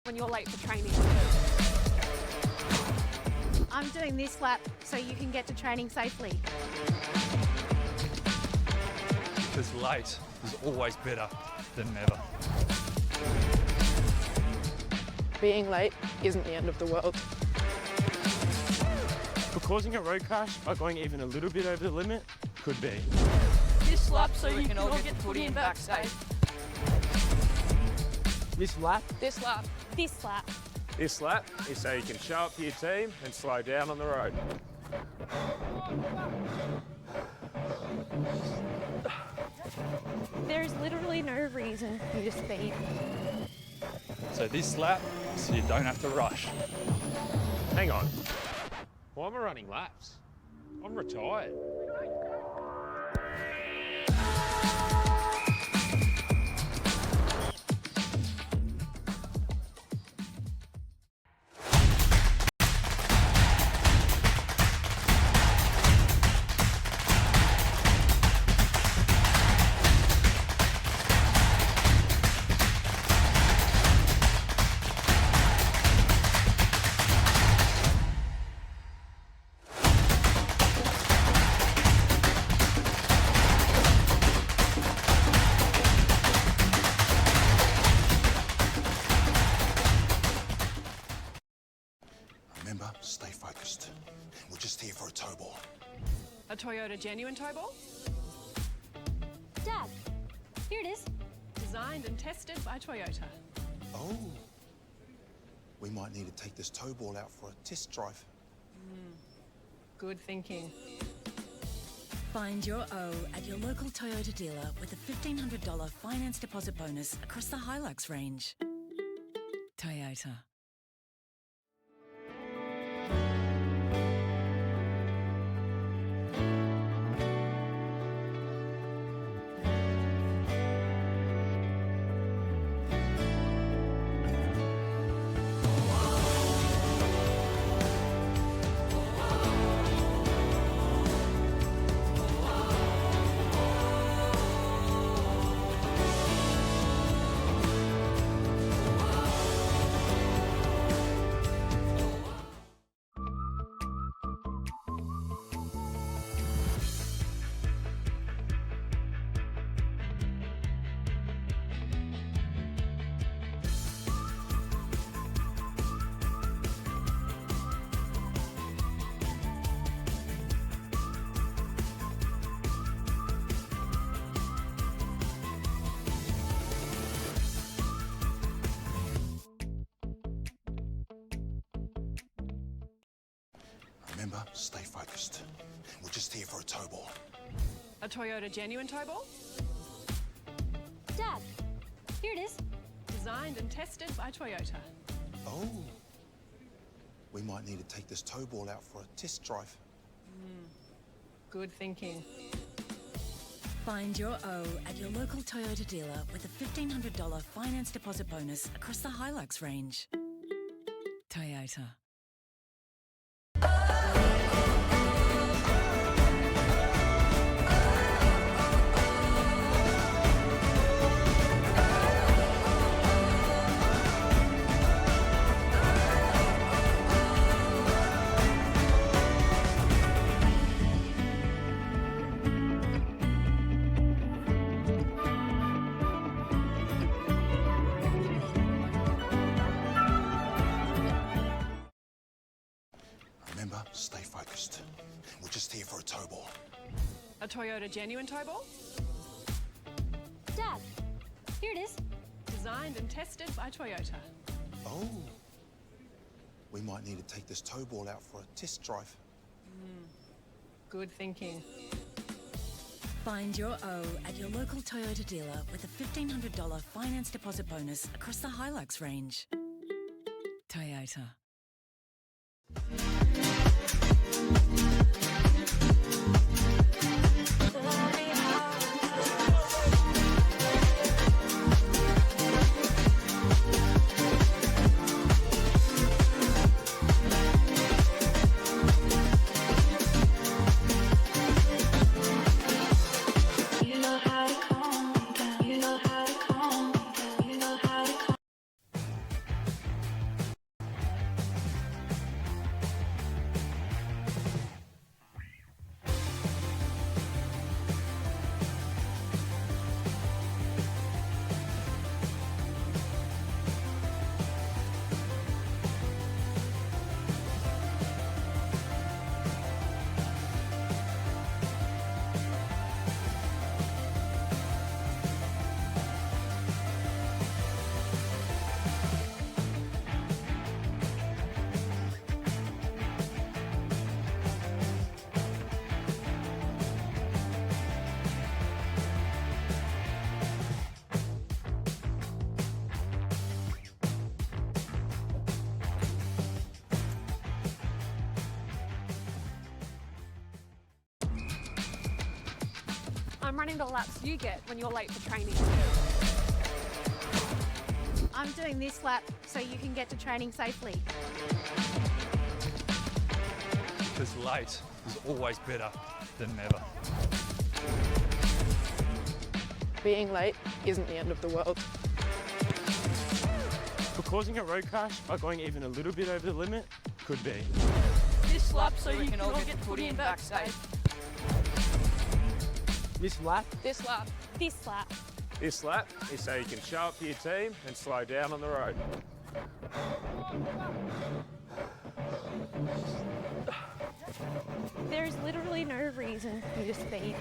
when you're late for training. I'm doing this lap so you can get to training safely. Because late is always better than never. Being late isn't the end of the world. But causing a road crash by going even a little bit over the limit could be. This lap so you can all get put in back safe. This lap This lap. This lap. This lap is so you can show up for your team and slow down on the road. There is literally no reason for you to speed. So this lap, so you don't have to rush. Hang on. Why am I running laps? I'm retired. Remember, stay focused. We're just here for a tow ball. A Toyota genuine tow ball? Dad, here it is. Designed and tested by Toyota. Oh. We might need to take this tow ball out for a test drive. Good thinking. Find your O at your local Toyota dealer with a $1,500 finance deposit bonus across the Hilux range. Toyota. Remember, stay focused. We're just here for a tow ball. A Toyota genuine tow ball? Dad, here it is. Designed and tested by Toyota. Oh. We might need to take this tow ball out for a test drive. Good thinking. Find your O at your local Toyota dealer with a $1,500 finance deposit bonus across the Hilux range. Toyota. Remember, stay focused. We're just here for a tow ball. A Toyota genuine tow ball? Dad, here it is. Designed and tested by Toyota. Oh. We might need to take this tow ball out for a test drive. Good thinking. Find your O at your local Toyota dealer with a $1,500 finance deposit bonus across the Hilux range. Toyota. I'm running the laps you get when you're late for training. I'm doing this lap so you can get to training safely. Because late is always better than never. Being late isn't the end of the world. But causing a road crash by going even a little bit over the limit could be. This lap so you can all get to footy and back safe. This lap, This lap. This lap. This lap is so you can show up for your team and slow down on the road. There is literally no reason for you to speed.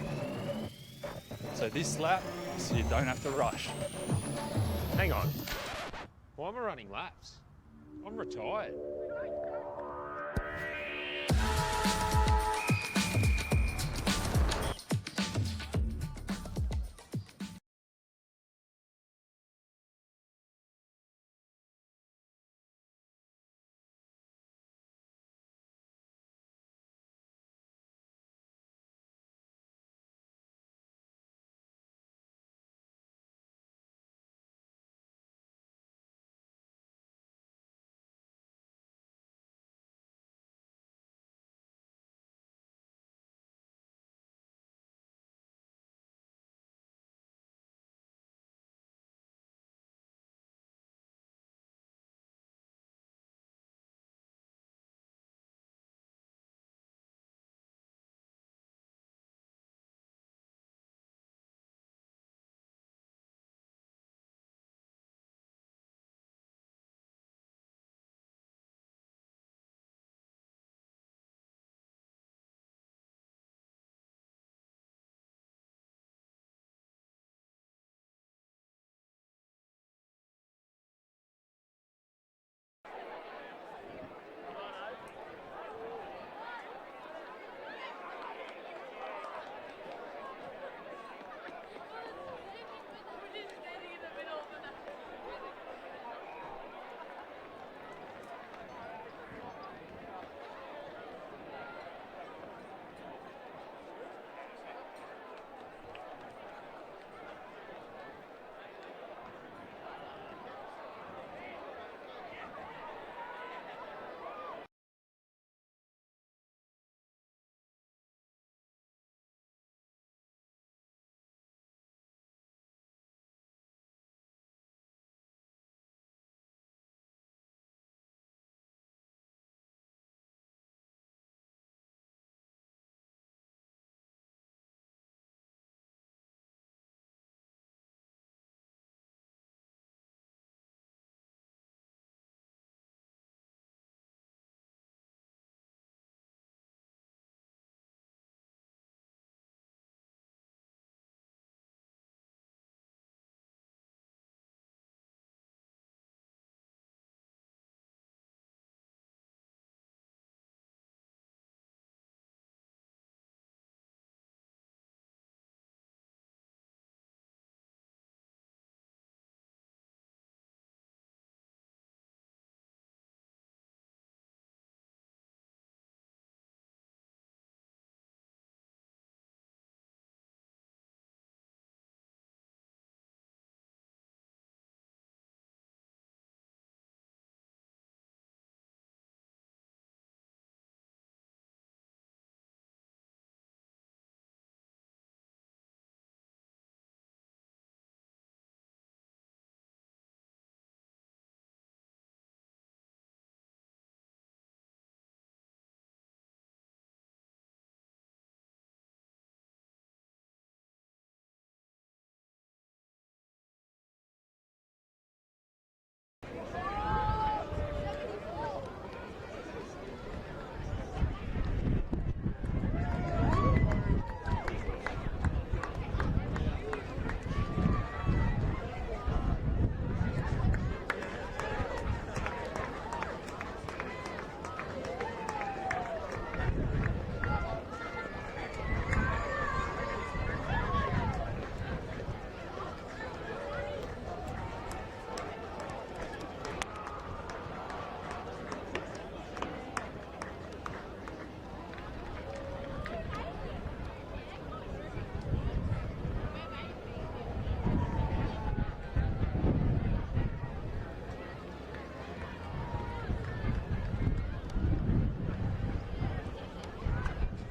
So this lap, so you don't have to rush. Hang on. Why am I running laps? I'm retired.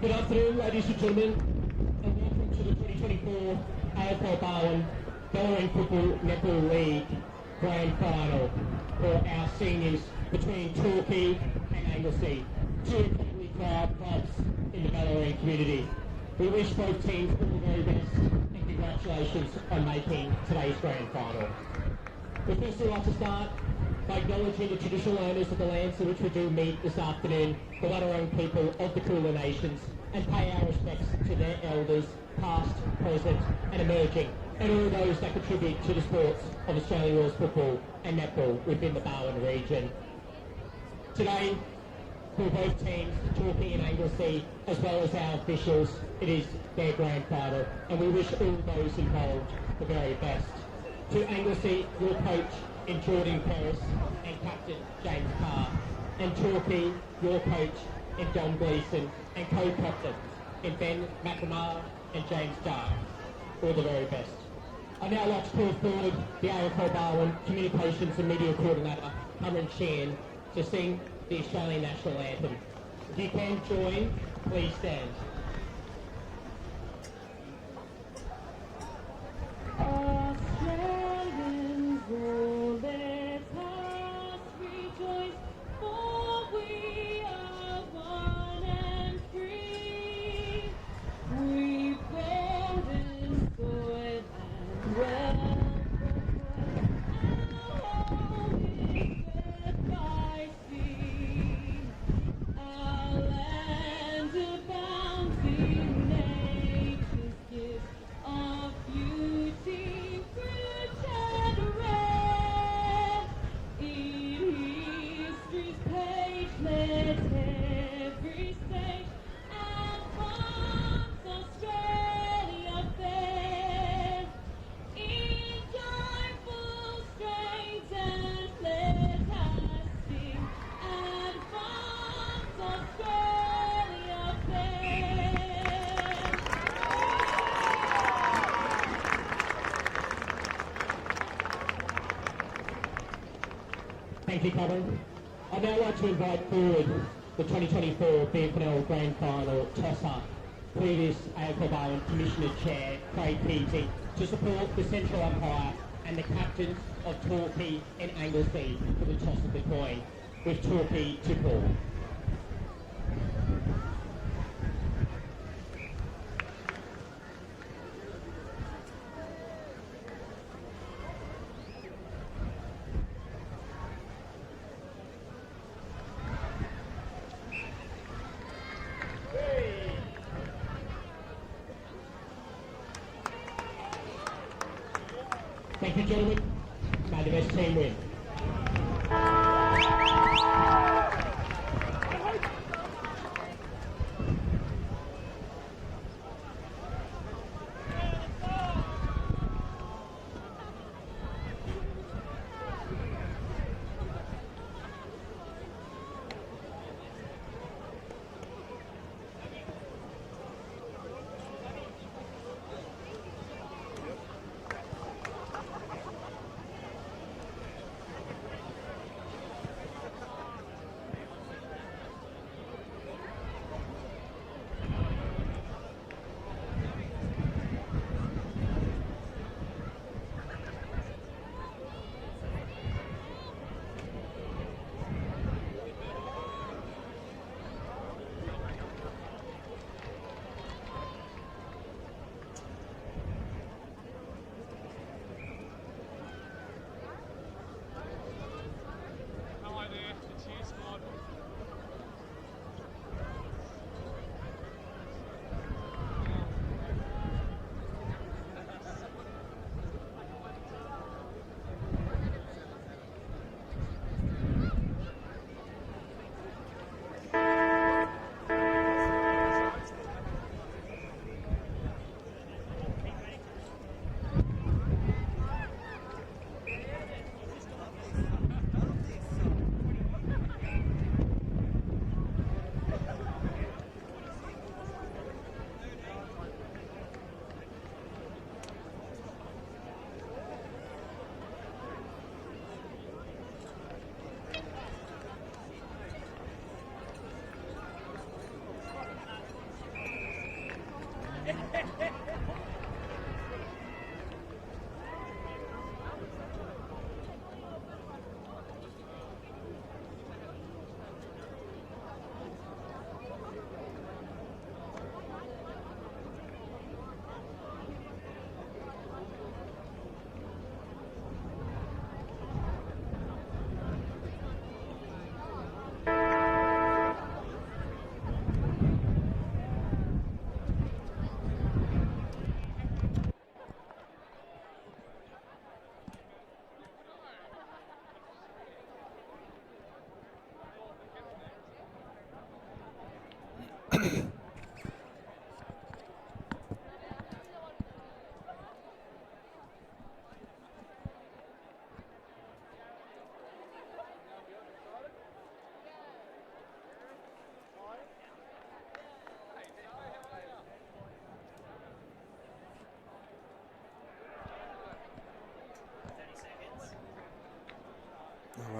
Good afternoon, ladies and gentlemen, and welcome to the 2024 AFL Barwon Ballaring Football Netball League Grand Final for our seniors between Torquay and Anglesea, two incredibly proud clubs in the Ballaring community. We wish both teams all the very best and congratulations on making today's Grand Final. We'd firstly like to start by acknowledging the traditional owners of the lands in which we do meet this afternoon, the Wadawurrung people of the Kulin Nations, and pay our respects to their elders, past, present and emerging, and all those that contribute to the sports of Australian rules football and netball within the Barwon region. Today, for both teams, Torquay and Anglesea, as well as our officials, it is their grand final, and we wish all those involved the very best. To Anglesea, your coach in Jordan Ferris and captain James Carr, and Torquay, your coach in Don Gleeson and co-captain in Ben McNamara and James Dark. All the very best. I'd now like to call forward the AFL Barwon Communications and Media Coordinator, Cameron Sheehan, to sing the Australian National Anthem. If you can join, please stand. Australians, oh, let us rejoice, for we are one and free. We've golden soil and wealth of our home is blessed by sea. Our land abounds in nature's gifts of beauty, rich and rare. In history's page, let every stage advance Australia fair. In joyful strains and let us sing, advance Australia fair. Thank you, Cameron. I'd now like to invite forward the 2024 BFL Grand Final toss-up, previous AFL Barwon Commissioner Chair Craig Keating, to support the central umpire and the captains of Torquay and Anglesea for the toss of the coin, with Torquay to call. Thank you, gentlemen. May the best team win.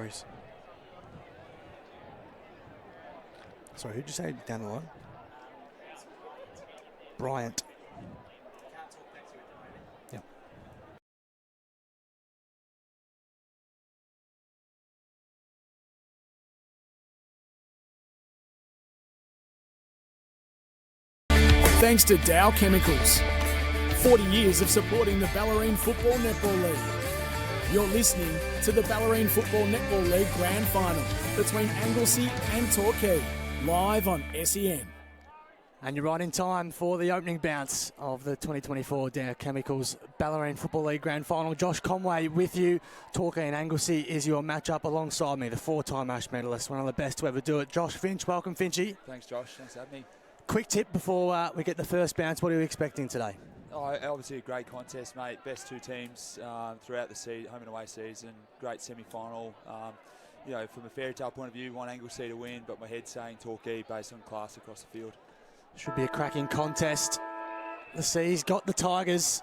worries. Sorry, who'd you say down the line? Bryant. Yep. Thanks to Dow Chemicals. 40 years of supporting the Ballerine Football Netball League. You're listening to the Ballerine Football Netball League Grand Final between Anglesea and Torquay, live on SEN. And you're right in time for the opening bounce of the 2024 Dow Chemicals Ballerine Football League Grand Final. Josh Conway with you. Torquay and Anglesea is your matchup alongside me, the 4-time Ash medalist, one of the best to ever do it. Josh Finch, welcome Finchy. Thanks Josh, thanks for having me. Quick tip before we get the first bounce, what are you expecting today? Oh, obviously a great contest, mate. Best two teams throughout the home and away season. Great semi-final. You know, from a fairy tale point of view, want Anglesea to win, but my head's saying Torquay based on class across the field. Should be a cracking contest. The Seas got the Tigers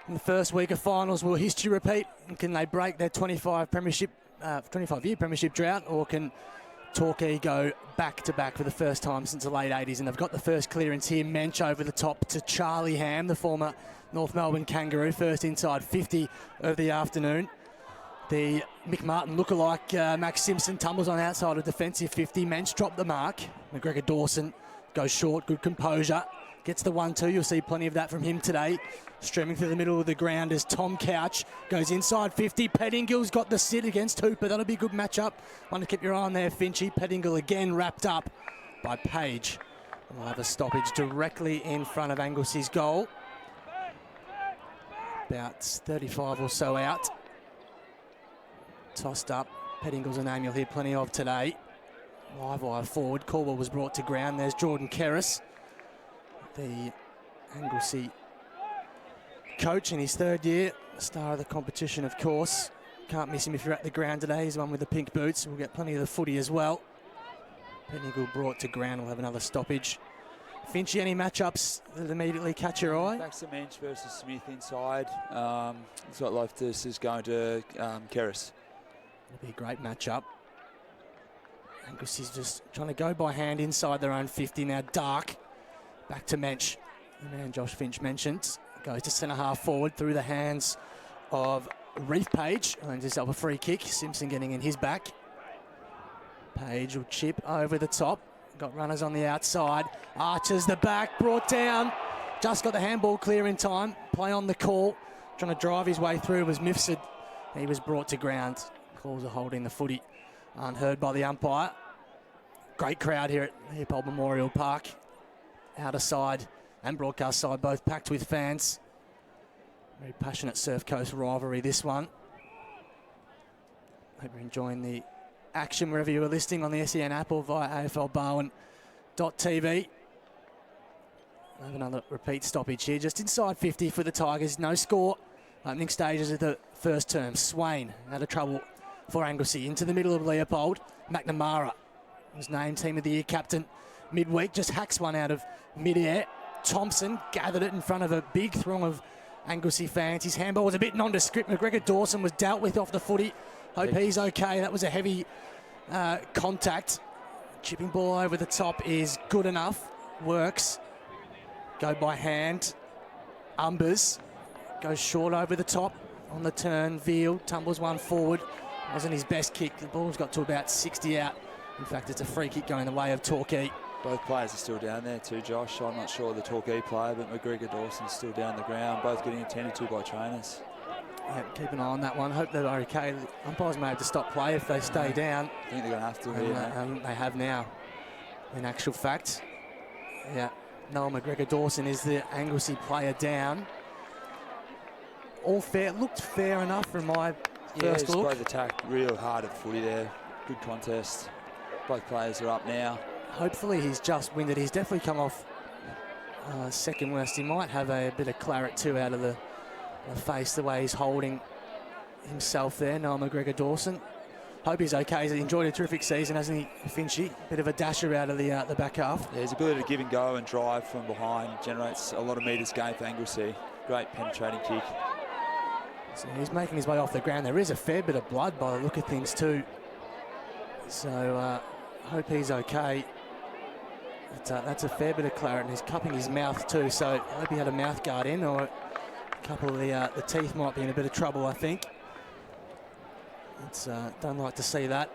in the first week of finals. Will history repeat? And can they break their 25-year premiership drought, or can Torquay go back-to-back for the first time since the late 80s? And they've got the first clearance here. Mensch over the top to Charlie Ham, the former North Melbourne Kangaroo, first inside 50 of the afternoon. The Mick Martin lookalike Max Simpson tumbles on outside of defensive 50. Mensch dropped the mark. McGregor Dawson goes short, good composure. Gets the 1-2, you'll see plenty of that from him today. Streaming through the middle of the ground as Tom Couch goes inside 50. Pettingill's got the sit against Hooper. That'll be a good matchup. Want to keep your eye on there, Finchy. Pettingill again wrapped up by Page. And we'll have a stoppage directly in front of Anglesea's goal. About 35 or so out. Tossed up. Pettingill's a name you'll hear plenty of today. Live wire forward. Caldwell was brought to ground. There's Jordan Kerris, the Anglesea coach in his third year, star of the competition, of course. Can't miss him if you're at the ground today. He's the one with the pink boots. We'll get plenty of the footy as well. Pettingill brought to ground. We'll have another stoppage. Finchy, any matchups that immediately catch your eye? Thanks to Mensch versus Smith inside. It's got Loftus is going to Kerris. It'll be a great matchup. Anglesea's just trying to go by hand inside their own 50 now. Dark back to Mensch. The man Josh Finch mentioned goes to centre half forward through the hands of Reef Page. And just up a free kick. Simpson getting in his back. Page will chip over the top. Got runners on the outside. Archers the back, brought down. Just got the handball clear in time. Play on the call. Trying to drive his way through was Mifsud. He was brought to ground. Calls are holding the footy. Unheard by the umpire. Great crowd here at Leopold Memorial Park. Outer side and broadcast side both packed with fans. Very passionate Surf Coast rivalry, this one. Hope you're enjoying the action wherever you are listening on the SEN app or via AFLbarwin.tv. Have another repeat stoppage here, just inside 50 for the Tigers. No score. Opening stages of the first term. Swain out of trouble for Anglesea. Into the middle of Leopold. McNamara was named Team of the Year captain midweek. Just hacks one out of mid-air. Thompson gathered it in front of a big throng of Anglesea fans. His handball was a bit nondescript. McGregor Dawson was dealt with off the footy. Hope he's okay. That was a heavy contact. Chipping ball over the top is good enough. Works. Go by hand. Umbers. Goes short over the top on the turn. Veal tumbles one forward. Wasn't his best kick. The ball's got to about 60 out. In fact, it's a free kick going the way of Torquay. Both players are still down there too, Josh. I'm not sure the Torquay player, but McGregor Dawson's still down the ground. Both getting attended to by trainers. Yeah, keep an eye on that one. Hope they're okay. The umpires may have to stop play if they stay down. I think they're going to have to here. And they have now, in actual fact. Yeah, Noel McGregor Dawson is the Anglesea player down. All fair. Looked fair enough from my first look. Both attacked real hard at footy there. Good contest. Both players are up now. Hopefully he's just winded. He's definitely come off second worst. He might have a bit of claret too out of the face, the way he's holding himself there. Noel McGregor Dawson. Hope he's okay. He's enjoyed a terrific season, hasn't he, Finchy? Bit of a dasher out of the back half. Yeah, his ability to give and go and drive from behind generates a lot of metres gained for Anglesea. Great penetrating kick. So he's making his way off the ground. There is a fair bit of blood by the look of things too. So hope he's okay. But, that's a fair bit of claret, and he's cupping his mouth too. So I hope he had a mouth guard in, or a couple of the teeth might be in a bit of trouble, I think. It's don't like to see that.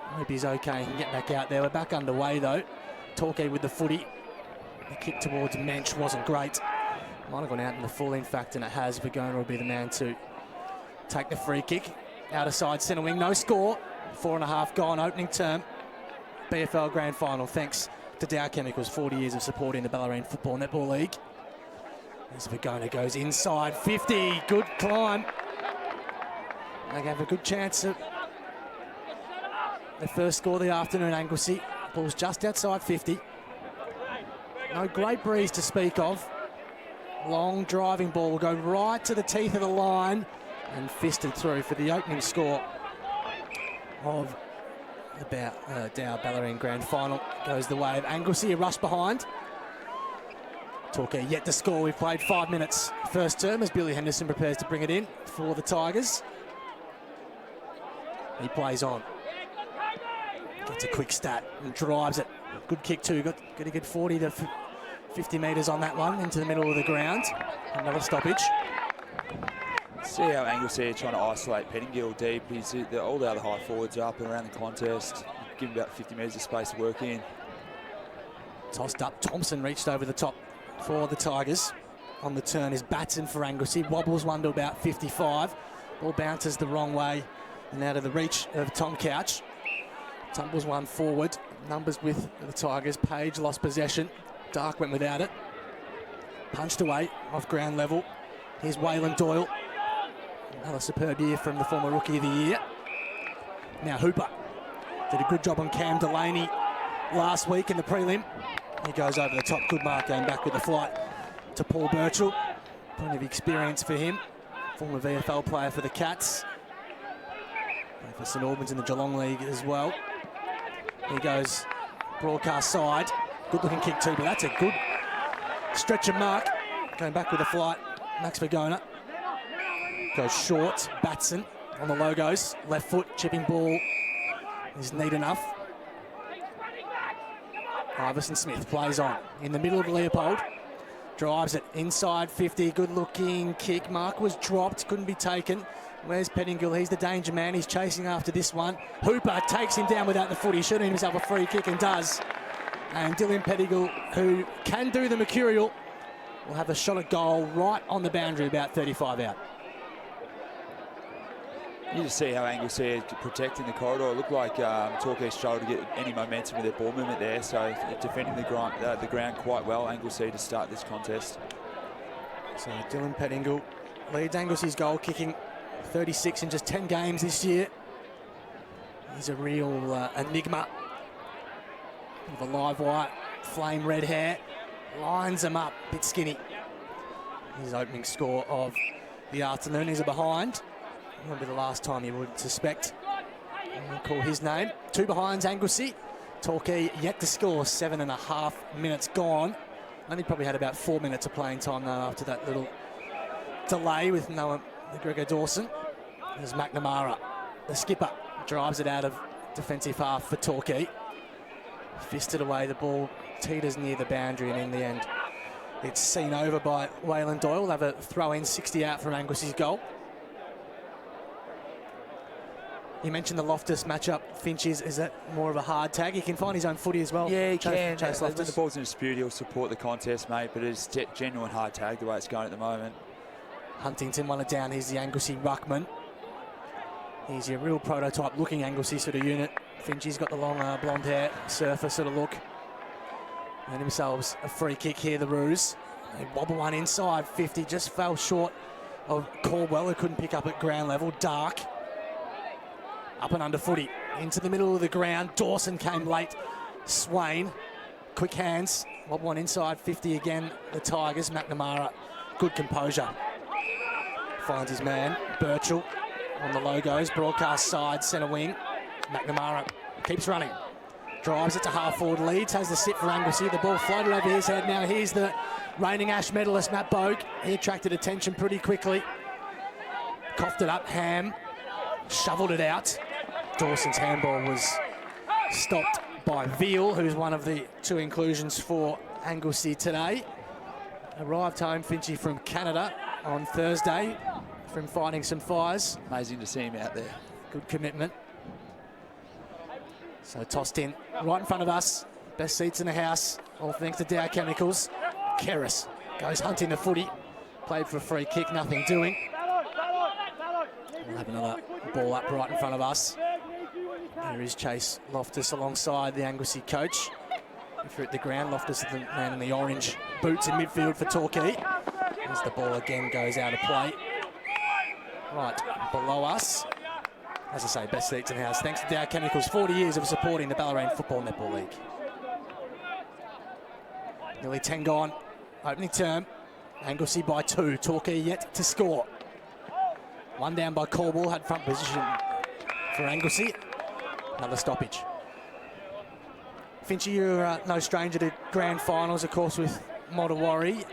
Hope he's okay and can get back out there. We're back underway though. Torquay with the footy. The kick towards Mensch wasn't great. Might have gone out in the full, in fact, and it has. Vigona will be the man to take the free kick. Outer side centre wing, no score. 4.5 gone, opening term. BFL Grand Final, thanks to Dow Chemicals, 40 years of supporting the Ballerine Football Netball League. As Vigona goes inside 50, good climb. They have a good chance at the first score of the afternoon, Anglesea. Ball's just outside 50. No great breeze to speak of. Long driving ball will go right to the teeth of the line and fisted through for the opening score of the Dow Ballerine Grand Final. Goes the way of Anglesea, a rush behind. Torquay yet to score. We've played 5 minutes first term as Billy Henderson prepares to bring it in for the Tigers. He plays on. Gets a quick stat and drives it. Good kick too. Got a good 40 to 50 metres on that one into the middle of the ground. Another stoppage. See how Anglesea are trying to isolate Pettingill deep. All the other high forwards are up and around the contest. Give him about 50 metres of space to work in. Tossed up. Thompson reached over the top for the Tigers. On the turn is Batson for Anglesea. Wobbles one to about 55. Ball bounces the wrong way and out of the reach of Tom Couch. Tumbles one forward. Numbers with the Tigers. Page lost possession. Dark went without it. Punched away off ground level. Here's Waylon Doyle. Another superb year from the former Rookie of the Year. Now Hooper did a good job on Cam Delaney last week in the prelim. He goes over the top. Good mark going back with the flight to Paul Birchall. Plenty of experience for him. Former VFL player for the Cats. Played for St Albans in the Geelong League as well. He goes broadcast side. Good looking kick too, but that's a good stretch of mark. Going back with the flight. Max Vigona goes short. Batson on the logos. Left foot, chipping ball is neat enough. Iverson Smith plays on in the middle of Leopold. Drives it inside 50. Good looking kick. Mark was dropped, couldn't be taken. Where's Pettingill? He's the danger man. He's chasing after this one. Hooper takes him down without the foot. He should have himself a free kick and does. And Dylan Pettingill, who can do the mercurial, will have a shot at goal right on the boundary, about 35 out. You just see how Anglesea protecting the corridor. It looked like Torquay struggled to get any momentum with their ball movement there, so defending the ground quite well, Anglesea, to start this contest. So Dylan Pettingill leads Anglesea's goal kicking, 36 in just 10 games this year. He's a real enigma. With a live white, flame red hair. Lines him up, bit skinny. His opening score of the afternoon is a behind. Won't be the last time you would suspect. We'll call his name. 2 behinds, Anglesea. Torquay yet to score, 7.5 minutes gone. Only probably had about 4 minutes of playing time though after that little delay with Noah McGregor Dawson. There's McNamara, the skipper, drives it out of defensive half for Torquay. Fisted away, the ball teeters near the boundary, and in the end it's seen over by Waylon Doyle. We'll have a throw in, 60 out from Anglesea's goal. You mentioned the Loftus matchup. Finch, is that more of a hard tag? He can find his own footy as well. Yeah, he can. Chase When Loftus. the ball's in dispute, he'll support the contest, mate, but it's genuine hard tag the way it's going at the moment. Huntington won it down. He's the Anglesea ruckman. He's your real prototype looking Anglesea sort of unit. Finchie's got the long blonde hair, surfer sort of look. And themselves a free kick here, the Roos. They wobble one inside 50, just fell short of Caldwell, who couldn't pick up at ground level. Dark. Up and under footy, into the middle of the ground. Dawson came late. Swain, quick hands. Wobble one inside 50 again, the Tigers. McNamara, good composure. Finds his man, Birchall, on the logos. Broadcast side, centre wing. McNamara keeps running. Drives it to half forward, leads, has the sit for Anglesea. The ball floated over his head. Now here's the reigning Ash medalist, Matt Bogue. He attracted attention pretty quickly. coughed it up. Ham shoveled it out. Dawson's handball was stopped by Veal, who's one of the 2 inclusions for Anglesea today. Arrived home, Finchy, from Canada on Thursday from fighting some fires. Amazing to see him out there. Good commitment. So tossed in right in front of us. Best seats in the house, all thanks to Dow Chemicals. Keris goes hunting the footy. Played for a free kick, nothing doing. We'll have another ball up right in front of us. There is Chase Loftus alongside the Anglesea coach. If you're at the ground, Loftus is the man in the orange boots in midfield for Torquay. As the ball again goes out of play. Right, below us. As I say, best seats in the house. Thanks to Dow Chemicals, 40 years of supporting the Ballarat Football Netball League. Nearly 10 gone. Opening term. Anglesea by 2. Torquay yet to score. 1 down by Caldwell. Had front position for Anglesea. Another stoppage. Finchy, you're no stranger to grand finals, of course, with Mottawarri.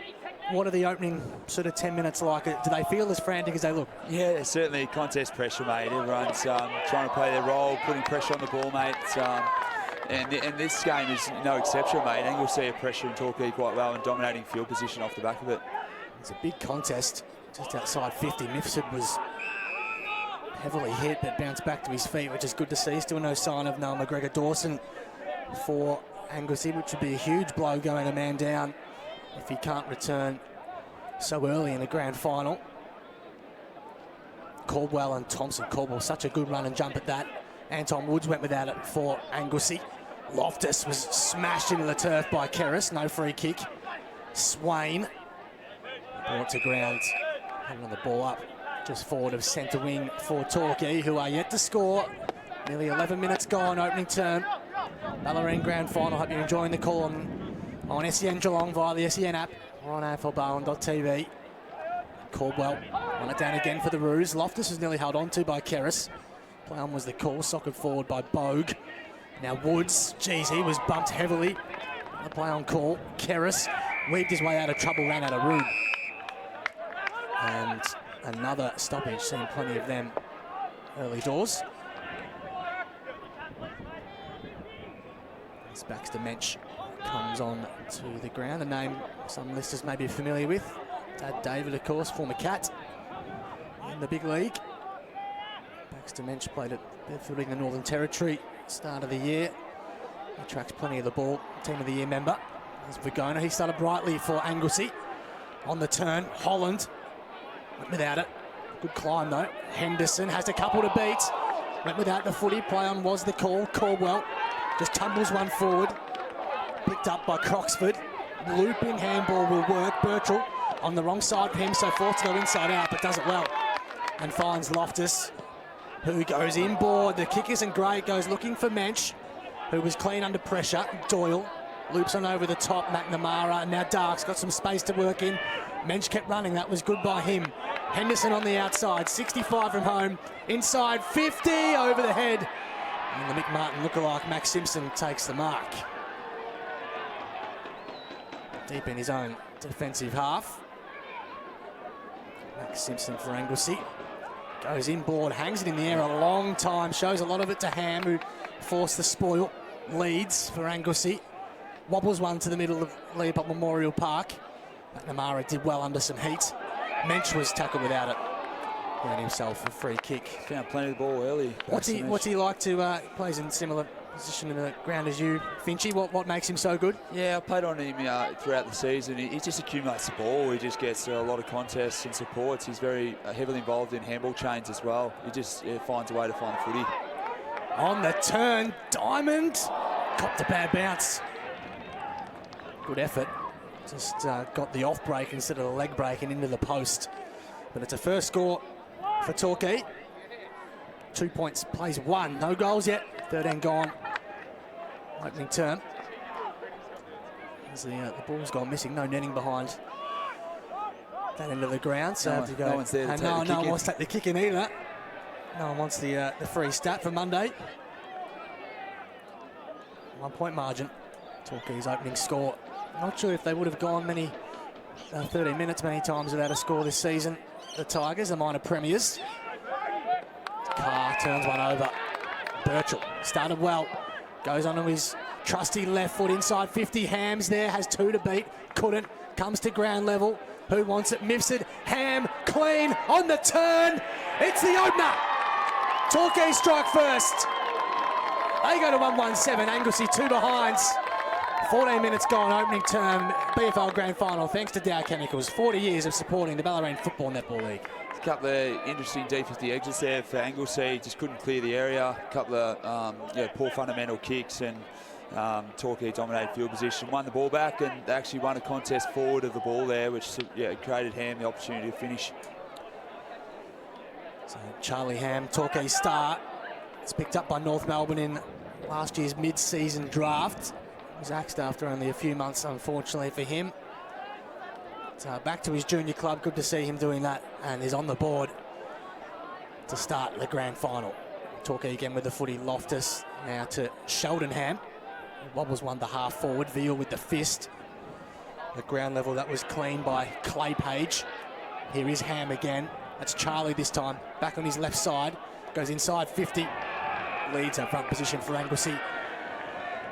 What are the opening sort of 10 minutes like? Do they feel as frantic as they look? Yeah, certainly contest pressure, mate. Everyone's trying to play their role, putting pressure on the ball, mate. And this game is no exception, mate. Anglesea pressure in Torquay quite well and dominating field position off the back of it. It's a big contest, just outside 50. Mifsud was heavily hit, but bounced back to his feet, which is good to see. Still no sign of Noel McGregor Dawson for Anglesea, which would be a huge blow going a man down if he can't return so early in the grand final. Caldwell and Thompson. Caldwell, such a good run and jump at that. Anton Woods went without it for Anglesea. Loftus was smashed into the turf by Keris. No free kick. Swain brought to ground. Another ball up just forward of centre wing for Torquay, who are yet to score. Nearly 11 minutes gone, opening term. Ballarat grand final. Hope you're enjoying the call on SEN Geelong via the SEN app or on AFLbarwon.tv. Caldwell won it down again for the Roos. Loftus was nearly held on to by Keris. Play on was the call, socketed forward by Bogue. Now Woods, geez, he was bumped heavily. The play on call. Keris weaved his way out of trouble, ran out of room. And another stoppage, seen plenty of them early doors. As Baxter Mensch comes on to the ground, a name some listeners may be familiar with. Dad David, of course, former Cat in the big league. Baxter Mensch played at Bedford in the Northern Territory start of the year. He tracks plenty of the ball, team of the year member. There's Vigona, he started brightly for Anglesea. On the turn, Holland went without it. Good climb though. Henderson has a couple to beat. Went without the footy, play on was the call. Caldwell just tumbles one forward. Picked up by Croxford. Looping handball will work. Birchall on the wrong side of him, so forced to go inside out, but does it well. And finds Loftus, who goes inboard. The kick isn't great, goes looking for Mensch, who was clean under pressure. Doyle loops on over the top. McNamara, and now Dark's got some space to work in. Mensch kept running, that was good by him. Henderson on the outside, 65 from home. Inside 50, over the head. And the Mick Martin lookalike, Max Simpson, takes the mark. Deep in his own defensive half. Max Simpson for Anglesea. Goes inboard, hangs it in the air a long time, shows a lot of it to Ham, who forced the spoil. Leads for Anglesea. Wobbles one to the middle of Leopold Memorial Park. McNamara did well under some heat. Mensch was tackled without it. Earned himself a free kick. Found plenty of the ball early. What's he like to plays in similar position in the ground as you, Finchy? What makes him so good? Yeah, I played on him throughout the season. He just accumulates the ball. He just gets a lot of contests and supports. He's very heavily involved in handball chains as well. He just finds a way to find the footy. On the turn, Diamond copped a bad bounce. Good effort. Just got the off break instead of the leg break and into the post. But it's a first score for Torquay. 2 points, plays one. No goals yet. 13 gone. Opening term. As the ball's gone missing. No netting behind that end of the ground. So have to go. No one's there to take the kick no one in. wants to take the kick in either. No one wants the free stat for Monday. 1 point margin. Torquay's opening score. Not sure if they would have gone 13 minutes many times without a score this season. the Tigers, the minor premiers. Carr turns one over. Birchall started well. Goes onto his trusty left foot inside 50. Ham's there, has 2 to beat. Couldn't. Comes to ground level. Who wants it? Mifsud. Ham clean on the turn. It's the opener. Torquay strike first. They go to 1-1-7. Anglesea 2 behinds. 14 minutes gone, opening term, BFL Grand Final, thanks to Dow Chemicals. 40 years of supporting the Ballarat Football Netball League. A couple of interesting D50 exits there for Anglesea, just couldn't clear the area. A couple of poor fundamental kicks, and Torquay dominated field position, won the ball back, and they actually won a contest forward of the ball there, which created Ham the opportunity to finish. So Charlie Ham, Torquay star, it's picked up by North Melbourne in last year's mid-season draft. Was axed after only a few months, unfortunately for him. So back to his junior club, good to see him doing that, and he's on the board to start the grand final. Torquay again with the footy. Loftus now to Sheldon-Ham. Wobbles one to half forward. Veal with the fist. At ground level, that was clean by Clay Page. Here is Ham again. That's Charlie this time, back on his left side. Goes inside 50. Leads our front position for Anglesea.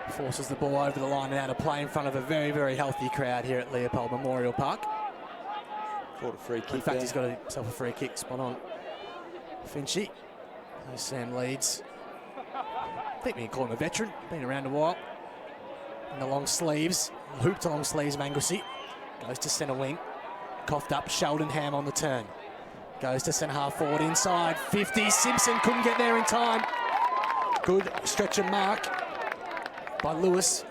Forces the ball over the line and out of play in front of a very, very healthy crowd here at Leopold Memorial Park. Caught a free kick. In fact, there. he's got himself a free kick, spot on. Finchy. There's Sam Leeds. I think we can call him a veteran, been around a while. In the long sleeves, hooped long sleeves of Anglesea. Goes to centre wing. Coughed up, Sheldon-Ham on the turn. Goes to centre half forward inside 50. Simpson couldn't get there in time. Good stretch and mark by Lewis.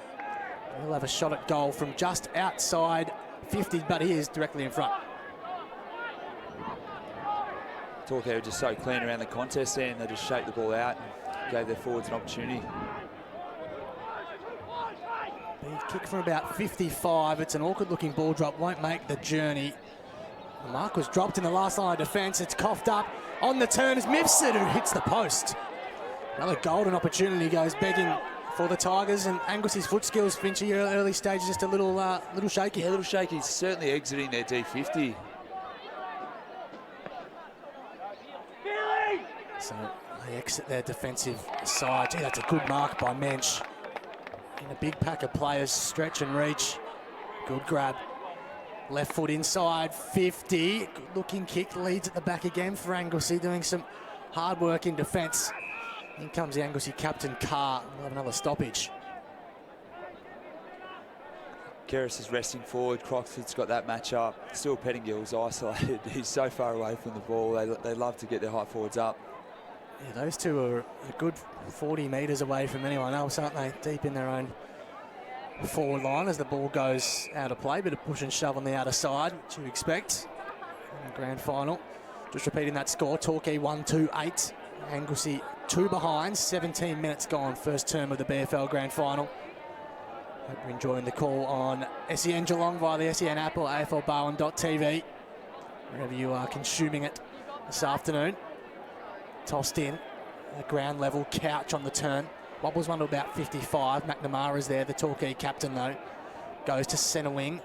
He'll have a shot at goal from just outside 50, but he is directly in front. Torquay were just so clean around the contest there, and they just shaped the ball out and gave their forwards an opportunity. Big kick from about 55. It's an awkward looking ball drop, won't make the journey. The mark was dropped in the last line of defence. It's coughed up. On the turn is Mifsud, who hits the post. Another golden opportunity goes begging for the Tigers, and Anglesea's foot skills, Finchy, early stages just a little shaky. Yeah, a little shaky. Certainly exiting their D50. So they exit their defensive side. Gee, that's a good mark by Mensch. In a big pack of players, stretch and reach. Good grab. Left foot inside, 50. Good looking kick, leads at the back again for Anglesea, doing some hard work in defence. In comes the Anglesea captain, Carr. We'll have another stoppage. Keris is resting forward. Croxford's got that match up. Still Pettingill's isolated. He's so far away from the ball. They love to get their high forwards up. Yeah, those two are a good 40 metres away from anyone else, aren't they? Deep in their own forward line as the ball goes out of play. Bit of push and shove on the outer side, which you expect in the grand final. Just repeating that score, Torquay 1-2-8. Anglesea 2 behind, 17 minutes gone, first term of the BFL Grand Final. Hope you're enjoying the call on SEN Geelong via the SEN app or AFLBarwin.tv, wherever you are consuming it this afternoon. Tossed in, the ground level, Couch on the turn. Wobbles one to about 55. McNamara's there, the Torquay captain though. Goes to centre wing.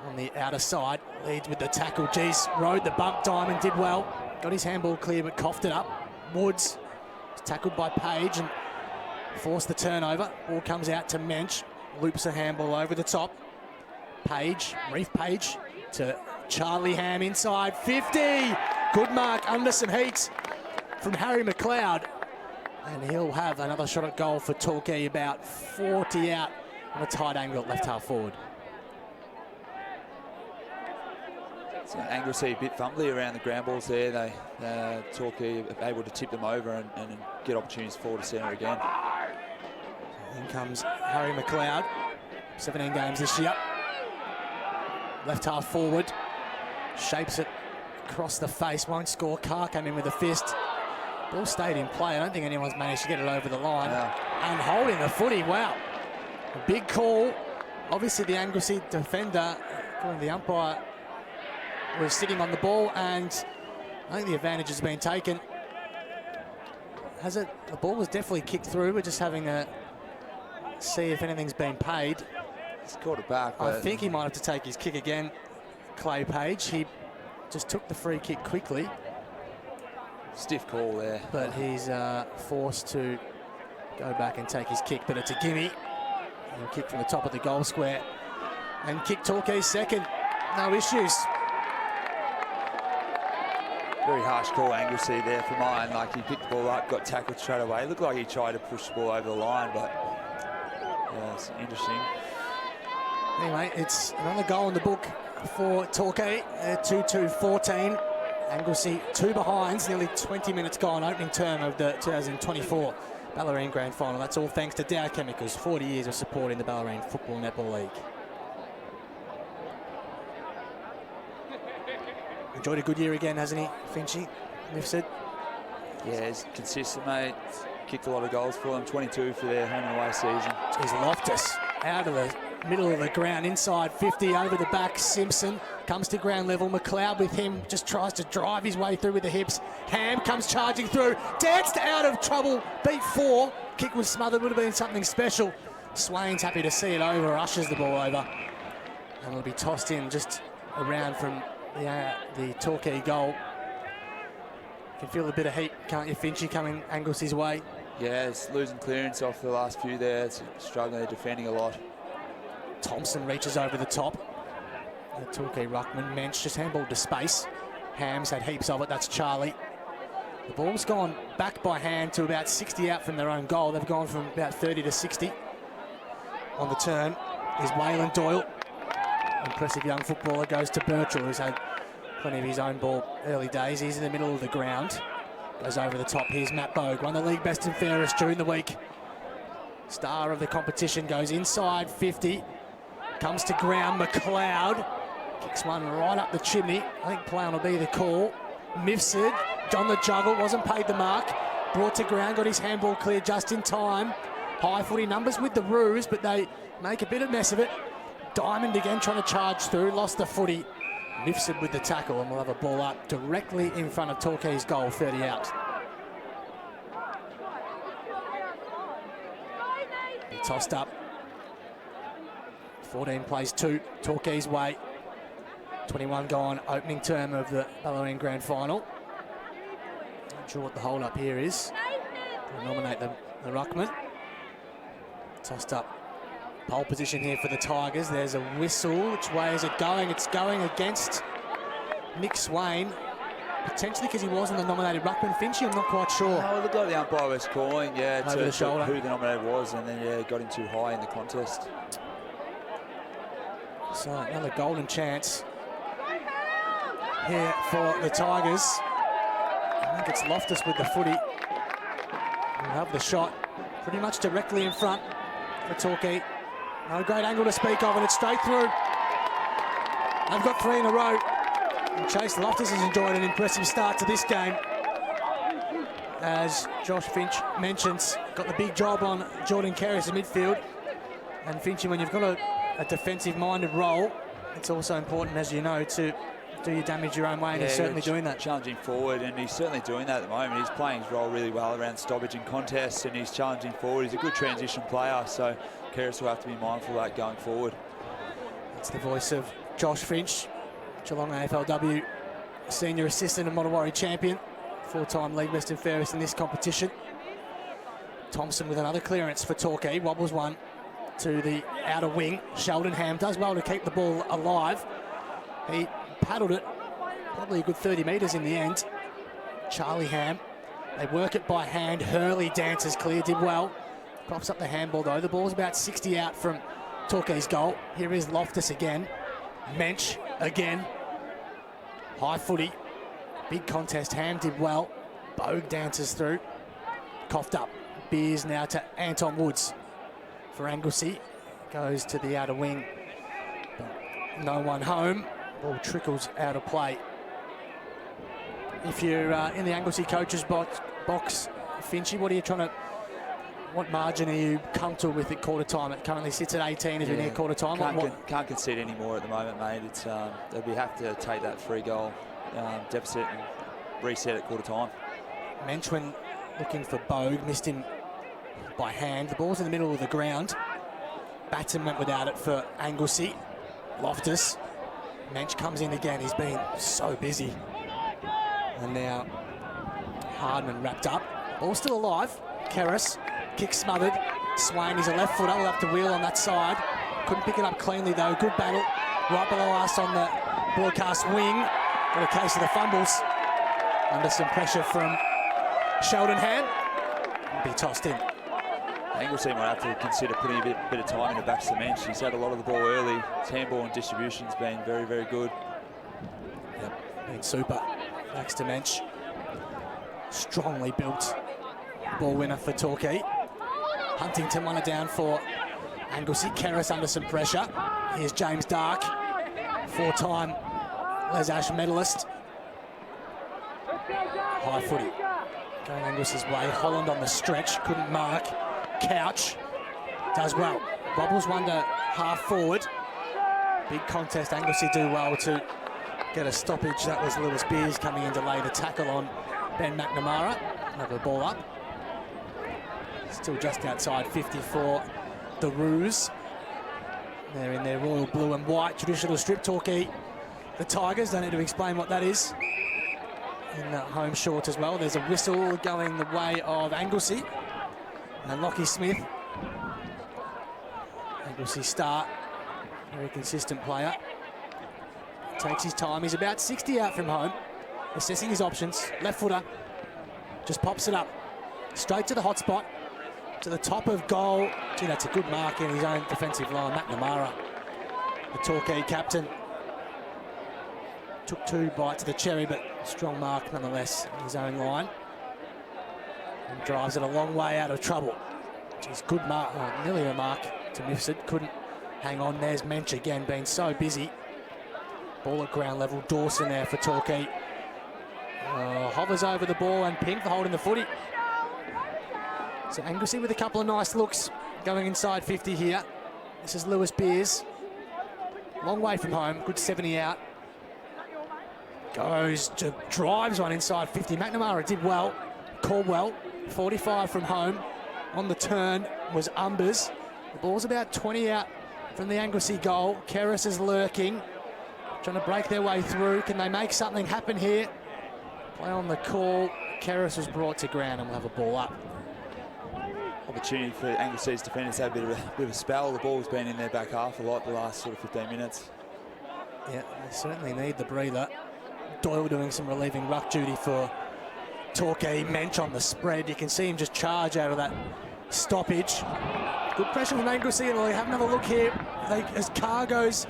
On the outer side, leads with the tackle. Geez, rode the bump, Diamond did well. Got his handball clear but coughed it up. Woods was tackled by Page and forced the turnover. Ball comes out to Mensch. Loops a handball over the top. Page, Reef Page to Charlie Ham inside 50. Good mark under some heat from Harry McLeod. And he'll have another shot at goal for Torquay, about 40 out on a tight angle at left half forward. So Anglesea a bit fumbly around the ground balls there. They Torquay able to tip them over and get opportunities forward to centre again. In comes Harry McLeod, 17 games this year. Left half forward, shapes it across the face, won't score. Carr came in with a fist. Ball stayed in play. I don't think anyone's managed to get it over the line. And holding the footy, wow. A big call. Obviously the Anglesea defender, according to the umpire, was sitting on the ball, and I think the advantage has been taken. Has it? The ball was definitely kicked through. We're just having a see if anything's been paid. He's caught it back. I think he might have to take his kick again. Clay Page. He just took the free kick quickly. Stiff call there. But he's forced to go back and take his kick, but it's a gimme. And kick from the top of the goal square. And kick Torquay's second. No issues. Very harsh call, Anglesea there for mine. Like, he picked the ball up, got tackled straight away. Looked like he tried to push the ball over the line, but yeah, it's interesting. Anyway, it's another goal in the book for Torquay. 2-2-14. Anglesea 2 behinds, nearly 20 minutes gone, opening term of the 2024 Ballerine Grand Final. That's all thanks to Dow Chemicals, 40 years of support in the Ballerine Football Netball League. Enjoyed a good year again, hasn't he, Finchy? Mifsud? Yeah, he's consistent, mate. Kicked a lot of goals for them, 22 for their home and away season. He's Loftus out of the middle of the ground, inside 50, over the back. Simpson comes to ground level. McLeod with him, just tries to drive his way through with the hips. Ham comes charging through, danced out of trouble, beat 4. Kick was smothered, would have been something special. Swain's happy to see it over, ushers the ball over. And it'll be tossed in just around from the Torquay goal. You can feel a bit of heat, can't you, Finchy, coming Anglesea's way? Yeah, it's losing clearance off the last few there. It's struggling, defending a lot. Thompson reaches over the top. The Torquay ruckman, Mensch just handballed to space. Ham's had heaps of it, that's Charlie. The ball's gone back by hand to about 60 out from their own goal. They've gone from about 30 to 60. On the turn is Waylon Doyle. Impressive young footballer, goes to Birchall, who's had plenty of his own ball early days. He's in the middle of the ground. Goes over the top. Here's Matt Bogue, won the league best and fairest during the week. Star of the competition, goes inside 50. Comes to ground, McLeod. Kicks one right up the chimney. I think Plown will be the call. Mifsud, John the juggle, wasn't paid the mark. Brought to ground, got his handball clear just in time. High footy numbers with the Roos, but they make a bit of mess of it. Diamond again trying to charge through, lost the footy. Mifsud with the tackle, and we'll have a ball up directly in front of Torquay's goal, 30 out. He tossed up. 14 plays 2, Torquay's way. 21 gone, opening term of the Ballerine Grand Final. Not sure what the hold up here is. We'll nominate the ruckman. Tossed up. Pole position here for the Tigers. There's a whistle. Which way is it going? It's going against Nick Swain. Potentially because he wasn't the nominated ruckman. Finchy, I'm not quite sure. Oh, it looked like the umpire was calling, yeah, over the shoulder. Who the nominated was, and then, yeah, got him too high in the contest. So another golden chance here for the Tigers. I think it's Loftus with the footy. We'll have the shot pretty much directly in front for Torquay. No great angle to speak of, and it's straight through. They've got 3 in a row. And Chase Loftus has enjoyed an impressive start to this game. As Josh Finch mentions, got the big job on Jordan Carey in midfield. And Finchy, when you've got a defensive-minded role, it's also important, as you know, to do your damage your own way, and he's certainly doing that. Challenging forward, and he's certainly doing that at the moment. He's playing his role really well around stoppage and contests, and he's challenging forward. He's a good transition player, so Keris will have to be mindful of that going forward. That's the voice of Josh Finch, Geelong AFLW senior assistant and Mottawarri champion, 4-time league best and fairest in this competition. Thompson with another clearance for Torquay, wobbles one to the outer wing. Sheldon Ham does well to keep the ball alive. He paddled it probably a good 30 metres in the end. Charlie Ham, they work it by hand. Hurley dances clear, did well. Pops up the handball though. The ball's about 60 out from Torquay's goal. Here is Loftus again. Mensch again. High footy. Big contest. Ham did well. Bogue dances through. Coughed up. Beers now to Anton Woods for Anglesea. Goes to the outer wing. But no one home. Ball trickles out of play. If you're in the Anglesea coaches box, Finchy, what margin are you comfortable with at quarter time? It currently sits at 18 as we near quarter time. Can't concede any more at the moment, mate. It's they'll have to take that 3-goal deficit and reset at quarter time. Mensch, when looking for Bogue, missed him by hand. The ball's in the middle of the ground. Batson went without it for Anglesea. Loftus Mensch comes in again. He's been so busy. And now Hardman wrapped up. All still alive. Kerris, kick smothered. Swain, he's a left footer. We'll have to wheel on that side. Couldn't pick it up cleanly though. Good battle. Right below us on the broadcast wing. Got a case of the fumbles. Under some pressure from Sheldon Hand. Be tossed in. Anglesea might have to consider putting a bit of time in the backs of the bench. He's had a lot of the ball early. His handball and distribution's been very, very good. Yep, been super. Backs to Mensch. Strongly built ball winner for Torquay. Huntington won it down for Anglesea. Kerris under some pressure. Here's James Dark, 4-time Les Ash medalist. High footy. Going Anglesea's way. Holland on the stretch. Couldn't mark. Couch does well. Bobbles one to half forward. Big contest. Anglesea do well to get a stoppage. That was Lewis Beers coming in to lay the tackle on Ben McNamara. Have the ball up. Still just outside 54. The Roos. They're in their royal blue and white traditional strip. Torquay, the Tigers. Don't need to explain what that is. In the home short as well. There's a whistle going the way of Anglesea. And Lockie Smith. Anglesea start. Very consistent player. Takes his time. He's about 60 out from home. Assessing his options. Left footer. Just pops it up. Straight to the hot spot. To the top of goal. Gee, that's a good mark in his own defensive line. McNamara, the Torquay captain. Took 2 bites of the cherry, but strong mark nonetheless in his own line. And drives it a long way out of trouble. Geez, good mark. Oh, nearly a mark to Mifsud. Couldn't hang on. There's Mensch again, being so busy. Ball at ground level. Dawson there for Torquay. Hovers over the ball and Pink for holding the footy. So Anglesea with a couple of nice looks going inside 50 here. This is Lewis Beers. Long way from home. Good 70 out. Drives one inside 50. McNamara did well. Caldwell, 45 from home. On the turn was Umbers. The ball's about 20 out from the Anglesea goal. Kerris is lurking. Trying to break their way through. Can they make something happen here? Play on the call. Kerris was brought to ground and will have a ball up. Opportunity for Anglesea's defenders to have a bit of a spell. The ball's been in their back half a lot the last sort of 15 minutes. Yeah, they certainly need the breather. Doyle doing some relieving ruck duty for Torquay. Mensch on the spread. You can see him just charge out of that stoppage. Good pressure from Anglesea. They'll have another look here. As Carr goes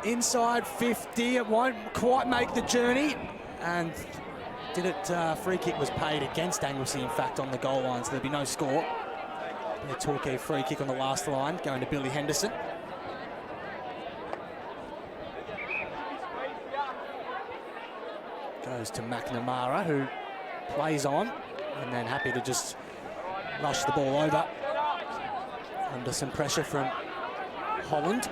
inside 50, it won't quite make the journey. And free kick was paid against Anglesea, in fact, on the goal line, so there'll be no score. A Torquay free kick on the last line, going to Billy Henderson. Goes to McNamara, who plays on, and then happy to just rush the ball over. Under some pressure from Holland.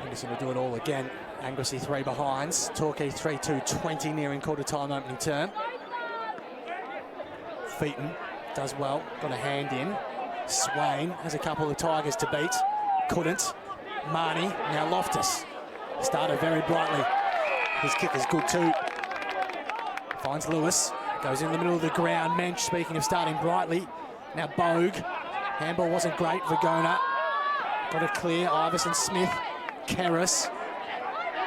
Henderson will do it all again. Anglesea 3 behinds. Torquay 3-2-20, nearing quarter time opening term. Featon does well, got a hand in. Swain has a couple of Tigers to beat. Couldn't. Marnie, now Loftus. Started very brightly. His kick is good too. Finds Lewis. Goes in the middle of the ground. Mensch, speaking of starting brightly. Now Bogue. Handball wasn't great. Vagona. Got it clear. Iverson Smith. Kerris.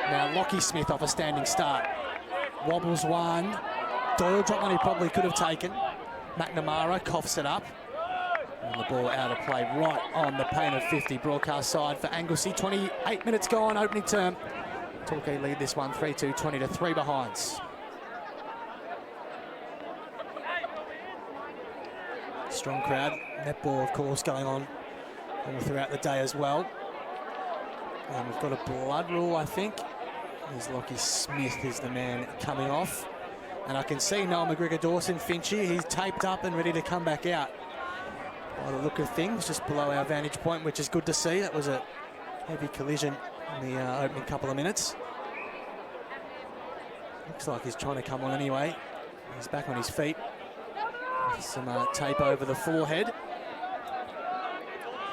Now Lockie Smith off a standing start. Wobbles one. Doyle dropped one he probably could have taken. McNamara coughs it up. And the ball out of play right on the paint of 50. Broadcast side for Anglesea. 28 minutes gone, opening term. Torquay lead this one 3-2-20 to 3 behinds. Strong crowd. Netball, of course, going on all throughout the day as well. And we've got a blood rule, I think. There's Lockie Smith is the man coming off. And I can see Noel McGregor Dawson Finchy. He's taped up and ready to come back out. By the look of things, just below our vantage point, which is good to see. That was a heavy collision in the opening couple of minutes. Looks like he's trying to come on anyway. He's back on his feet. Some tape over the forehead.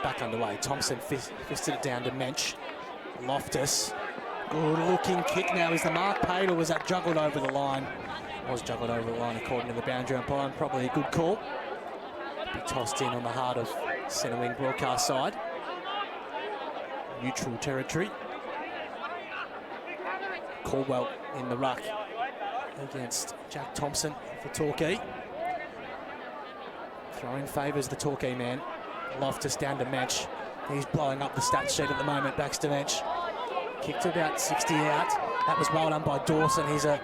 Back underway. Thompson fisted it down to Mensch. Loftus. Good looking kick now. Is the mark paid or was that juggled over the line? Was juggled over the line according to the boundary umpire. Probably a good call. Be tossed in on the heart of centre wing broadcast side. Neutral territory. Caldwell in the ruck against Jack Thompson for Torquay. Throwing favours the Torquay man. Loftus down to Mensch. He's blowing up the stat sheet at the moment. Backs to Mensch. Kicked about 60 out. That was well done by Dawson. He's a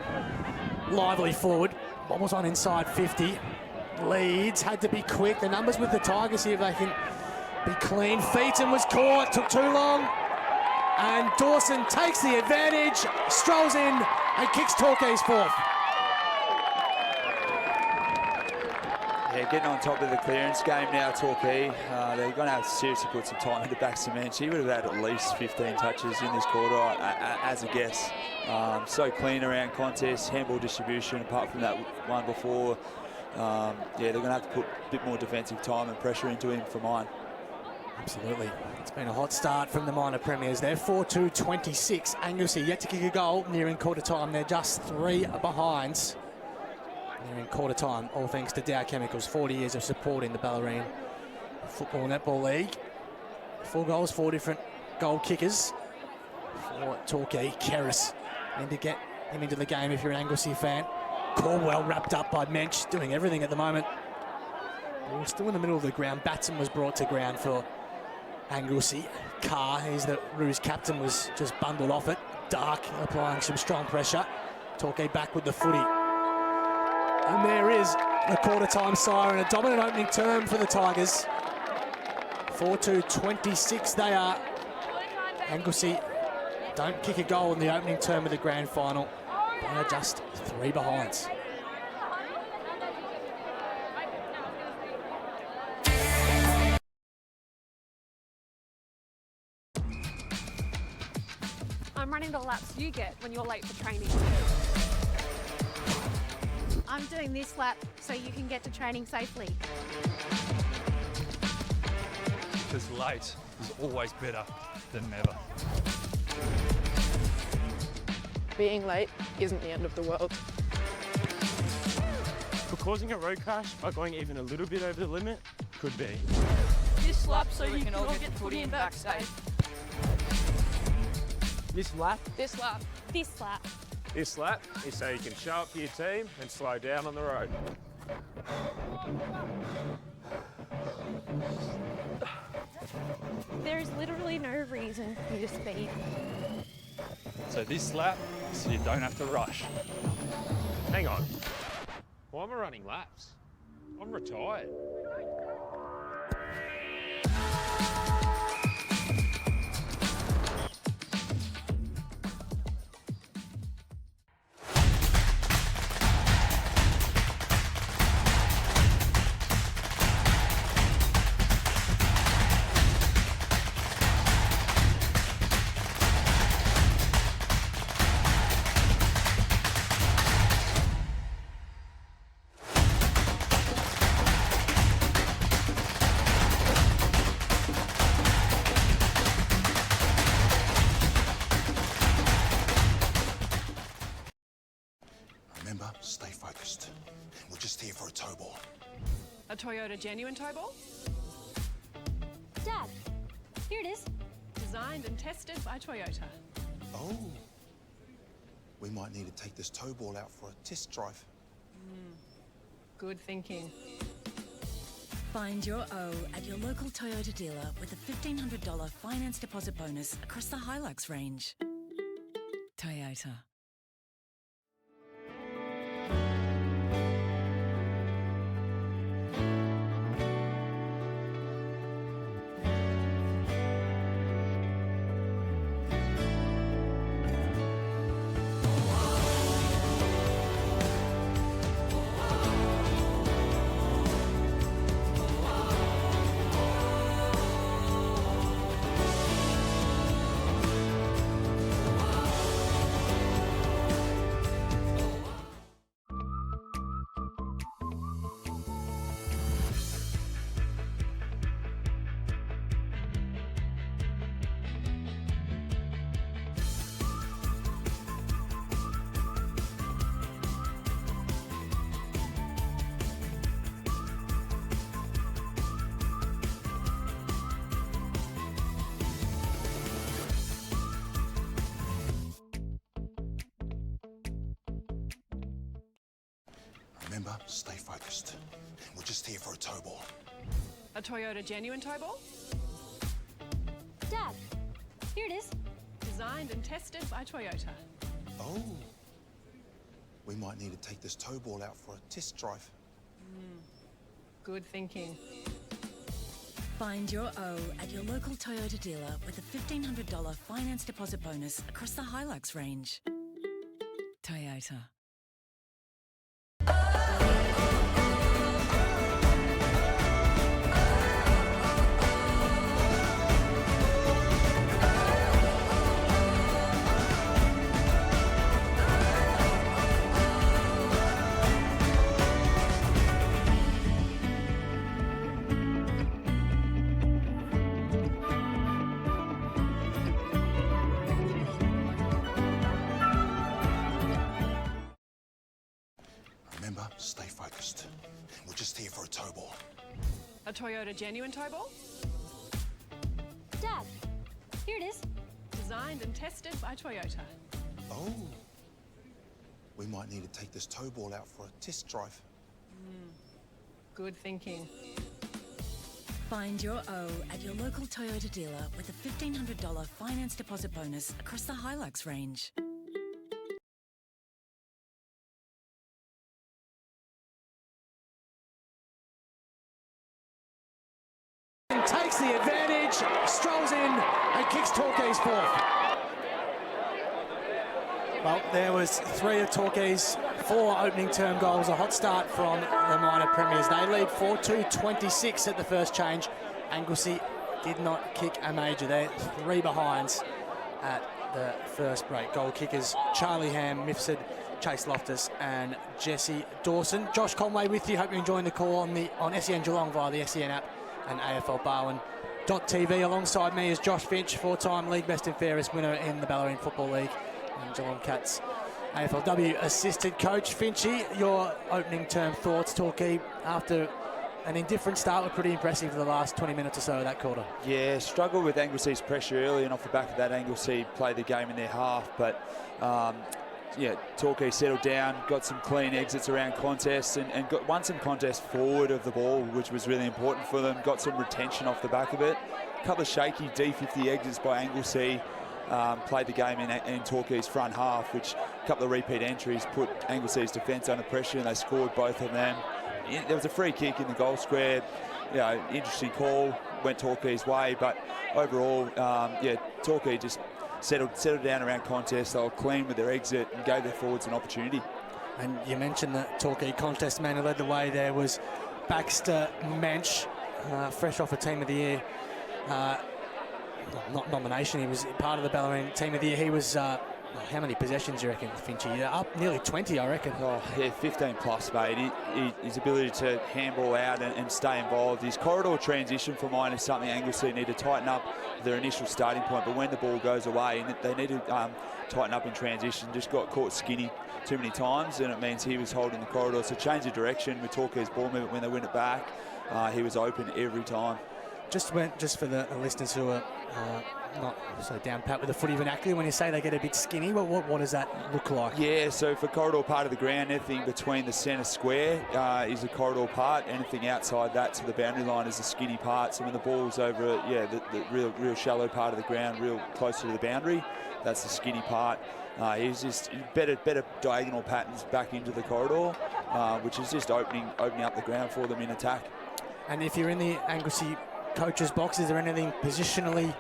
lively forward. Bobbles on inside 50. Leeds had to be quick. The numbers with the Tigers here, if they can be clean. Featon was caught. Took too long. And Dawson takes the advantage. Strolls in and kicks Torquay's fourth. Yeah, getting on top of the clearance game now, Torquay. They're going to have to seriously put some time into back cement. He would have had at least 15 touches in this quarter as a guess. So clean around contests, handball distribution, apart from that one before. Yeah, they're going to have to put a bit more defensive time and pressure into him for mine. Absolutely. It's been a hot start from the minor premiers. They're 4-2-26. Anglesea yet to kick a goal nearing quarter time. They're just 3 behinds. Nearing quarter time, all thanks to Dow Chemicals. 40 years of supporting the Ballerine Football Netball League. 4 goals, 4 different goal kickers for Torquay. Keris, need to get him into the game if you're an Anglesea fan. Caldwell wrapped up by Mensch, doing everything at the moment. We're still in the middle of the ground. Batson was brought to ground for Anglesea. Carr, he's the Roos captain, was just bundled off it. Dark applying some strong pressure. Torquay back with the footy. And there is the quarter-time siren, a dominant opening term for the Tigers. 4-2-26 they are. Anglesea don't kick a goal in the opening term of the grand final. They are just 3 behinds. I'm running the laps you get when you're late for training. I'm doing this lap so you can get to training safely. Because late is always better than never. Being late isn't the end of the world. For causing a road crash by going even a little bit over the limit, could be. This lap so you can all get the footy and back safe. This lap? This lap. This lap. This lap is so you can show up for your team and slow down on the road. There is literally no reason for you to speed. So this lap, so you don't have to rush. Hang on. Why am I running laps? I'm retired. Remember, stay focused. We're just here for a tow ball. A Toyota genuine tow ball? Dad, here it is. Designed and tested by Toyota. Oh. We might need to take this tow ball out for a test drive. Good thinking. Find your O at your local Toyota dealer with a $1,500 finance deposit bonus across the Hilux range. Toyota. Remember, stay focused. We're just here for a tow ball. A Toyota genuine tow ball? Dad, here it is. Designed and tested by Toyota. Oh. We might need to take this tow ball out for a test drive. Good thinking. Find your O at your local Toyota dealer with a $1,500 finance deposit bonus across the Hilux range. Toyota. Remember, stay focused. We're just here for a tow ball. A Toyota genuine tow ball? Dad, here it is. Designed and tested by Toyota. Oh. We might need to take this tow ball out for a test drive. Good thinking. Find your O at your local Toyota dealer with a $1,500 finance deposit bonus across the Hilux range. Takes the advantage, strolls in and kicks Torquay's fourth. Well, there was 3 of Torquay's 4 opening term goals, a hot start from the minor premiers. They lead 4-2-26 at the first change. Anglesea did not kick a major. They're 3 behinds at the first break. Goal kickers Charlie Ham, Mifsud, Chase Loftus and Jesse Dawson. Josh Conway with you. Hope you're enjoying the call on SEN Geelong via the SEN app and AFLBarwin.tv. Alongside me is Josh Finch, 4-time League Best and Fairest winner in the Ballerine Football League and Geelong Cats AFLW assistant coach. Finchy, your opening term thoughts. Torquay, after an indifferent start, were pretty impressive for the last 20 minutes or so of that quarter. Yeah, struggled with Anglesea's pressure early, and off the back of that, Anglesea played the game in their half, but yeah, Torquay settled down, got some clean exits around contests and won some contests forward of the ball, which was really important for them. Got some retention off the back of it. A couple of shaky D50 exits by Anglesea. Played the game in Torquay's front half, which a couple of repeat entries put Anglesea's defence under pressure, and they scored both of them. There was a free kick in the goal square. You know, interesting call, went Torquay's way, but overall, yeah, Torquay just settled down around contest. They were clean with their exit and gave their forwards an opportunity. And you mentioned the Torquay contest man who led the way there was Baxter Mensch, fresh off a Team of the Year. Not nomination, he was part of the Ballerine Team of the Year. He was, how many possessions do you reckon, Finchy? Up nearly 20, I reckon. Oh, yeah, 15 plus, mate. His ability to handball out and stay involved. His corridor transition for mine is something Anglesea need to tighten up their initial starting point, but when the ball goes away, they need to tighten up in transition. Just got caught skinny too many times, and it means he was holding the corridor. So change of direction with Torquay's ball movement when they win it back. He was open every time. Just for the listeners who are not so down pat with the footy vernacular, when you say they get a bit skinny, what does that look like? Yeah, so for corridor part of the ground, anything between the centre square is the corridor part. Anything outside that to the boundary line is the skinny part. So when the ball's over, the real shallow part of the ground, real closer to the boundary, that's the skinny part. He's just better diagonal patterns back into the corridor, which is just opening up the ground for them in attack. And if you're in the Anglesea coach's box, is there anything positionally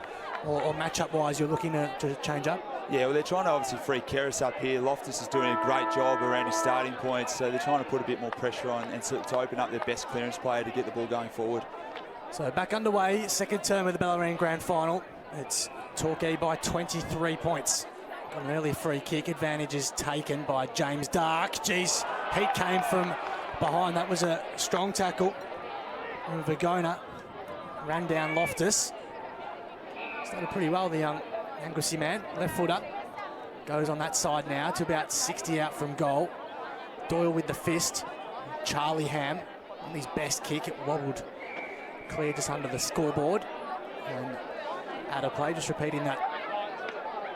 or matchup wise you're looking to change up? Yeah, well, they're trying to obviously free Keris up here. Loftus is doing a great job around his starting points, so they're trying to put a bit more pressure on and to open up their best clearance player to get the ball going forward. So back underway, second term of the Ballerine Grand Final. It's Torquay by 23 points. Got an early free kick. Advantage is taken by James Dark. Geez, heat came from behind. That was a strong tackle. And Vergona ran down Loftus. Started pretty well, the young Anglesea man. Left foot up. Goes on that side now to about 60 out from goal. Doyle with the fist. Charlie Ham on his best kick. It wobbled clear just under the scoreboard. And out of play, just repeating that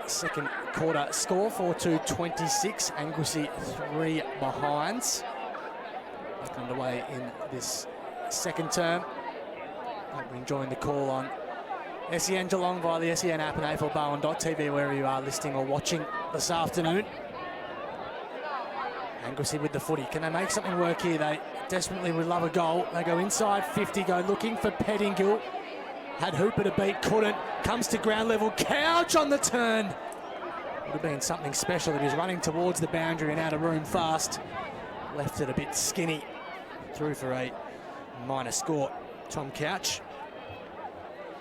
second quarter score, 4-2-26. Anglesea 3 behinds. back underway in this second term. Hope you're enjoying the call on SEN Geelong via the SEN app and AFLBarwin.tv, wherever you are listening or watching this afternoon. Anglesea with the footy. Can they make something work here? They desperately would love a goal. They go inside 50, go looking for Pettingill. Had Hooper to beat, couldn't. Comes to ground level. Couch on the turn. Would have been something special. He was running towards the boundary and out of room fast. Left it a bit skinny. Through for a minor score. Tom Couch.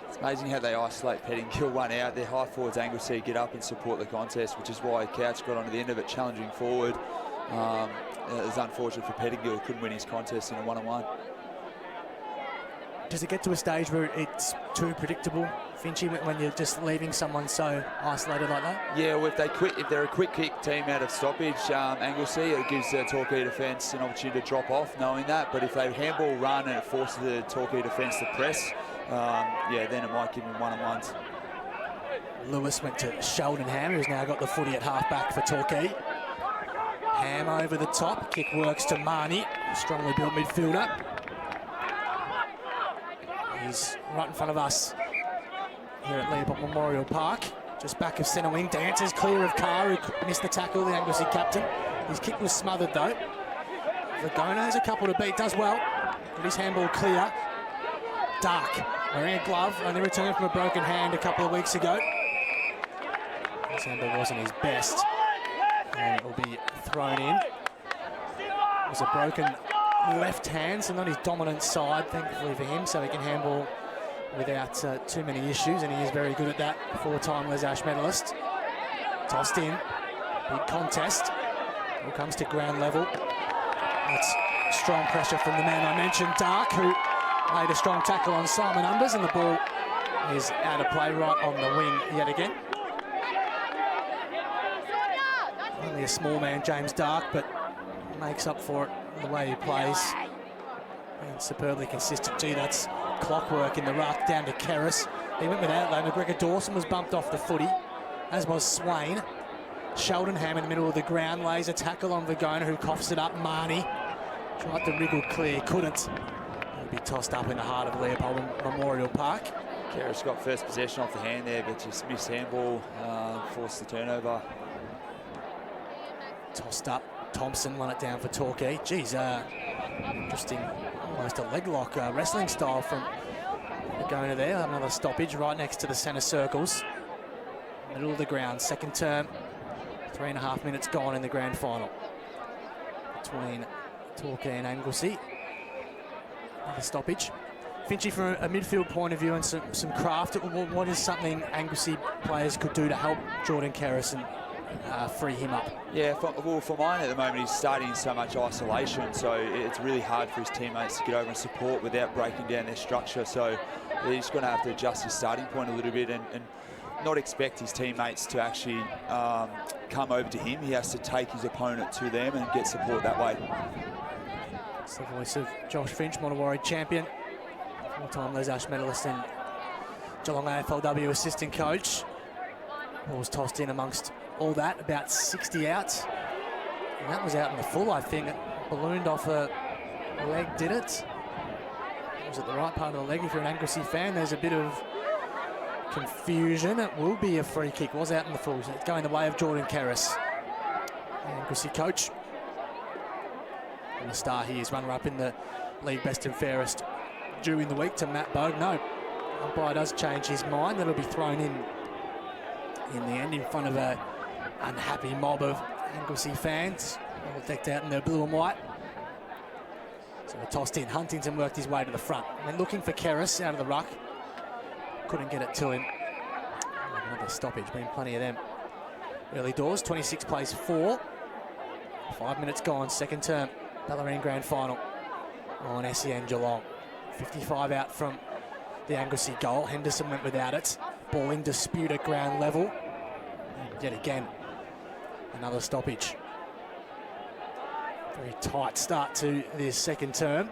It's amazing how they isolate Pettingill one out. Their high forwards, Anglesea, get up and support the contest, which is why Couch got onto the end of it, challenging forward. It was unfortunate for Pettingill, couldn't win his contest in a one-on-one. Does it get to a stage where it's too predictable, Finchy, when you're just leaving someone so isolated like that? Yeah, well, if they're a quick kick team out of stoppage, Anglesea, it gives the Torquay defence an opportunity to drop off, knowing that. But if they handball run and it forces the Torquay defence to press, yeah, then it might give them one-on-ones. Lewis went to Sheldon Ham, who's now got the footy at half-back for Torquay. Ham over the top, kick works to Marnie, strongly built midfielder. He's right in front of us here at Leopold Memorial Park, just back of centre wing. Dances clear of Carr, who missed the tackle, the Anglesea captain. His kick was smothered though. Lagona has a couple to beat, does well. Got his handball clear. Dark, wearing a glove, only returned from a broken hand a couple of weeks ago. His handball wasn't his best. And it will be thrown in. It was a broken left hand, so not his dominant side, thankfully for him, so he can handball without too many issues, and he is very good at that. Four-time Les Ash medalist. Tossed in. Big contest. All comes to ground level. That's strong pressure from the man I mentioned, Dark, who made a strong tackle on Simon Umbers, and the ball is out of play right on the wing yet again. Only a small man, James Dark, but makes up for it the way he plays. And superbly consistent. Gee, that's clockwork in the ruck down to Kerris. He went without though. McGregor Dawson was bumped off the footy, as was Swain. Sheldon Ham in the middle of the ground, lays a tackle on Vagona, who coughs it up. Marnie tried to wriggle clear, couldn't. He'll be tossed up in the heart of Leopold Memorial Park. Kerris got first possession off the hand there, but just missed handball, forced the turnover. Tossed up. Thompson won it down for Torquay. Geez, interesting, almost a leg lock wrestling style from Vagona there. Another stoppage right next to the centre circles. Middle of the ground, second term. 3.5 minutes gone in the grand final between Torquay and Anglesea. Another stoppage. Finchy, from a midfield point of view and some craft, what is something Anglesea players could do to help Jordan Kerris and free him up? Yeah, for mine at the moment, he's starting in so much isolation, so it's really hard for his teammates to get over and support without breaking down their structure. So he's going to have to adjust his starting point a little bit and not expect his teammates to actually come over to him. He has to take his opponent to them and get support that way. It's the voice of Josh Finch, Montawari champion, four-time Les Ash medalist and Geelong AFLW assistant coach. Ball's tossed in amongst all that, about 60 outs. And that was out in the full, I think. It ballooned off a leg, did it? Was it the right part of the leg? If you're an Anglesea fan, there's a bit of confusion. It will be a free kick. Was out in the full. It's going the way of Jordan Kerris, the Anglesea coach. And the star here is runner-up in the league best and fairest due in the week to Matt Bogue. No, umpire does change his mind. That'll be thrown in the end in front of a unhappy mob of Anglesea fans, all decked out in their blue and white. So they're tossed in. Huntington worked his way to the front. And then looking for Kerris out of the ruck. Couldn't get it to him. Another stoppage, been plenty of them. Early doors, 26 plays 4. 5 minutes gone, second term. Ballerine Grand Final on SEN Geelong. 55 out from the Anglesea goal. Henderson went without it. Ball in dispute at ground level. And yet again, another stoppage. Very tight start to this second term.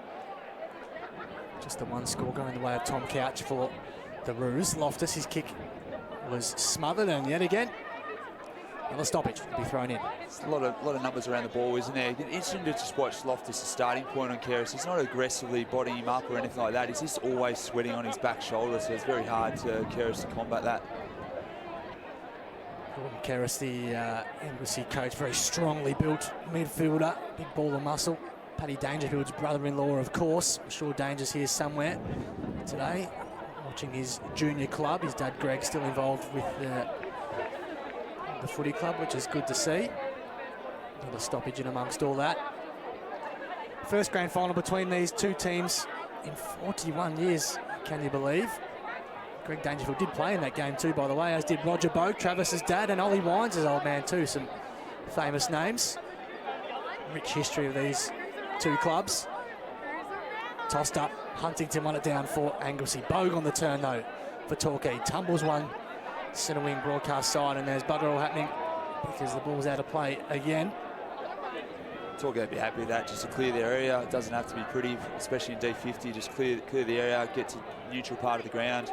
Just the one score going the way of Tom Couch for the Roos. Loftus, his kick was smothered, and yet again, Another stoppage to be thrown in. There's a lot of numbers around the ball, isn't there? It's interesting to just watch Loftus' starting point on Keris. He's not aggressively bodying him up or anything like that. He's just always sweating on his back shoulder, so it's very hard to Keris to combat that. Keris, the Anglesea coach, very strongly built midfielder, big ball of muscle. Paddy Dangerfield's brother-in-law, of course. I'm sure Danger's here somewhere today, watching his junior club. His dad, Greg, still involved with the footy club, which is good to see. Another stoppage in amongst all that. First grand final between these two teams in 41 years, can you believe? Greg Dangerfield did play in that game too, by the way, as did Roger Bogue, Travis's dad, and Ollie Wines' old man too. Some famous names. Rich history of these two clubs. Tossed up, Huntington won it down for Anglesea. Bogue on the turn though for Torquay. Tumbles one centre wing broadcast side, and there's bugger all happening because the ball's out of play again. Torquay be happy with that, just to clear their area. It doesn't have to be pretty, especially in D50. Just clear the area, get to neutral part of the ground,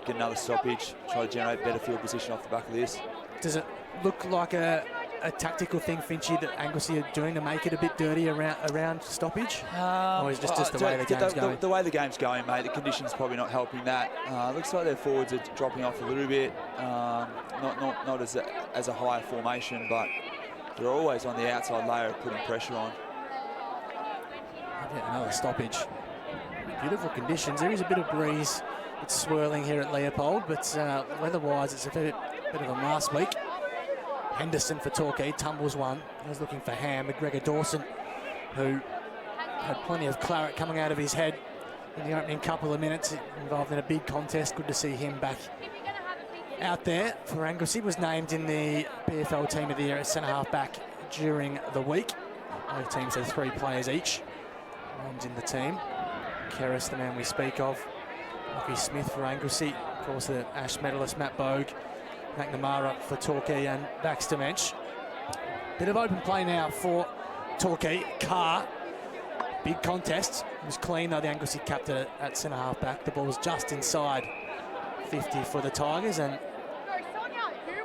get another stoppage, try to generate better field position off the back of this. Does it look like a tactical thing, Finchy, that Anglesea are doing to make it a bit dirty around stoppage? Or is it just the way the game's going? The way the game's going, mate, the conditions probably not helping that. Looks like their forwards are dropping off a little bit. Not as a higher formation, but they're always on the outside layer of putting pressure on. Yeah, another stoppage. Beautiful conditions. There is a bit of breeze. It's swirling here at Leopold, but weather-wise, it's a bit of a last week. Henderson for Torquay tumbles one. He was looking for Ham. McGregor Dawson, who had plenty of claret coming out of his head in the opening couple of minutes, involved in a big contest. Good to see him back out there for Anglesea. Was named in the BFL Team of the Year at centre-half back during the week. Both teams had 3 players each named in the team. Keris, the man we speak of. Lockie Smith for Anglesea. Of course, the Ash medalist Matt Bogue. McNamara for Torquay, and Baxter Mensch. Bit of open play now for Torquay. Carr, big contest. It was clean though, the Anglesea captain at centre-half back. The ball was just inside 50 for the Tigers, and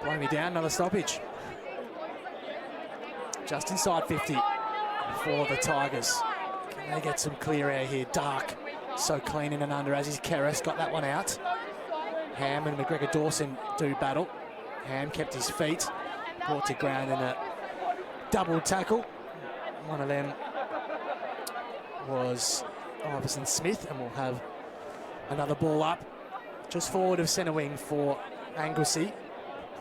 blowing me down, another stoppage. Just inside 50 for the Tigers. Can they get some clear air here? Dark, so clean in and under, as is Keris, got that one out. Ham and McGregor Dawson do battle. Ham kept his feet, brought to ground in a double tackle. One of them was Iverson Smith, and we'll have another ball up just forward of centre wing for Anglesea.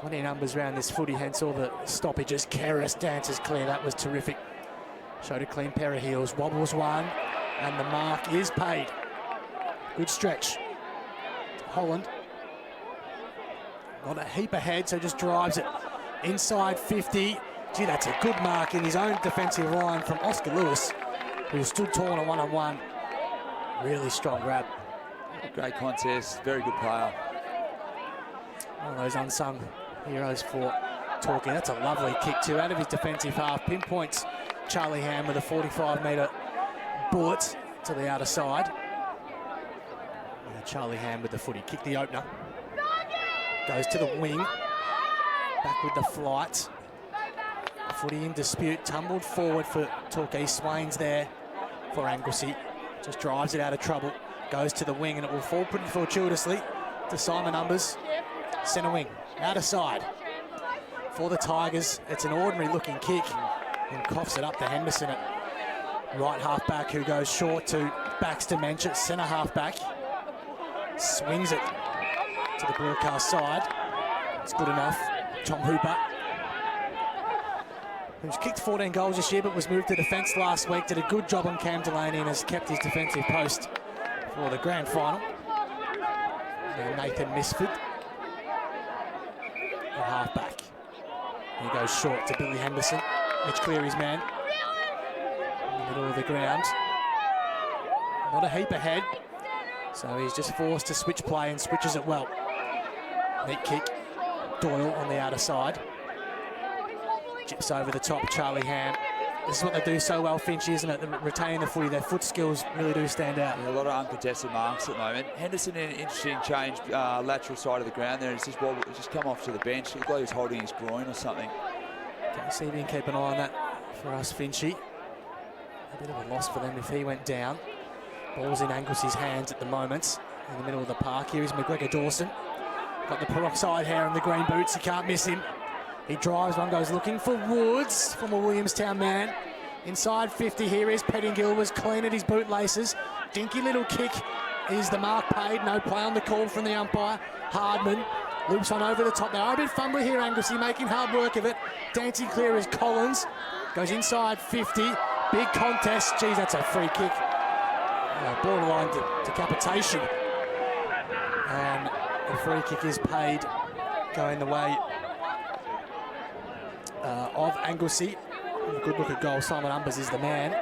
Plenty of numbers around this footy, hence all the stoppages. Keris dances clear, that was terrific. Showed a clean pair of heels, wobbles one, and the mark is paid. Good stretch. Holland. Got a heap ahead, so just drives it inside 50. Gee, that's a good mark in his own defensive line from Oscar Lewis, who stood tall on a one-on-one. Really strong grab. Great contest, very good player. One of those unsung heroes for Torquay. That's a lovely kick too, out of his defensive half. Pinpoints Charlie Ham with a 45-metre bullet to the outer side. Yeah, Charlie Ham with the footy. Kick the opener. Goes to the wing. Back with the flight. Footy in dispute. Tumbled forward for Torquay. Swain's there for Anglesea. Just drives it out of trouble. Goes to the wing, and it will fall pretty fortuitously to Simon Umbers. Centre wing. Outer side. For the Tigers, it's an ordinary looking kick. And coughs it up to Henderson at right half back, who goes short to Baxter Mensch at centre half back. Swings it to the broadcast side. It's good enough. Tom Hooper, who's kicked 14 goals this year but was moved to defence last week, did a good job on Cam Delaney and has kept his defensive post for the grand final. Now Nathan Misford at half back. He goes short to Billy Henderson. Mitch Cleary's man in the middle of the ground. Not a heap ahead, so he's just forced to switch play and switches it well. Neat kick. Doyle on the outer side. Chips over the top, Charlie Ham. This is what they do so well, Finch, isn't it? Retaining the footy, their foot skills really do stand out. Yeah, a lot of uncontested marks at the moment. Henderson in an interesting change, lateral side of the ground there. He's just come off to the bench. It looked like he was holding his groin or something. Okay, see if you can keep an eye on that for us, Finchy. A bit of a loss for them if he went down. Ball's in Anglesea's hands at the moment. In the middle of the park, here is McGregor Dawson. Got the peroxide hair and the green boots, you can't miss him. He drives, one goes looking for Woods, former Williamstown man. Inside 50, here is Pettingill, was clean at his bootlaces. Dinky little kick is the mark paid, no play on the call from the umpire. Hardman loops on over the top. They are a bit fumbly here, Anglesea, making hard work of it. Dancing clear is Collins, goes inside 50. Big contest, geez, that's a free kick. Borderline decapitation. And the free kick is paid, going the way of Anglesea. A good look at goal. Simon Umbers is the man.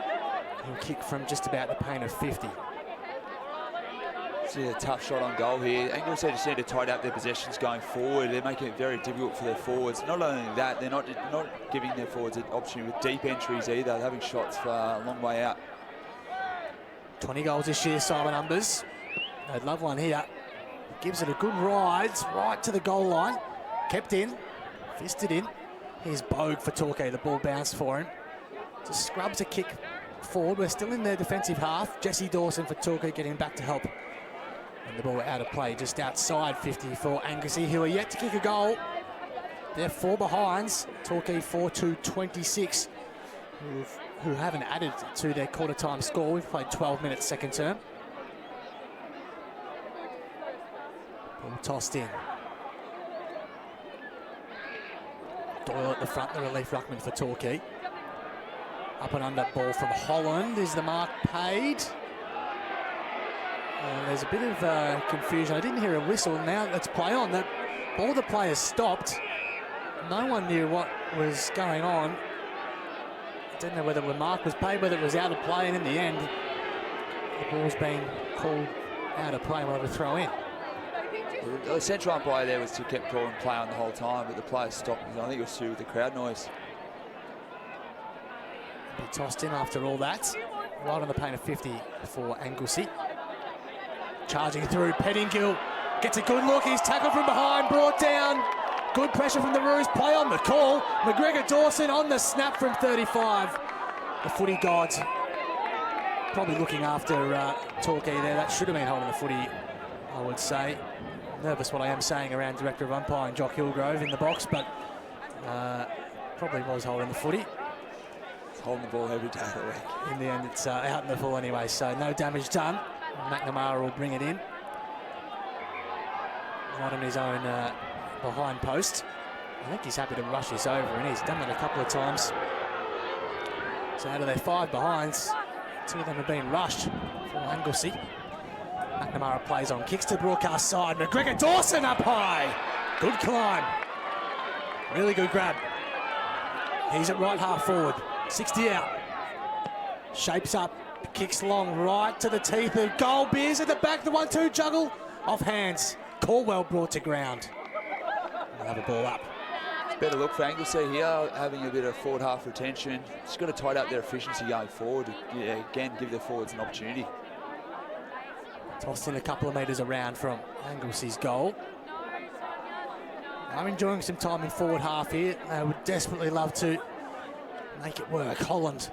He'll kick from just about the paint of 50. See a tough shot on goal here. Anglesea just need to tidy up their possessions going forward. They're making it very difficult for their forwards. Not only that, they're not giving their forwards an opportunity with deep entries either. They're having shots for a long way out. 20 goals this year, Simon Umbers. They'd love one here. Gives it a good ride, right to the goal line. Kept in, fisted in. Here's Bogue for Torquay, the ball bounced for him. Just scrubs a kick forward. We're still in their defensive half. Jesse Dawson for Torquay getting back to help. And the ball out of play, just outside 50 for Anglesea, who are yet to kick a goal. They're 4 behinds. Torquay 4-26, who haven't added to their quarter-time score. We've played 12 minutes second term. Ball tossed in. Doyle at the front, the relief ruckman for Torquay. Up and under ball from Holland. Is the mark paid? There's a bit of confusion. I didn't hear a whistle. Now let's play on. All the players stopped. No one knew what was going on. I didn't know whether the mark was paid, whether it was out of play, and in the end, the ball's been called out of play. We'll have a throw in. The central umpire there was to keep calling play on the whole time, but the players stopped. I think it was due with the crowd noise. Be tossed in after all that. Right on the paint of 50 for Anglesea. Charging through, Pettingill gets a good look. He's tackled from behind, brought down. Good pressure from the Roos. Play on the call. McGregor Dawson on the snap from 35. The footy gods probably looking after Torquay there. That should have been holding the footy, I would say. Nervous what I am saying around director of umpiring Jock Hillgrove in the box, but probably was holding the footy. It's holding the ball every day of the week. In the end, it's out in the full anyway, so no damage done. McNamara will bring it in. Right on his own behind post. I think he's happy to rush this over, and he's done that a couple of times. So out of their 5 behinds, 2 of them have been rushed for Anglesea. McNamara plays on, kicks to broadcast side. McGregor Dawson up high. Good climb. Really good grab. He's at right half forward. 60 out. Shapes up. Kicks long right to the teeth of goal. Beers at the back. The 1-2 juggle. Off hands. Caldwell brought to ground. They'll have a ball up. Better look for Anglesea here, having a bit of forward half retention. Just got to tidy up their efficiency going forward. Yeah, again, give their forwards an opportunity. Tossed in a couple of metres around from Anglesea's goal. I'm enjoying some time in forward half here. They would desperately love to make it work. Holland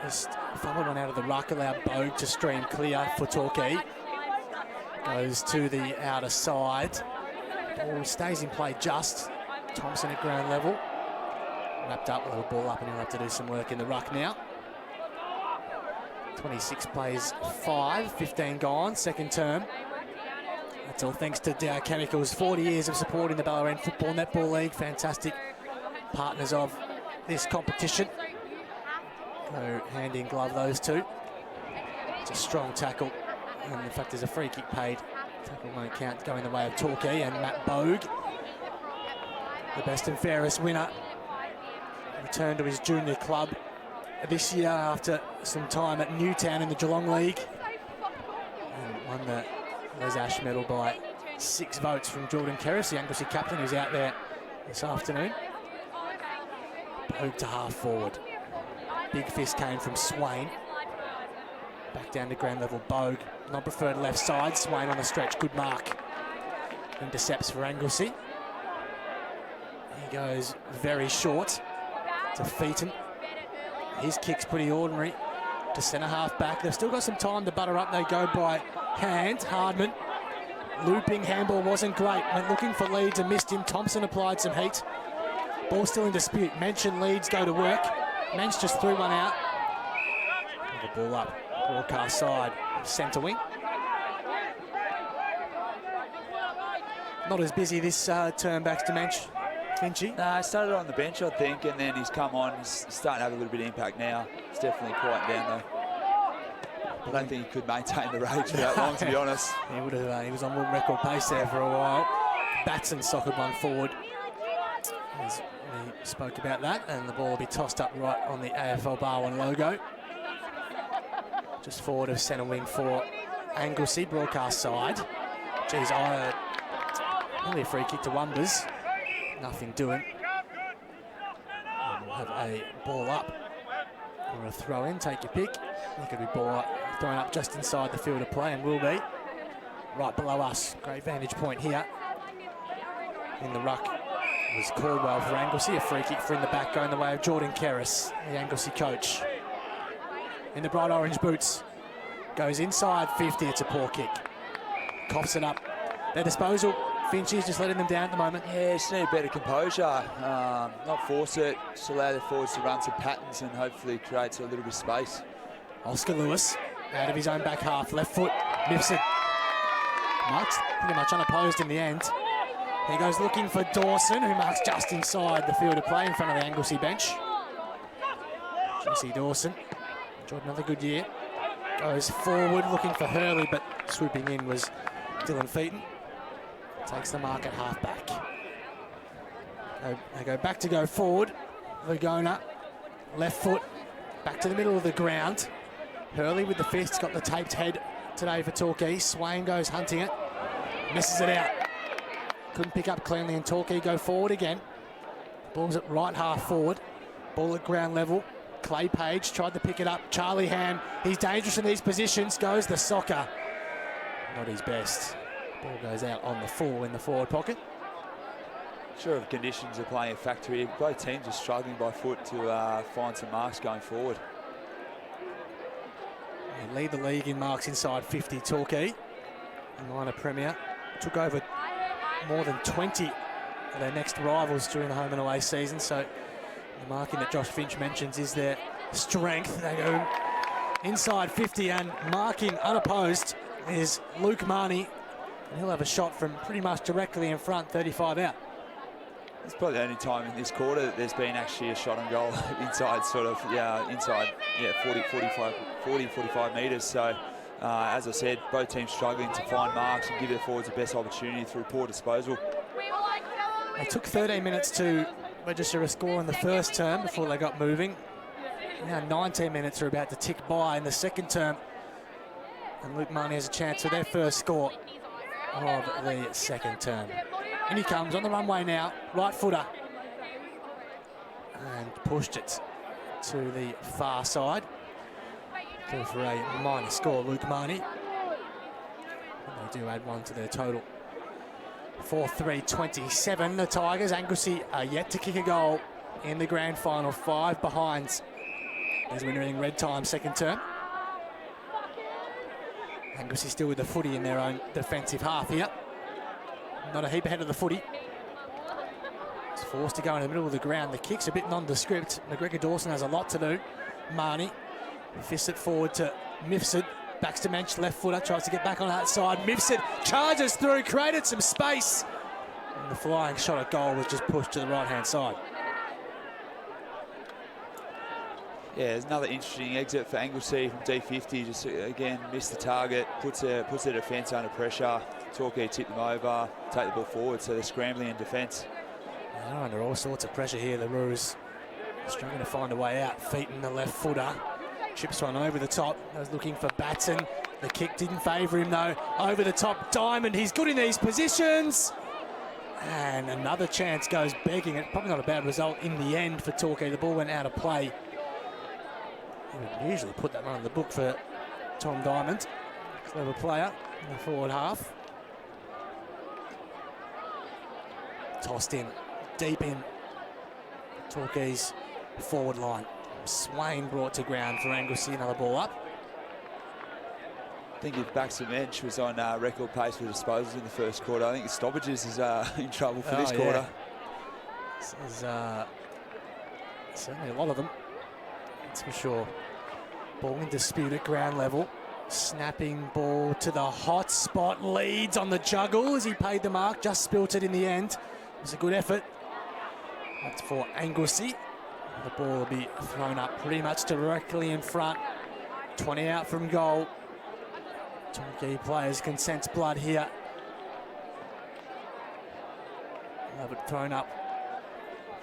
just followed one out of the ruck, allowed Bogue to stream clear for Torquay. Goes to the outer side. Ball stays in play just. Thompson at ground level. Wrapped up with a ball up, and he'll have to do some work in the ruck now. 26 plays 5, 15 gone, second term. That's all thanks to Dow Chemicals. 40 years of supporting the Ballarat Football Netball League. Fantastic partners of this competition. Go hand in glove, those two. It's a strong tackle. And in fact, there's a free kick paid. Tackle won't count, going the way of Torquay and Matt Bogue. The best and fairest winner. Returned to his junior club this year after some time at Newtown in the Geelong League. And won the Les Ash medal by 6 votes from Jordan Kerris, the Anglesea captain, who's out there this afternoon. Bogue to half forward. Big fist came from Swain. Back down to ground level, Bogue. Not preferred left side, Swain on the stretch, good mark. Intercepts for Anglesea. He goes very short to Featon. His kick's pretty ordinary to centre half back. They've still got some time to butter up. They go by hand. Hardman. Looping handball wasn't great. Went looking for Leeds and missed him. Thompson applied some heat. Ball still in dispute. Mensch and Leeds go to work. Mensch just threw one out. The ball up. Broadcast side. Centre wing. Not as busy this term back to Mensch. Finchy? No, he started on the bench, I think, and then he's come on. He's starting to have a little bit of impact now. He's definitely quieting down, though. I don't think he could maintain the rage for that long, to be honest. He would have. He was on world record pace there for a while. Batson sockered one forward. As we spoke about that, and the ball will be tossed up right on the AFL Barwon logo. Just forward of centre wing for Anglesea, broadcast side. Geez, only a free kick to Wonders. Nothing doing. And we'll have a ball up or a throw in, take your pick. It could be ball thrown up just inside the field of play and will be. Right below us, great vantage point here. In the ruck was Caldwell for Anglesea, a free kick for in the back going the way of Jordan Kerris, the Anglesea coach. In the bright orange boots, goes inside 50, it's a poor kick. Coughs it up. Their disposal. Finchy's just letting them down at the moment. Yeah, just need a better composure. Not force it, just allow the forwards to run some patterns and hopefully creates a little bit of space. Oscar Lewis out of his own back half, left foot, Mifsud. Pretty much unopposed in the end. He goes looking for Dawson, who marks just inside the field of play in front of the Anglesea bench. Jesse Dawson enjoyed another good year. Goes forward looking for Hurley, but swooping in was Dylan Featon. Takes the mark at half-back. They go back to go forward. Lugona, left foot, back to the middle of the ground. Hurley with the fists, got the taped head today for Torquay. Swain goes hunting it, misses it out. Couldn't pick up cleanly, and Torquay go forward again. Ball's at right half forward. Ball at ground level. Clay Page tried to pick it up. Charlie Ham, he's dangerous in these positions. Goes the soccer. Not his best. Ball goes out on the full in the forward pocket. Sure, if conditions are playing a factor here. Both teams are struggling by foot to find some marks going forward. They lead the league in marks inside 50, Torquay. The minor premier took over more than 20 of their next rivals during the home and away season, so the marking that Josh Finch mentions is their strength. They go inside 50, and marking unopposed is Luke Marnie. And he'll have a shot from pretty much directly in front, 35 out. It's probably the only time in this quarter that there's been actually a shot on goal inside 45 metres. So, as I said, both teams struggling to find marks and give their forwards the best opportunity through poor disposal. It took 13 minutes to register a score in the first term before they got moving. Now 19 minutes are about to tick by in the second term. And Luke Marnie has a chance for their first score of the second term. In he comes on the runway now, right footer. And pushed it to the far side. Go for a minor score, Luke Marnie. And they do add one to their total. 4-3-27, the Tigers. Anglesea are yet to kick a goal in the grand final. 5 behind as we're nearing red time, second term. Anglesea still with the footy in their own defensive half here. Not a heap ahead of the footy. It's forced to go in the middle of the ground. The kick's a bit nondescript. McGregor Dawson has a lot to do. Marnie fists it forward to Mifsud. Backs to Mensch, left footer, tries to get back on that side. Mifsud charges through, created some space. And the flying shot at goal was just pushed to the right-hand side. Yeah, there's another interesting exit for Anglesea from D50. Just again missed the target, puts their defence under pressure. Torquay tip them over, take the ball forward, so they're scrambling in defence. They're under all sorts of pressure here, the Roos. Struggling to find a way out. Featon, the left footer, chips one over the top. I was looking for Batson. The kick didn't favour him though. Over the top, Diamond. He's good in these positions. And another chance goes begging. It probably not a bad result in the end for Torquay. The ball went out of play. He would usually put that one in the book for Tom Diamond. Clever player in the forward half. Tossed in, deep in Torquay's forward line. Swain brought to ground for Anglesea, another ball up. I think if Baxter Mensch was on record pace for disposals in the first quarter, I think the stoppages is in trouble for this quarter. There's certainly a lot of them, that's for sure. Ball in dispute at ground level. Snapping ball to the hot spot. Leads on the juggle as he paid the mark. Just spilt it in the end. It was a good effort. That's for Anglesea. The ball will be thrown up pretty much directly in front. 20 out from goal. Torquay players can sense blood here. Have it thrown up.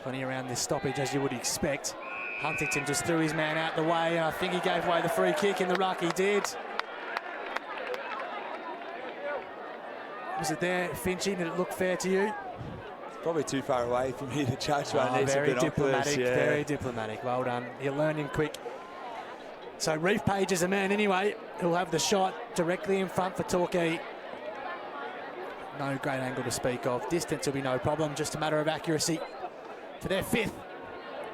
Plenty around this stoppage, as you would expect. Huntington just threw his man out the way, and I think he gave away the free kick in the ruck. He did. Was it there, Finchy? Did it look fair to you? Probably too far away for me to judge. Very diplomatic, very diplomatic. Well done. You're learning quick. So Reef Page is a man anyway. He'll have the shot directly in front for Torquay. No great angle to speak of. Distance will be no problem, just a matter of accuracy. For their 5th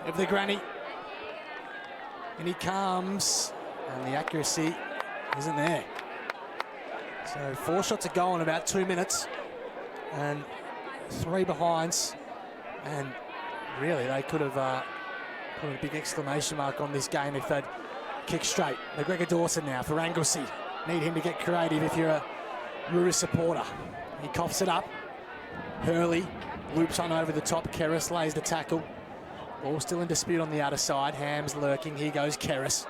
of the granny. And he comes, and the accuracy isn't there. So 4 shots a goal in about 2 minutes, and 3 behinds. And really, they could have put a big exclamation mark on this game if they'd kicked straight. McGregor Dawson now for Anglesea. Need him to get creative if you're a Roos supporter. He coughs it up. Hurley loops on over the top. Kerris lays the tackle. Ball still in dispute on the outer side. Ham's lurking. Here goes Kerris.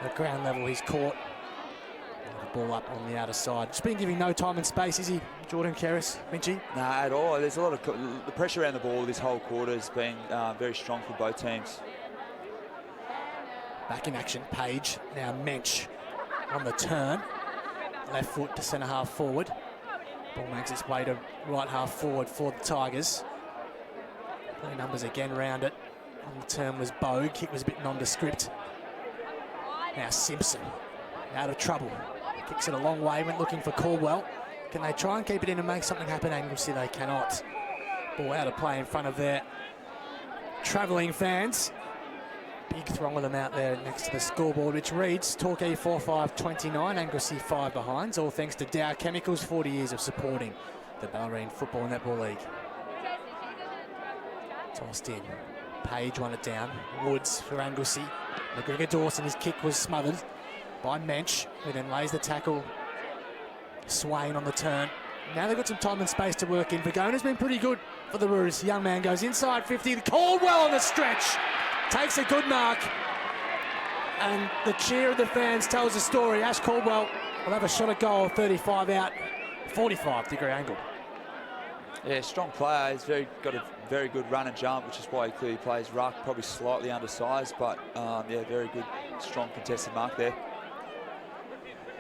At ground level, he's caught. Ball up on the outer side. Just been giving no time and space, is he, Jordan Kerris, Vinchy? Nah, at all. There's a lot of the pressure around the ball this whole quarter has been very strong for both teams. Back in action, Page. Now Mensch on the turn. Left foot to centre half forward. Ball makes its way to right half forward for the Tigers. Play numbers again round it. On the turn was Bogue. Kick was a bit nondescript. Now Simpson out of trouble. Kicks it a long way, went looking for Caldwell. Can they try and keep it in and make something happen? Anglesea, they cannot. Ball out of play in front of their travelling fans. Big throng of them out there next to the scoreboard, which reads Torquay 4-5-29, Anglesea 5 behinds, all thanks to Dow Chemicals, 40 years of supporting the Ballerine Football Netball League. Tossed in. Page won it down. Woods for Anglesea. McGregor Dawson, his kick was smothered by Mensch, who then lays the tackle. Swain on the turn. Now they've got some time and space to work in. Vagona's been pretty good for the Roos. Young man goes inside 50. Caldwell on the stretch. Takes a good mark. And the cheer of the fans tells a story. Ash Caldwell will have a shot at goal, 35 out, 45-degree angle. Yeah, strong player. He's got a very good run and jump, which is why he clearly plays ruck. Probably slightly undersized, but yeah, very good, strong contested mark there.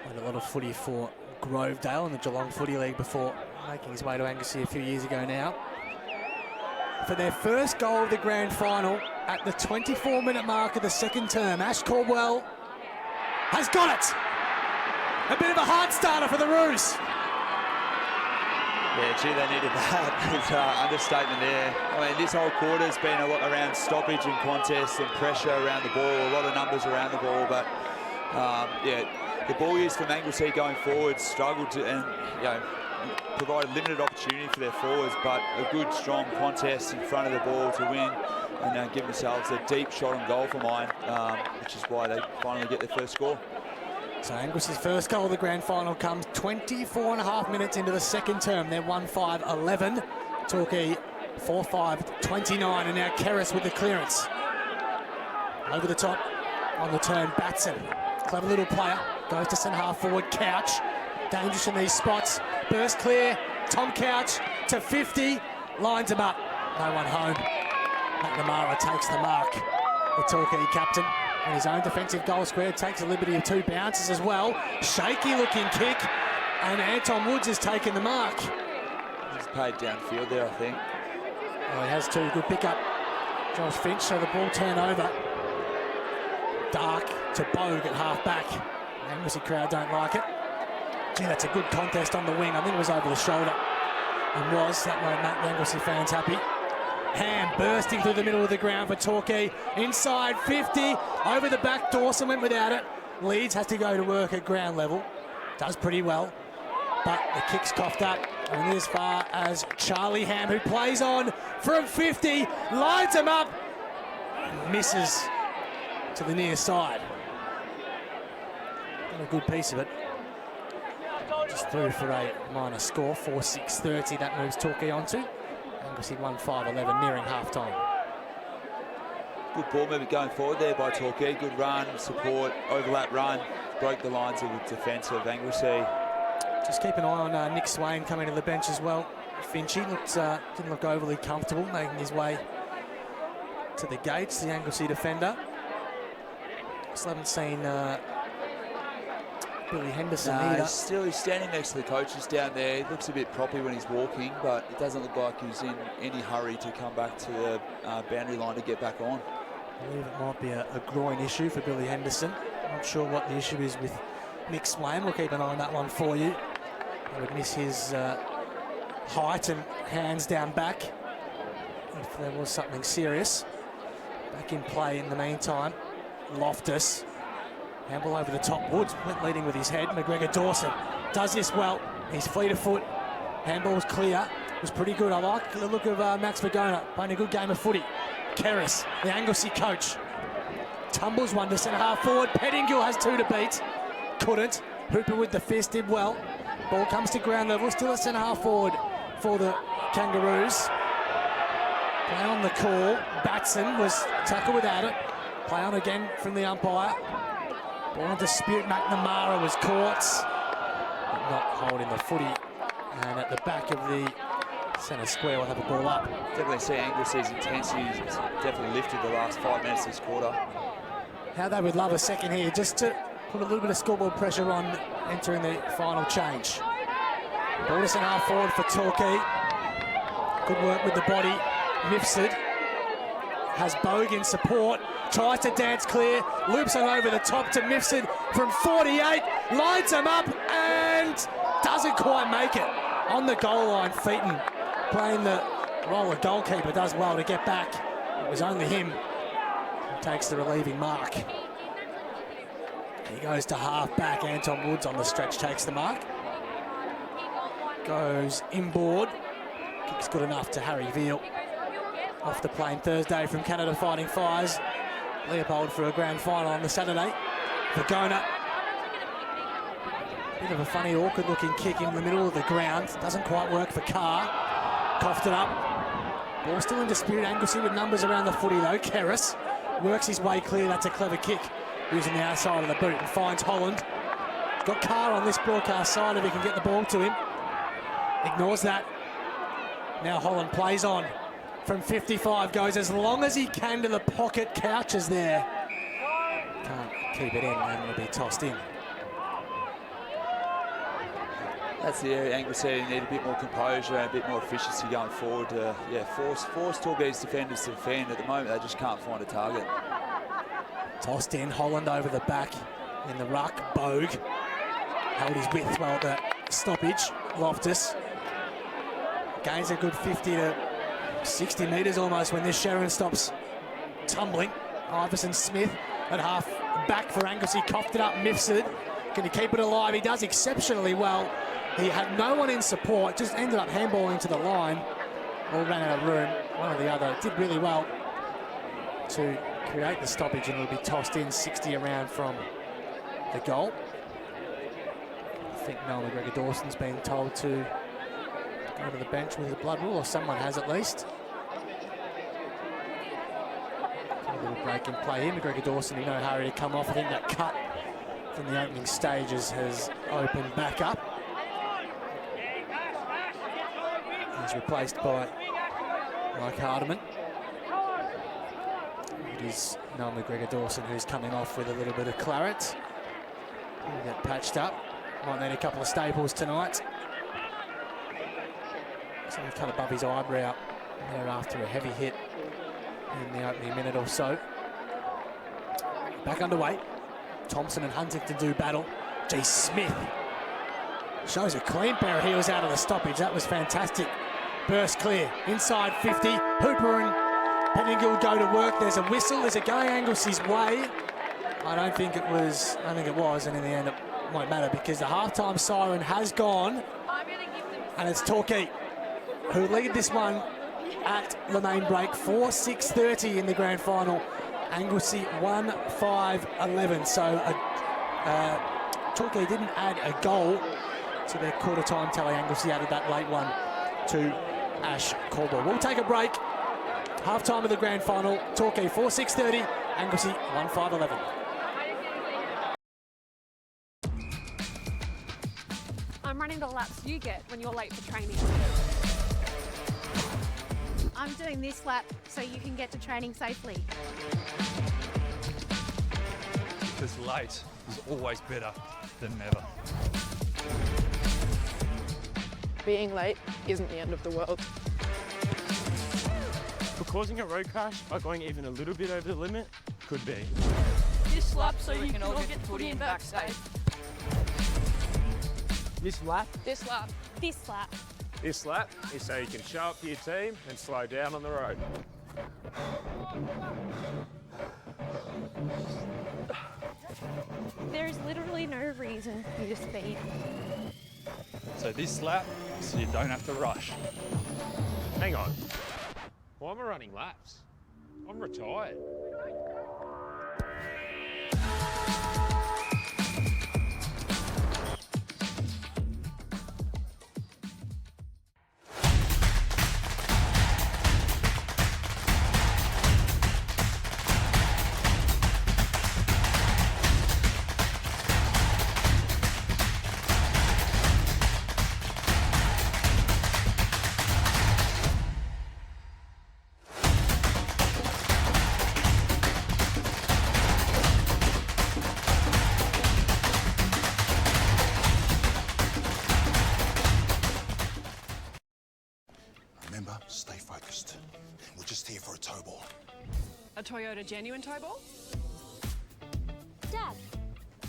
Played a lot of footy for Grovedale in the Geelong Footy League before making his way to Anglesea a few years ago now. For their first goal of the grand final at the 24-minute mark of the second term, Ash Caldwell has got it. A bit of a hard starter for the Roos. Yeah, gee, they needed that. It's understatement there. I mean, this whole quarter's been a lot around stoppage and contest and pressure around the ball, a lot of numbers around the ball, but yeah, the ball use from Anglesea going forward struggled to, and provide limited opportunity for their forwards, but a good, strong contest in front of the ball to win and give themselves a deep shot on goal for mine, which is why they finally get their first score. So Angus's first goal of the grand final comes 24.5 minutes into the second term. They're 1-5-11. Torquay 4-5-29, and now Kerris with the clearance. Over the top, on the turn, Batson. Clever little player, goes to centre half forward, Couch. Dangerous in these spots. Burst clear, Tom Couch to 50, lines him up. No one home. McNamara takes the mark. The Torquay captain in his own defensive goal square takes a liberty of 2 bounces as well. Shaky looking kick, and Anton Woods has taken the mark. He's paid downfield there, I think. Oh, he has too. Good pickup, Josh Finch. So the ball turnover. Dark to Bogue at half back. The Anglesea crowd don't like it. Gee, that's a good contest on the wing. I think it was over the shoulder. And that made the Anglesea fans happy. Ham bursting through the middle of the ground for Torquay. Inside 50, over the back. Dawson went without it. Leeds has to go to work at ground level. Does pretty well, but the kick's coughed up. And as far as Charlie Ham, who plays on from 50, lines him up, misses to the near side. Got a good piece of it. Just through for a minor score, 4-6-30. That moves Torquay on to. Anglesea 1-5-11, nearing half-time. Good ball movement going forward there by Torquay. Good run, support, overlap run. Broke the lines of the defence of Anglesea. Just keep an eye on Nick Swain coming to the bench as well. Finchy didn't look overly comfortable making his way to the gates, the Anglesea defender. Still haven't seen Billy Henderson either. He's standing next to the coaches down there. He looks a bit proppy when he's walking, but it doesn't look like he's in any hurry to come back to the boundary line to get back on. I believe it might be a groin issue for Billy Henderson. Not sure what the issue is with Nick Swain. We'll keep an eye on that one for you. I would miss his height and hands down back if there was something serious. Back in play in the meantime. Loftus. Handball over the top. Woods went leading with his head. McGregor Dawson does this well. He's fleet of foot. Handball's clear. It was pretty good. I like the look of Max Vergona playing a good game of footy. Keris, the Anglesea coach, tumbles one to centre-half forward. Pettingill has two to beat. Couldn't. Hooper with the fist did well. Ball comes to ground level. Still at centre-half forward for the Kangaroos. Play on the call. Batson was tackled without it. Play on again from the umpire. Ball in dispute. McNamara was caught, but not holding the footy. And at the back of the centre square, we'll have a ball up. Definitely see Anglesea's intensity has definitely lifted the last 5 minutes this quarter. How they would love a second here, just to put a little bit of scoreboard pressure on entering the final change. Ball to centre-half forward for Torquay. Good work with the body. Mifsud has Bogue in support. Tries to dance clear, loops on over the top to Mifsud from 48, lines him up and doesn't quite make it. On the goal line, Featon playing the role of goalkeeper, does well to get back. It was only him who takes the relieving mark. He goes to half back. Anton Woods on the stretch takes the mark. Goes inboard. Kick's good enough to Harry Veal. Off the plane Thursday from Canada Fighting Fires. Leopold for a grand final on the Saturday. Vergona. Bit of a funny, awkward-looking kick in the middle of the ground. Doesn't quite work for Carr. Coughed it up. Ball still in dispute. Anglesea with numbers around the footy, though. Keris works his way clear. That's a clever kick. Using the outside of the boot and finds Holland. Got Carr on this broadcast side if he can get the ball to him. Ignores that. Now Holland plays on. From 55, goes as long as he can to the pocket. Couches there. Can't keep it in and it'll be tossed in. That's the area Anglesea need a bit more composure and a bit more efficiency going forward. Force Torquay's defenders to defend. At the moment, they just can't find a target. Tossed in, Holland over the back in the ruck. Bogue held his width well at the stoppage. Loftus gains a good 50 to 60 metres almost when this Sharon stops tumbling. Iverson Smith at half back for Anglesea, coughed it up. Mifsud, can he keep it alive? He does exceptionally well. He had no one in support, just ended up handballing to the line. All ran out of room, one or the other. Did really well to create the stoppage and will be tossed in 60 around from the goal. I think Noel McGregor Dawson's been told to go to the bench with the blood rule, or someone has at least. A little break in play here. McGregor Dawson in no hurry to come off. I think that cut from the opening stages has opened back up. He's replaced by Mike Hardiman. It is Noel McGregor Dawson who's coming off with a little bit of claret. He'll get patched up. Might need a couple of staples tonight. Something cut above his eyebrow there after a heavy hit in the opening minute or so. Back underway. Thompson and Huntington do battle. G. Smith shows a clean pair of heels out of the stoppage. That was fantastic. Burst clear. Inside 50. Hooper and Pettingill go to work. There's a whistle. There's a going Anglesea's way. I don't think it was, and in the end it won't matter because the halftime siren has gone. And it's Torquay who lead this one at the main break. 4-6-30 in the grand final. Anglesea 1-5-11. So Torquay didn't add a goal to their quarter time tally. Anglesea added that late one to Ash Corbell. We'll take a break. Half time of the grand final. Torquay 4-6-30. Anglesea 1-5-11. I'm running the laps you get when you're late for training. I'm doing this lap so you can get to training safely. Because late is always better than never. Being late isn't the end of the world. But causing a road crash by going even a little bit over the limit could be. This lap so you can all get footy and back safe. This lap? This lap. This lap. This lap is so you can show up for your team and slow down on the road. There is literally no reason for you to speed. So this lap, so you don't have to rush. Hang on. Why am I running laps? I'm retired. Remember, stay focused. We're just here for a tow ball. A Toyota genuine tow ball? Dad,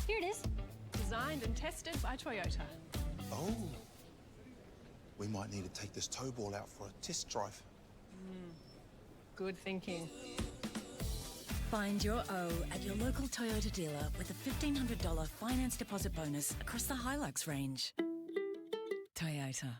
here it is. Designed and tested by Toyota. Oh. We might need to take this tow ball out for a test drive. Good thinking. Find your O at your local Toyota dealer with a $1,500 finance deposit bonus across the Hilux range. Toyota.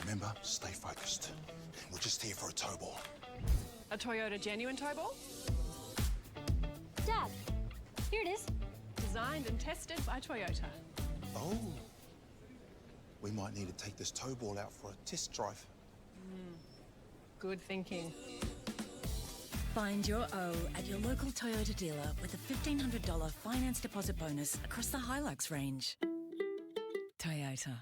Remember, stay focused. We're just here for a tow ball. A Toyota genuine tow ball? Dad, here it is. Designed and tested by Toyota. Oh. We might need to take this tow ball out for a test drive. Good thinking. Find your O at your local Toyota dealer with a $1,500 finance deposit bonus across the Hilux range. Toyota.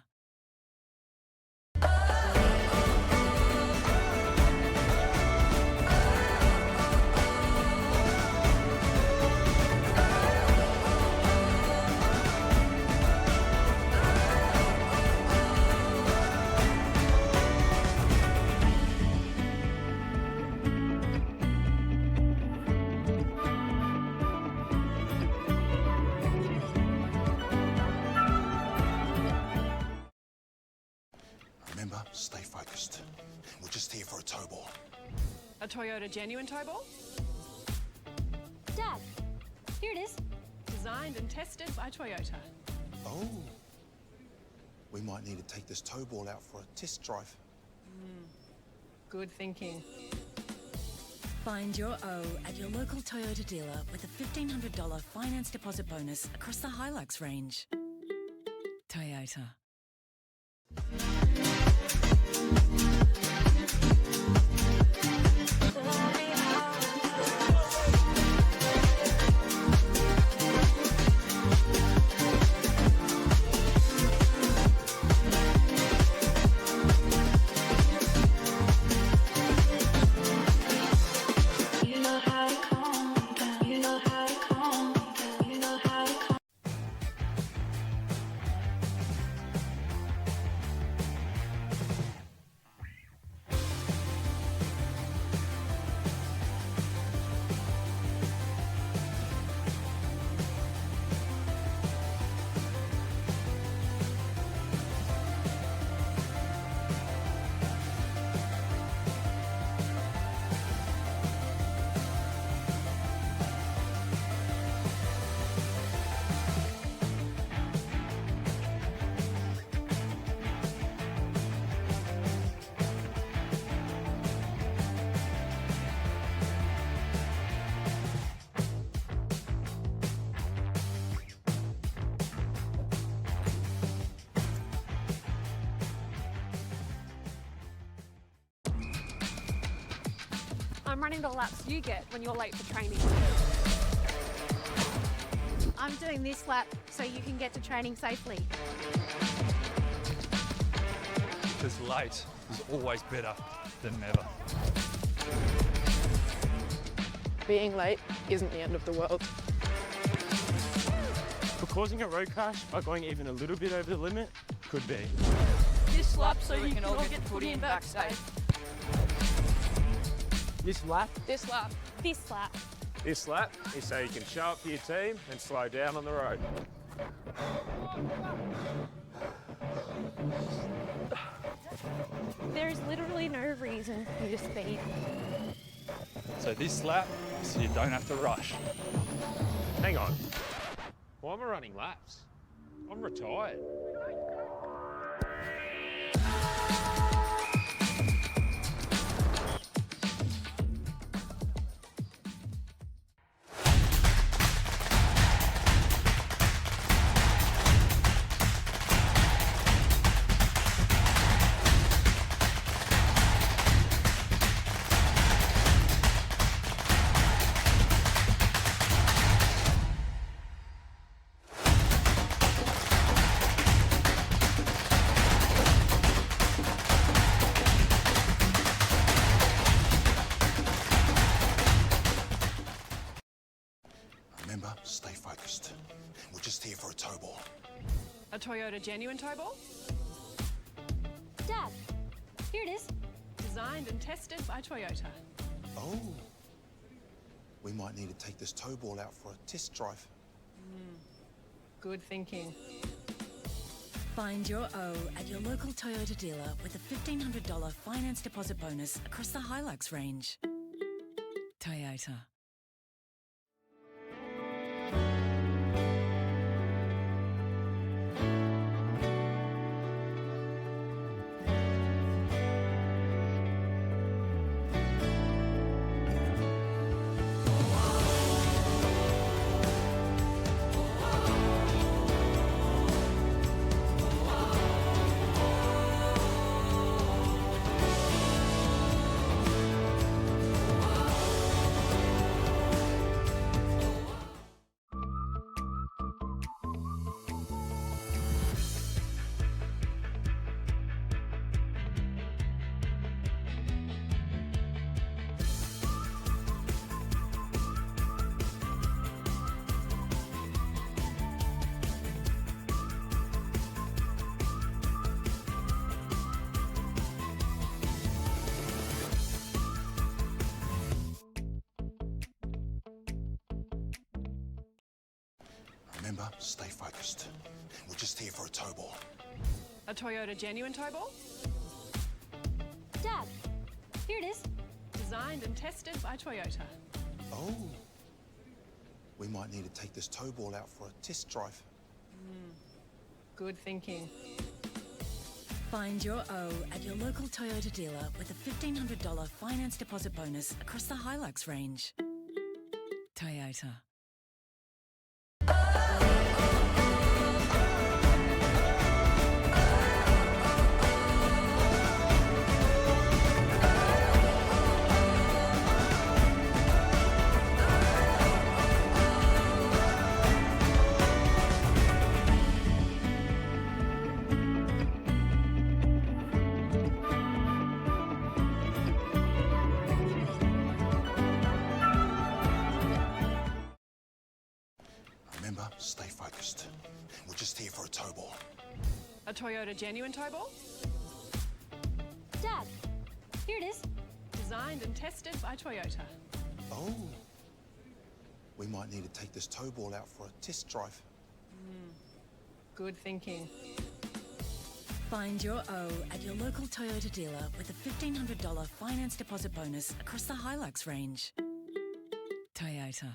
Remember, stay focused. We're just here for a tow ball. A Toyota genuine tow ball? Dad, here it is. Designed and tested by Toyota. Oh. We might need to take this tow ball out for a test drive. Good thinking. Find your O at your local Toyota dealer with a $1,500 finance deposit bonus across the Hilux range. Toyota. I'm running the laps you get when you're late for training. I'm doing this lap so you can get to training safely. Because late is always better than never. Being late isn't the end of the world. But causing a road crash by going even a little bit over the limit could be. This lap so you can all get the footy and back safe. This lap? This lap. This lap. This lap is so you can show up for your team and slow down on the road. There is literally no reason for you to speed. So this lap, so you don't have to rush. Hang on. Why am I running laps? I'm retired. Remember, stay focused. We're just here for a tow ball. A Toyota genuine tow ball? Dad, here it is. Designed and tested by Toyota. Oh. We might need to take this tow ball out for a test drive. Good thinking. Find your O at your local Toyota dealer with a $1,500 finance deposit bonus across the Hilux range. Toyota. Remember, stay focused. We're just here for a tow ball. A Toyota genuine tow ball? Dad, here it is. Designed and tested by Toyota. Oh. We might need to take this tow ball out for a test drive. Good thinking. Find your O at your local Toyota dealer with a $1,500 finance deposit bonus across the Hilux range. Toyota. Remember, stay focused. We're just here for a tow ball. A Toyota genuine tow ball? Dad, here it is. Designed and tested by Toyota. Oh. We might need to take this tow ball out for a test drive. Good thinking. Find your O at your local Toyota dealer with a $1,500 finance deposit bonus across the Hilux range. Toyota.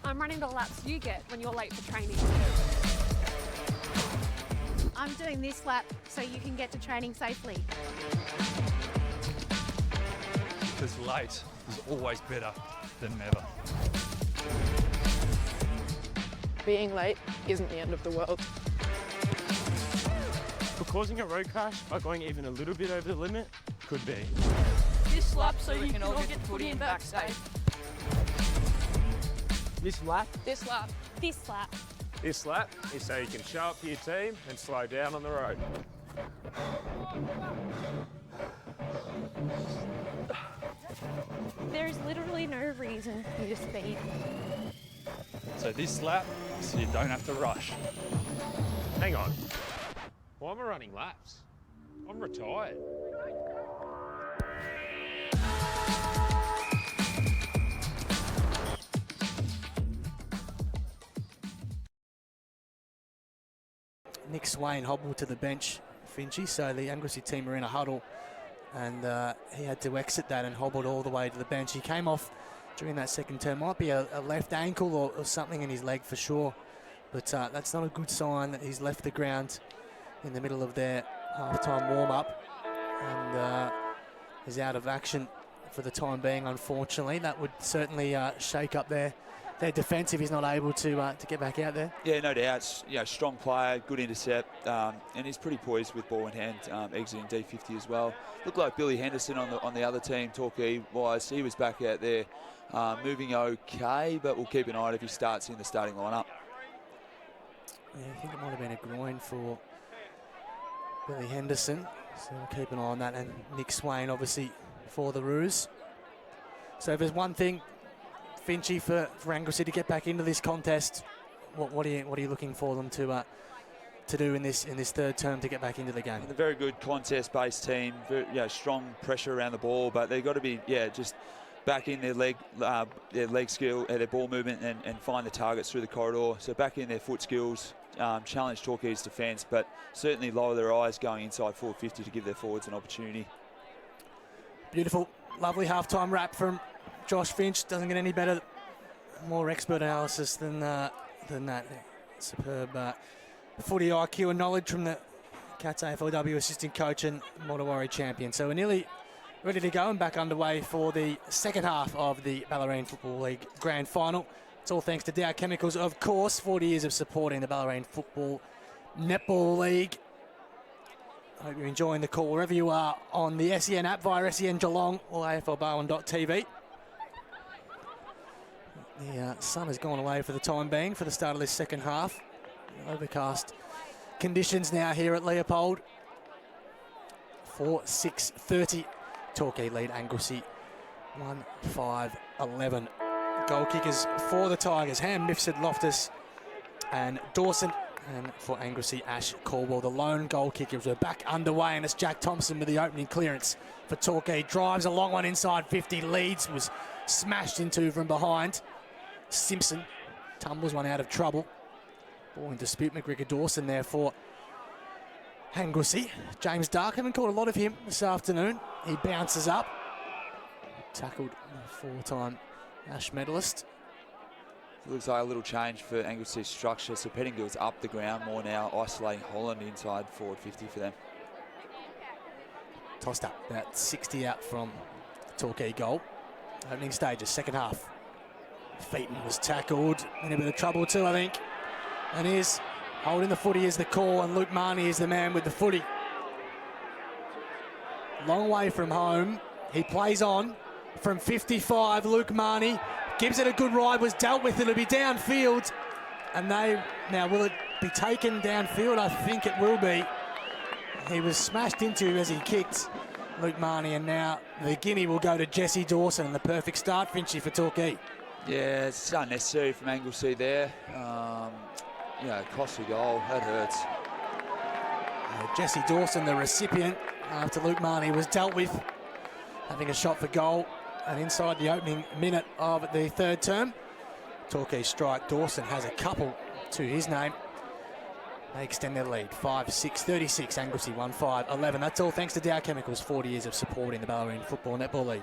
I'm running the laps you get when you're late for training. I'm doing this lap so you can get to training safely. Because late is always better than never. Being late isn't the end of the world. But causing a road crash by going even a little bit over the limit could be. This lap so you can all get footy and back safe. This lap, This lap. This lap. This lap is so you can show up for your team and slow down on the road. There is literally no reason for you to speed. So this lap, so you don't have to rush. Hang on. Why am I running laps? I'm retired. Nick Swain hobbled to the bench, Finchy, so the Anglesea team were in a huddle and he had to exit that and hobbled all the way to the bench. He came off during that second turn, might be a left ankle or something in his leg for sure, but that's not a good sign that he's left the ground in the middle of their half-time warm-up and is out of action for the time being, unfortunately. That would certainly shake up their defence if he's not able to get back out there. Yeah, no doubt. Strong player, good intercept, and he's pretty poised with ball in hand, exiting D50 as well. Looked like Billy Henderson on the other team, Torquay-wise. He was back out there, moving okay, but we'll keep an eye on if he starts in the starting lineup. Yeah, I think it might have been a groin for Billy Henderson, so we'll keep an eye on that. And Nick Swain, obviously, for the Roos. So if there's one thing, Finchy, for Anglesea to get back into this contest, what are you looking for them to do in this third term to get back into the game? A very good contest-based team, strong pressure around the ball, but they've got to be just back in their leg skill, their ball movement, and find the targets through the corridor. So back in their foot skills, challenge Torquay's defence, but certainly lower their eyes going inside 450 to give their forwards an opportunity. Beautiful, lovely half-time wrap from Josh Finch. Doesn't get any better, more expert analysis than than that. Superb footy IQ and knowledge from the Cats AFLW assistant coach and Mottawarri champion. So we're nearly ready to go and back underway for the second half of the Ballerine Football League Grand Final. It's all thanks to Dow Chemicals, of course. 40 years of supporting the Ballerine Football Netball League. I hope you're enjoying the call wherever you are on the SEN app via SEN Geelong or AFLbarwin.tv. The sun has gone away for the time being for the start of this second half. Overcast conditions now here at Leopold. 4-6-30. Torquay lead Anglesea 1-5-11. Goal kickers for the Tigers: Ham, Mifsud, Loftus and Dawson. And for Anglesea, Ash Caldwell. The lone goal kickers are back underway, and it's Jack Thompson with the opening clearance for Torquay. Drives a long one inside 50, leads, was smashed into from behind. Simpson tumbles one out of trouble. Ball in dispute. McGregor Dawson there for Anglesea. James Dark, haven't caught a lot of him this afternoon. He bounces up. Tackled the four-time Ash medalist. It looks like a little change for Anglesea's structure. So Pettingill's up the ground more now, isolating Holland inside forward 50 for them. Tossed up about 60 out from Torquay goal. Opening stages, second half. Featon was tackled. In a bit of trouble too, I think. And is holding the footy is the call, and Luke Marnie is the man with the footy. Long way from home. He plays on from 55. Luke Marnie gives it a good ride, was dealt with. It'll be downfield. And now will it be taken downfield? I think it will be. He was smashed into as he kicked, Luke Marnie, and now the gimme will go to Jesse Dawson, and the perfect start, Finchy, for Torquay. Yeah, it's unnecessary from Anglesea there. Costly goal, that hurts. Jesse Dawson, the recipient, after Luke Marnie was dealt with, having a shot for goal. And inside the opening minute of the third term, Torquay strike. Dawson has a couple to his name. They extend their lead, 5-6-36, Anglesea 1-5-11. That's all thanks to Dow Chemicals, 40 years of supporting the Ballerine Football Netball League.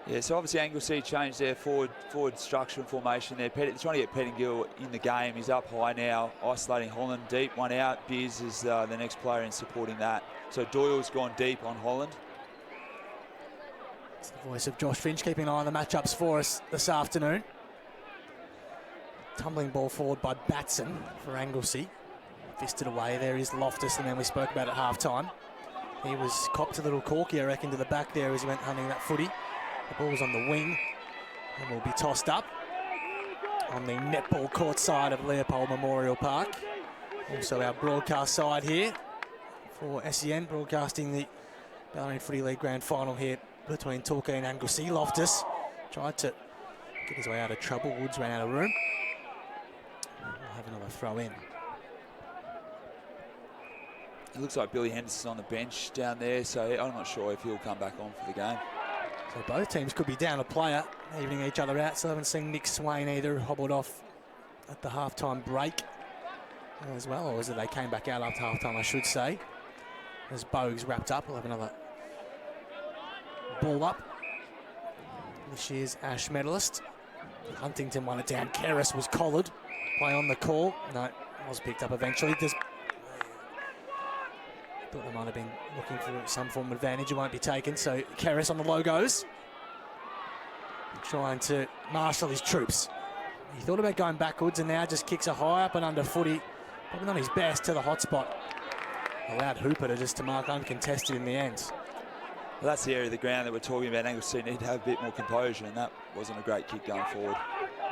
Yeah, so obviously Anglesea changed their forward structure and formation there. They're trying to get Pettingill in the game. He's up high now, isolating Holland deep, one out. Beers is the next player in supporting that. So Doyle's gone deep on Holland. It's the voice of Josh Finch, keeping an eye on the matchups for us this afternoon. Tumbling ball forward by Batson for Anglesea. Fisted away, there is Loftus, and then we spoke about at half-time. He was copped a little corky, I reckon, to the back there as he went hunting that footy. The ball's on the wing and will be tossed up on the netball court side of Leopold Memorial Park. Also our broadcast side here for SEN, broadcasting the Ballerine Footy League Grand Final here between Torquay and Anglesea. Loftus tried to get his way out of trouble. Woods ran out of room. We'll have another throw in. It looks like Billy Henderson's on the bench down there, so I'm not sure if he'll come back on for the game. So both teams could be down a player, evening each other out. So I haven't seen Nick Swain either, hobbled off at the half-time break as well. Or was it they came back out after half-time, I should say. As Bogues wrapped up, we'll have another ball up. This year's Ash medalist. Huntington won it down. Keris was collared. Play on the call. No, was picked up eventually. Just thought they might have been looking for some form of advantage. It won't be taken. So Keris on the logos, trying to marshal his troops. He thought about going backwards and now just kicks a high up and under footy. Probably not his best to the hot spot. Allowed Hooper to mark uncontested in the end. Well, that's the area of the ground that we're talking about. Anglesea need to have a bit more composure, and that wasn't a great kick going forward.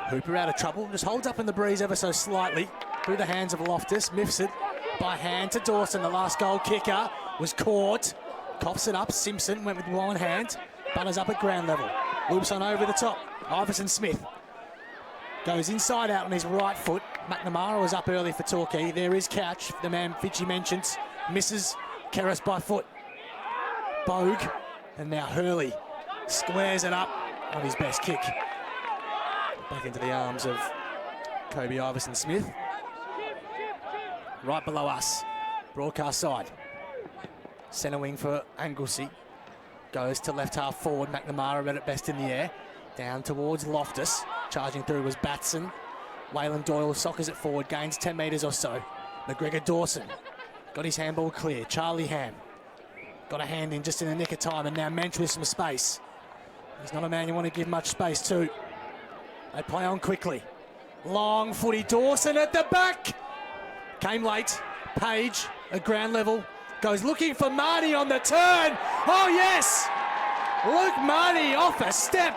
Hooper out of trouble, just holds up in the breeze ever so slightly through the hands of Loftus. Mifsud by hand to Dawson. The last goal kicker was caught. Coughs it up. Simpson went with one hand. Butters up at ground level. Loops on over the top. Iverson Smith goes inside out on his right foot. McNamara was up early for Torquay. There is Couch, the man Fitchy mentions. Misses Keris by foot. Bogue, and now Hurley squares it up on his best kick. Back into the arms of Kobe Iverson Smith. Right below us, broadcast side. Centre wing for Anglesea. Goes to left half forward. McNamara read it best in the air. Down towards Loftus. Charging through was Batson. Waylon Doyle soccers it forward, gains 10 metres or so. McGregor Dawson got his handball clear. Charlie Ham got a hand in just in the nick of time, and now Mensch with some space. He's not a man you want to give much space to. They play on quickly. Long footy, Dawson at the back. Came late. Page at ground level goes looking for Marnie on the turn. Oh yes! Luke Marnie off a step.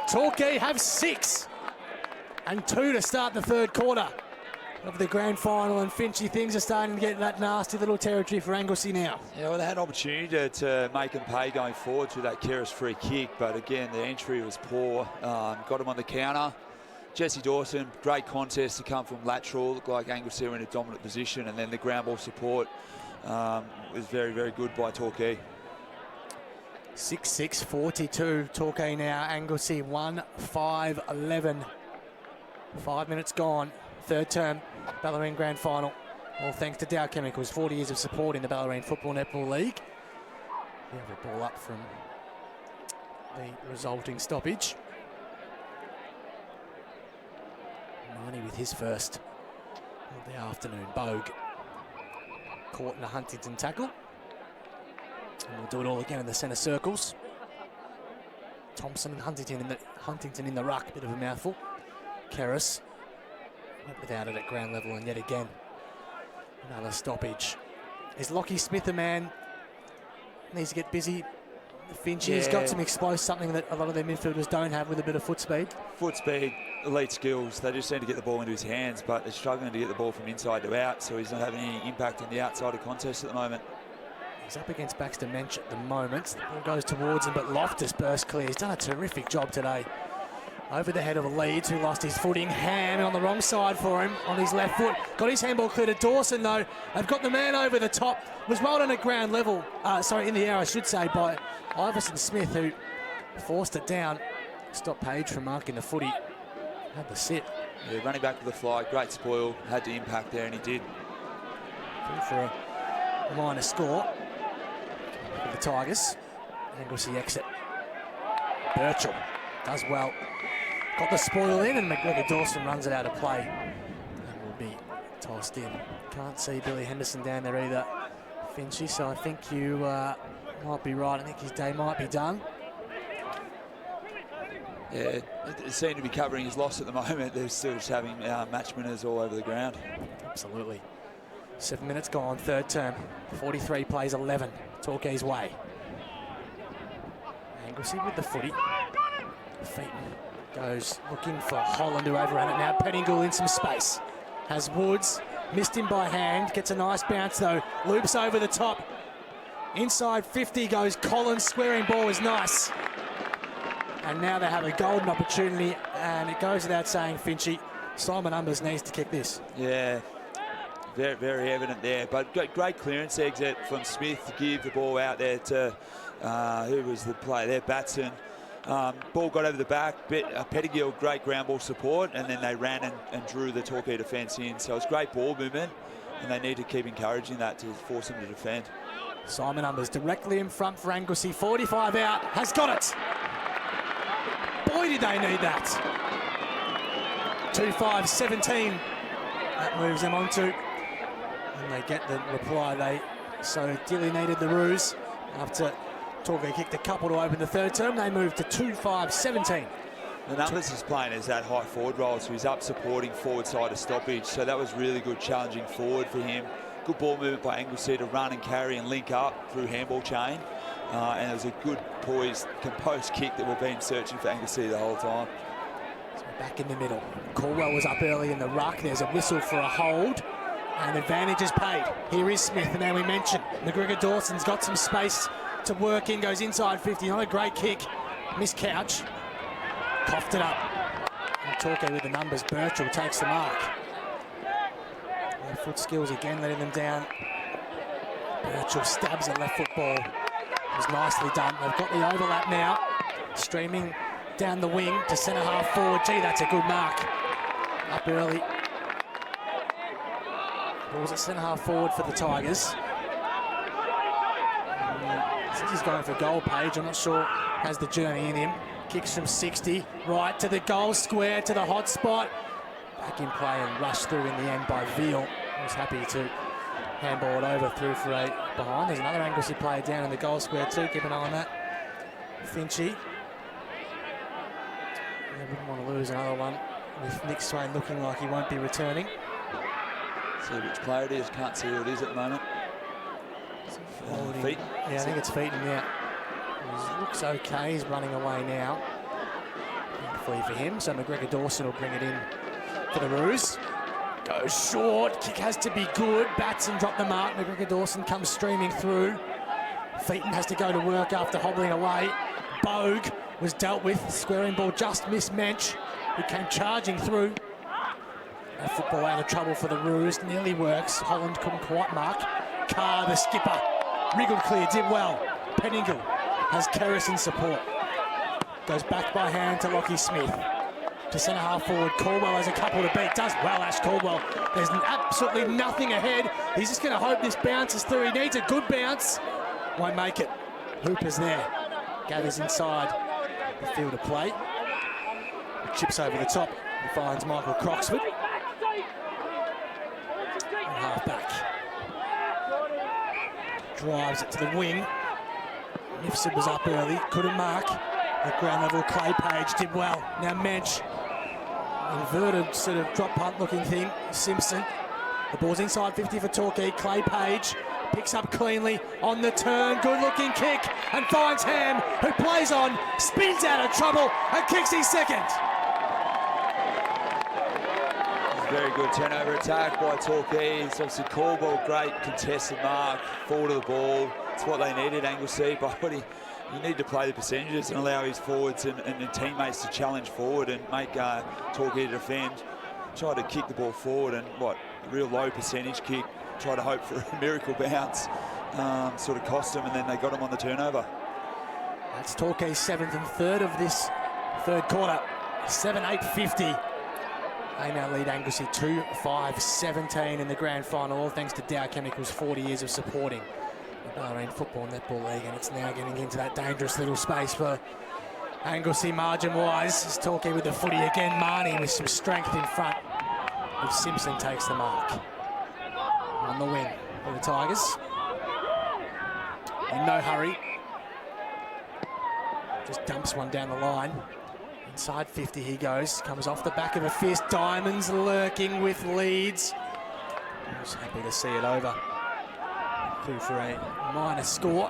Torquay have 6 and 2 to start the third quarter of the grand final, and Finchy, things are starting to get that nasty little territory for Anglesea now. Yeah, well, they had an opportunity to make them pay going forward through that Keras free kick, but again, the entry was poor. Got him on the counter. Jesse Dawson, great contest to come from lateral. Looked like Anglesea were in a dominant position, and then the ground ball support was very, very good by Torquay. 6-6-42, Torquay now, Anglesea 1-5-11. 5 minutes gone, third term, Ballerine Grand Final. All thanks to Dow Chemicals, 40 years of support in the Ballerine Football Netball League. We have a ball up from the resulting stoppage. Marnie with his first of the afternoon. Bogue caught in a Huntington tackle. And we'll do it all again in the centre circles. Thompson and Huntington in the ruck, bit of a mouthful. Keras went without it at ground level, and yet again another stoppage. Is Lockie Smith a man needs to get busy? Finchy's got some explosive, something that a lot of their midfielders don't have, with a bit of foot speed. Foot speed, elite skills. They just need to get the ball into his hands, but they're struggling to get the ball from inside to out, so he's not having any impact on the outside of contest at the moment. He's up against Baxter Mensch at the moment. The ball goes towards him, but Loftus burst clear. He's done a terrific job today. Over the head of Leeds, who lost his footing. Ham on the wrong side for him, on his left foot. Got his handball clear to Dawson, though. They've got the man over the top. Was well done at ground level. In the air, I should say, by Iverson Smith, who forced it down. Stopped Page from marking the footy. Had the sit. Yeah, running back with the fly. Great spoil. Had the impact there, and he did. For a minor score for the Tigers. Anglesea exit. Birchall does well. Got the spoil in, and McGregor Dawson runs it out of play. And will be tossed in. Can't see Billy Henderson down there either, Finchy, so I think you might be right. I think his day might be done. Yeah, it seemed to be covering his loss at the moment. They're still just having match winners all over the ground. Absolutely. 7 minutes gone, third term. 43 plays 11. Torquay's way. Anglesea with the footy. Featon goes looking for Holland, who overran it. Now Pettingill in some space. Has Woods, missed him by hand. Gets a nice bounce though. Loops over the top. Inside 50 goes Collins. Squaring ball is nice. And now they have a golden opportunity, and it goes without saying, Finchy, Simon Umbers needs to kick this. Yeah, very, very evident there. But great clearance exit from Smith to give the ball out there to, who was the player there, Batson. Ball got over the back, Pettingill, great ground ball support, and then they ran and drew the Torquay defence in. So it's great ball movement, and they need to keep encouraging that to force them to defend. Simon Umbers directly in front for Anglesea, 45 out, has got it. Boy, did they need that. 2-5-17. That moves them on to, and they get the reply they so dearly needed, the ruse. After Torquay kicked a couple to open the third term, they moved to 2-5-17. The numbers he's playing is that high forward role, so he's up supporting forward side of stoppage. So that was really good challenging forward for him. Good ball movement by Anglesea to run and carry and link up through handball chain. And it was a good poised, composed kick that we've been searching for Anglesea the whole time. So back in the middle. Caldwell was up early in the ruck. There's a whistle for a hold. And advantage is paid. Here is Smith, and now we mentioned McGregor Dawson's got some space to work in, goes inside 50. Not a great kick. Missed Couch. Coughed it up. And Torquay with the numbers. Birchall takes the mark. Their foot skills again letting them down. Birchall stabs a left foot ball. It was nicely done. They've got the overlap now. Streaming down the wing to centre half forward. Gee, that's a good mark. Up early. Ball's at centre half forward for the Tigers. I think he's going for goal, Page. I'm not sure has the journey in him. Kicks from 60, right to the goal square, to the hot spot. Back in play and rushed through in the end by Veal. He was happy to handball it over through for a behind. There's another Anglesea player down in the goal square too. Keep an eye on that. Finchy. They wouldn't want to lose another one with Nick Swain looking like he won't be returning. See which player it is. Can't see who it is at the moment. Feet. Yeah, I think it's Feeton, yeah. He looks okay. He's running away now. Thankfully for him. So McGregor Dawson will bring it in for the Roos. Goes short. Kick has to be good. Bats and drop the mark. McGregor Dawson comes streaming through. Feeton has to go to work after hobbling away. Bogue was dealt with. Squaring ball just missed Mensch, who came charging through. A football out of trouble for the Roos. Nearly works. Holland couldn't quite mark. Carr, the skipper, wriggled clear, did well. Pettingill has Kerrison support. Goes back by hand to Lockie Smith. To centre half forward, Caldwell has a couple to beat. Does well, Ash Caldwell. There's absolutely nothing ahead. He's just going to hope this bounces through. He needs a good bounce. Won't make it. Hooper's there. Gathers inside the field of play. Chips over the top and finds Michael Croxford. And half back. Drives it to the wing. Nifson was up early, couldn't mark. At ground level, Clay Page did well. Now Mensch, inverted sort of drop punt looking thing. Simpson, the ball's inside 50 for Torquay. Clay Page picks up cleanly on the turn, good looking kick, and finds Ham, who plays on, spins out of trouble, and kicks his second. Very good turnover attack by Torquay. It's obviously Caldwell, great contested mark, forward of the ball. It's what they needed, Anglesea, but you need to play the percentages and allow his forwards and teammates to challenge forward and make Torquay defend. Try to kick the ball forward and a real low percentage kick. Try to hope for a miracle bounce, sort of cost them, and then they got him on the turnover. That's Torquay's 7th and 3rd of this third quarter. 7-8-50. They now lead Anglesea 2-5-17 in the grand final, all thanks to Dow Chemicals' 40 years of supporting the Bahrain Football Netball League, and it's now getting into that dangerous little space for Anglesea margin-wise. It's Torquay with the footy again. Marnie with some strength in front. If Simpson takes the mark. On the wing for the Tigers. In no hurry. Just dumps one down the line. Inside 50 he goes, comes off the back of a fist. Diamonds lurking with leads. I was happy to see it over. Through for a minor score.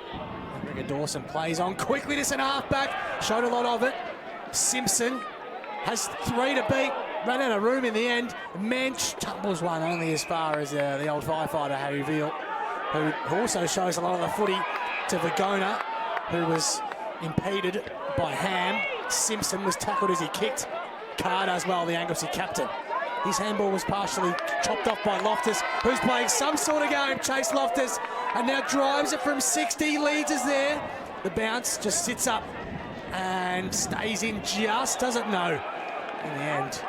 McGregor Dawson plays on quickly to centre half back. Showed a lot of it. Simpson has 3 to beat. Ran out of room in the end. Mensch tumbles one only as far as the old firefighter Harry Veal, who also shows a lot of the footy to Vagona, who was impeded by Ham. Simpson was tackled as he kicked. Carr does well, the Anglesea captain. His handball was partially chopped off by Loftus, who's playing some sort of game. Chase Loftus, and now drives it from 60. Leeds is there. The bounce just sits up and stays in just, doesn't know. In the end,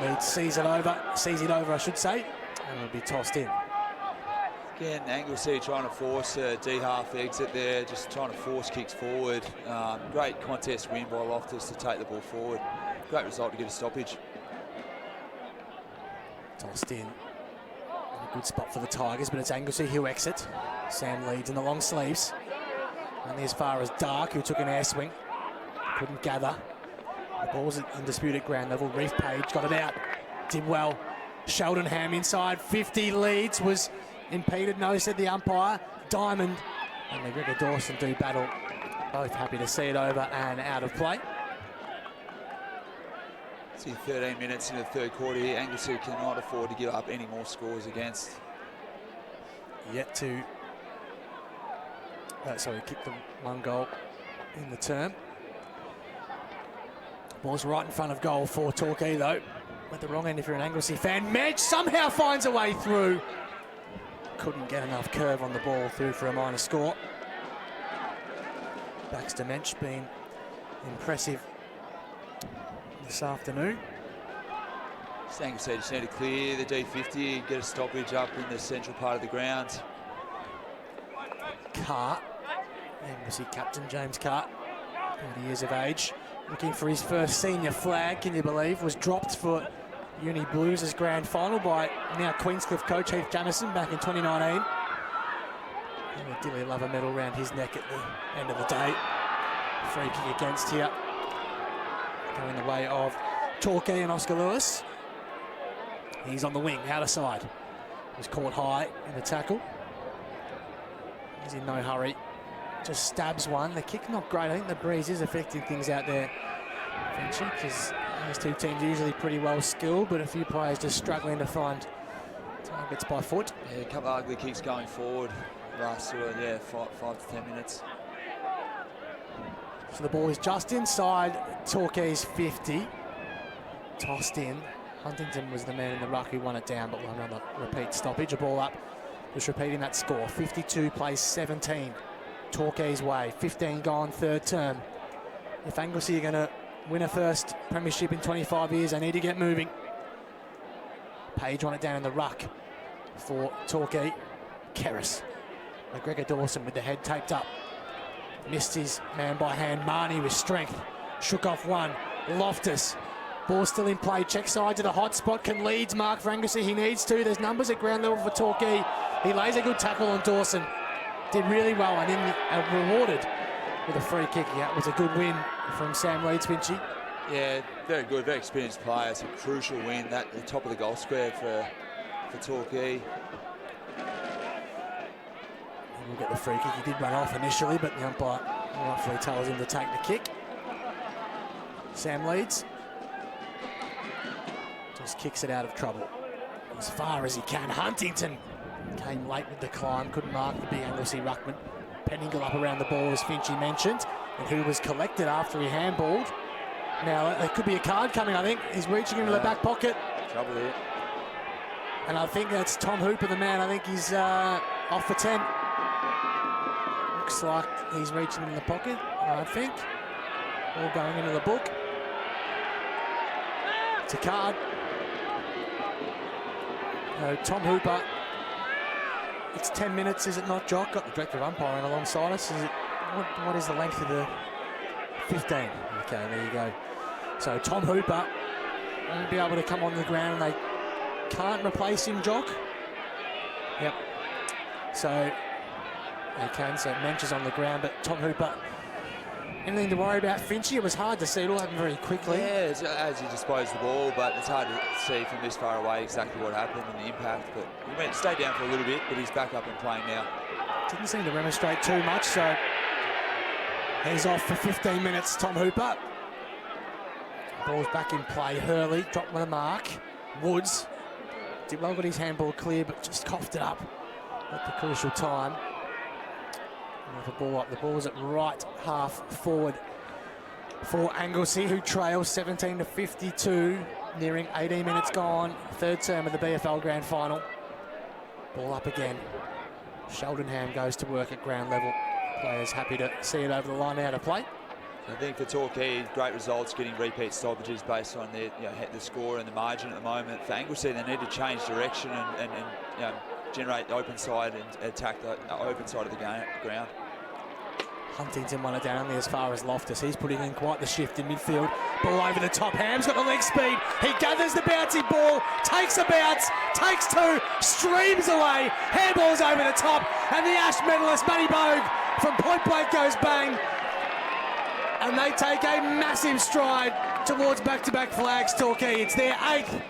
Leeds sees it over, I should say, and it'll be tossed in. Again, Anglesea trying to force a D-half exit there, just trying to force kicks forward. Great contest win by Loftus to take the ball forward. Great result to get a stoppage. Tossed in. A good spot for the Tigers, but it's Anglesea who exit. Sam leads in the long sleeves. Only as far as Dark, who took an air swing. Couldn't gather. The ball's at undisputed ground level. Reef Page got it out. Did well. Sheldon Ham inside 50. Leeds was impeded, no, said the umpire. Diamond and McGregor Dawson do battle. Both happy to see it over and out of play. See 13 minutes in the third quarter here. Anglesea cannot afford to give up any more scores against. Yet to, kick them 1 goal in the term. Ball's right in front of goal for Torquay though. At the wrong end if you're an Anglesea fan. Medj somehow finds a way through. Couldn't get enough curve on the ball through for a minor score. Baxter Mensch been impressive this afternoon. Anglesea just need to clear the D50, get a stoppage up in the central part of the ground. Carr, Anglesea captain James Carr, 40 years of age. looking for his first senior flag, can you believe, was dropped for Uni Blues' grand final by now Queenscliff coach Heath Jamison back in 2019. And a Dilly Lover medal around his neck at the end of the day. Free kick against here. Going the way of Torquay and Oscar Lewis. He's on the wing, outer side. Was caught high in the tackle. He's in no hurry. Just stabs one. The kick not great. I think the breeze is affecting things out there, Finchy, because these two teams are usually pretty well skilled, but a few players just struggling to find targets by foot. Yeah, a couple of ugly kicks going forward. Last sort of, 5 to 10 minutes. So the ball is just inside Torquay's 50. Tossed in. Huntington was the man in the ruck who won it down, but we'll have another repeat stoppage. A ball up, just repeating that score. 52 plays 17. Torquay's way. 15 gone, third term. If Anglesea are going to win a first premiership in 25 years, they need to get moving. Page won it down in the ruck for Torquay. Kerris. McGregor Dawson with the head taped up. Missed his man by hand. Marnie with strength. Shook off one. Loftus. Ball still in play. Check side to the hot spot. Can Leeds mark for Anglesea? He needs to. There's numbers at ground level for Torquay. He lays a good tackle on Dawson. Did really well and then rewarded with a free kick. Yeah, it was a good win from Sam Leeds, Finchy. Yeah, very good, very experienced player. It's a crucial win. That the top of the goal square for Torquay. We'll get the free kick. He did run off initially, but the umpire rightfully tells him to take the kick. Sam Leeds just kicks it out of trouble as far as he can. Huntington came late with the climb, couldn't mark the big Anglesea ruckman. Penningle up around the ball, as Finchy mentioned, and who was collected after he handballed. Now, there could be a card coming, I think. He's reaching into the back pocket. Trouble here. And I think that's Tom Hooper, the man. I think he's off for 10. Looks like he's reaching in the pocket, I think. All going into the book. It's a card. Tom Hooper. It's 10 minutes, is it not, Jock? Got the director of umpiring alongside us. Is it? What is the length of the 15? Okay, there you go. So Tom Hooper won't be able to come on the ground. They can't replace him, Jock. Yep. So they can. So Mench is on the ground, but Tom Hooper. Anything to worry about, Finchy? It was hard to see. It all happened very quickly. Yeah, as he disposed the ball, but it's hard to see from this far away exactly what happened and the impact. But he stayed down for a little bit, but he's back up and playing now. Didn't seem to remonstrate too much, so he's off for 15 minutes, Tom Hooper. Ball's back in play. Hurley dropped with a mark. Woods did well, got his handball clear, but just coughed it up at the crucial time. With the ball up, the ball's at right half forward for Anglesea, who trails 17 to 52, nearing 18 minutes gone. Third term of the BFL grand final. Ball up again. Sheldonham goes to work at ground level. Players happy to see it over the line out of play. I think for Torquay, great results getting repeat stoppages based on their, the score and the margin at the moment. For Anglesea, they need to change direction and generate the open side and attack the open side of the ground. Huntington won it down only as far as Loftus. He's putting in quite the shift in midfield. Ball over the top. Ham's got the leg speed. He gathers the bouncy ball, takes a bounce, takes two, streams away. Handball's over the top, and the Ash medalist, Matty Bogue, from point blank goes bang. And they take a massive stride towards back-to-back flags, Torquay. It's their 8th,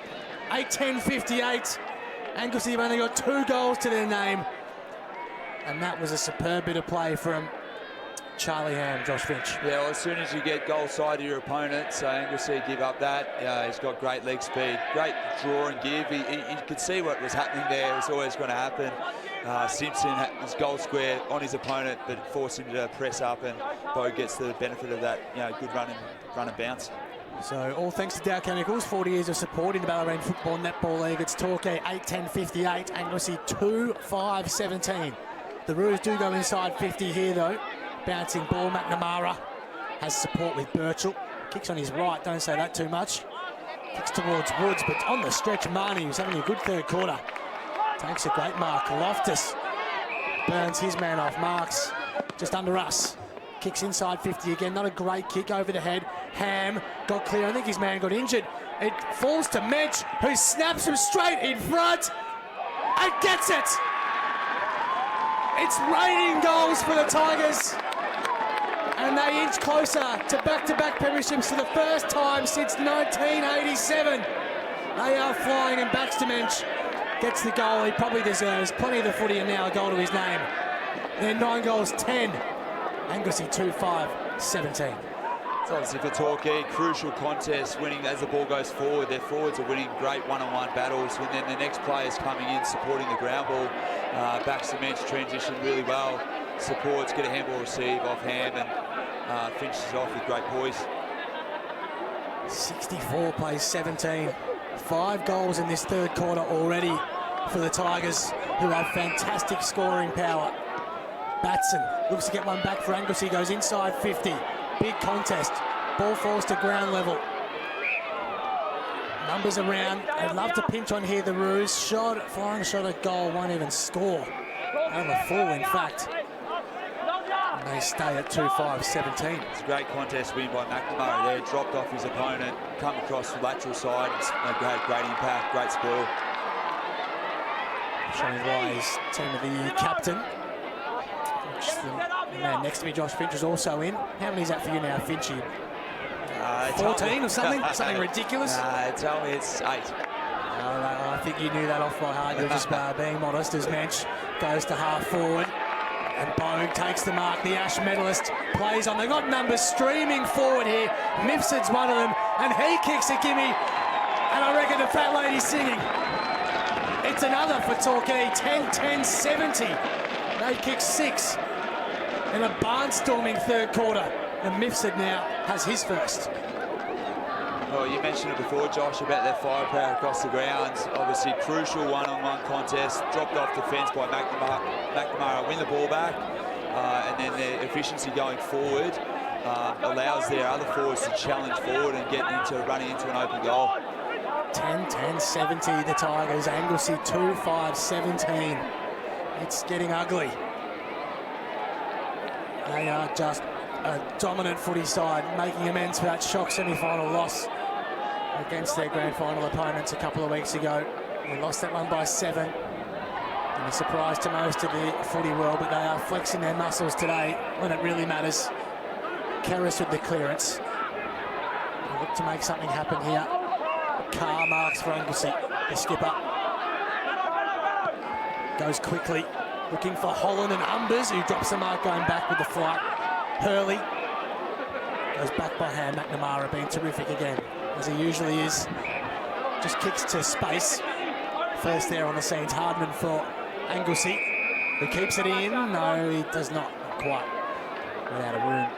8-10-58. Anglesea have only got 2 goals to their name. And that was a superb bit of play from Charlie Ham, Josh Finch. Yeah, well, as soon as you get goal side of your opponent, so Anglesea give up that. He's got great leg speed, great draw and give. He could see what was happening there. It was always going to happen. Simpson had his goal square on his opponent, but forced him to press up, and Bo gets the benefit of that, good run and bounce. So all thanks to Dow Chemicals, 40 years of support in the Ballarat Football Netball League. It's Torquay 8-10-58, Anglesea 2-5-17. The Roos do go inside 50 here though. Bouncing ball, McNamara has support with Birchall. Kicks on his right, don't say that too much. Kicks towards Woods, but on the stretch, Marnie, who's having a good third quarter, takes a great mark. Loftus burns his man off. Marks just under us. Kicks inside 50 again, not a great kick over the head. Ham got clear. I think his man got injured. It falls to Mensch, who snaps him straight in front and gets it. It's raining goals for the Tigers. And they inch closer to back-to-back premierships for the first time since 1987. They are flying, and Baxter Mensch gets the goal he probably deserves. Plenty of the footy, and now a goal to his name. They're 9 goals, 10. Anglesea 2-5-17. It's obviously for Torquay, crucial contest, winning as the ball goes forward. Their forwards are winning great one-on-one battles, and then the next players coming in supporting the ground ball. Baxter Mensch transition really well. Supports, get a handball receive off Ham, and finishes off with great poise. 64 plays 17. 5 goals in this third quarter already for the Tigers, who have fantastic scoring power. Batson looks to get one back for Anglesea, goes inside 50. Big contest. Ball falls to ground level. Numbers around. I'd love to pinch on here the Roos. Flying shot at goal, won't even score. Over full, in fact. And they stay at 2-5-17. It's a great contest win by McNamara there. Dropped off his opponent, come across the lateral side. It's had great impact, great spoil. Showing why he's team of the year captain. The man next to me, Josh Finch, is also in. How many is that for you now, Finchy? 14 or something? Something ridiculous? Tell me it's 8. I think you knew that off by heart. You're just being modest, as Mensch goes to half forward. And Bogue takes the mark. The Ash medalist plays on. They've got numbers streaming forward here. Mifsud's one of them, and he kicks a gimme. And I reckon the fat lady's singing. It's another for Torquay. 10-10-70. They kick 6 in a barnstorming third quarter. And Mifsud now has his first. Well, you mentioned it before, Josh, about their firepower across the grounds. Obviously, crucial one-on-one contest. Dropped off defence by McNamara, win the ball back. And then their efficiency going forward allows their other forwards to challenge forward and get into running into an open goal. 10-10-70, the Tigers. Anglesea 2-5-17. It's getting ugly. They are just a dominant footy side, making amends for that shock semi-final loss against their grand final opponents a couple of weeks ago. They lost that one by 7. And a surprise to most of the footy world, but they are flexing their muscles today when it really matters. Kerris with the clearance. They look to make something happen here. Carr marks for Anglesea, the skipper. Goes quickly, looking for Holland and Umbers, who drops the mark going back with the flight. Hurley goes back by hand. McNamara being terrific again, as he usually is. Just kicks to space. First there on the scene's Hardman for Anglesea, who keeps it in. No, he does not quite. Without a room.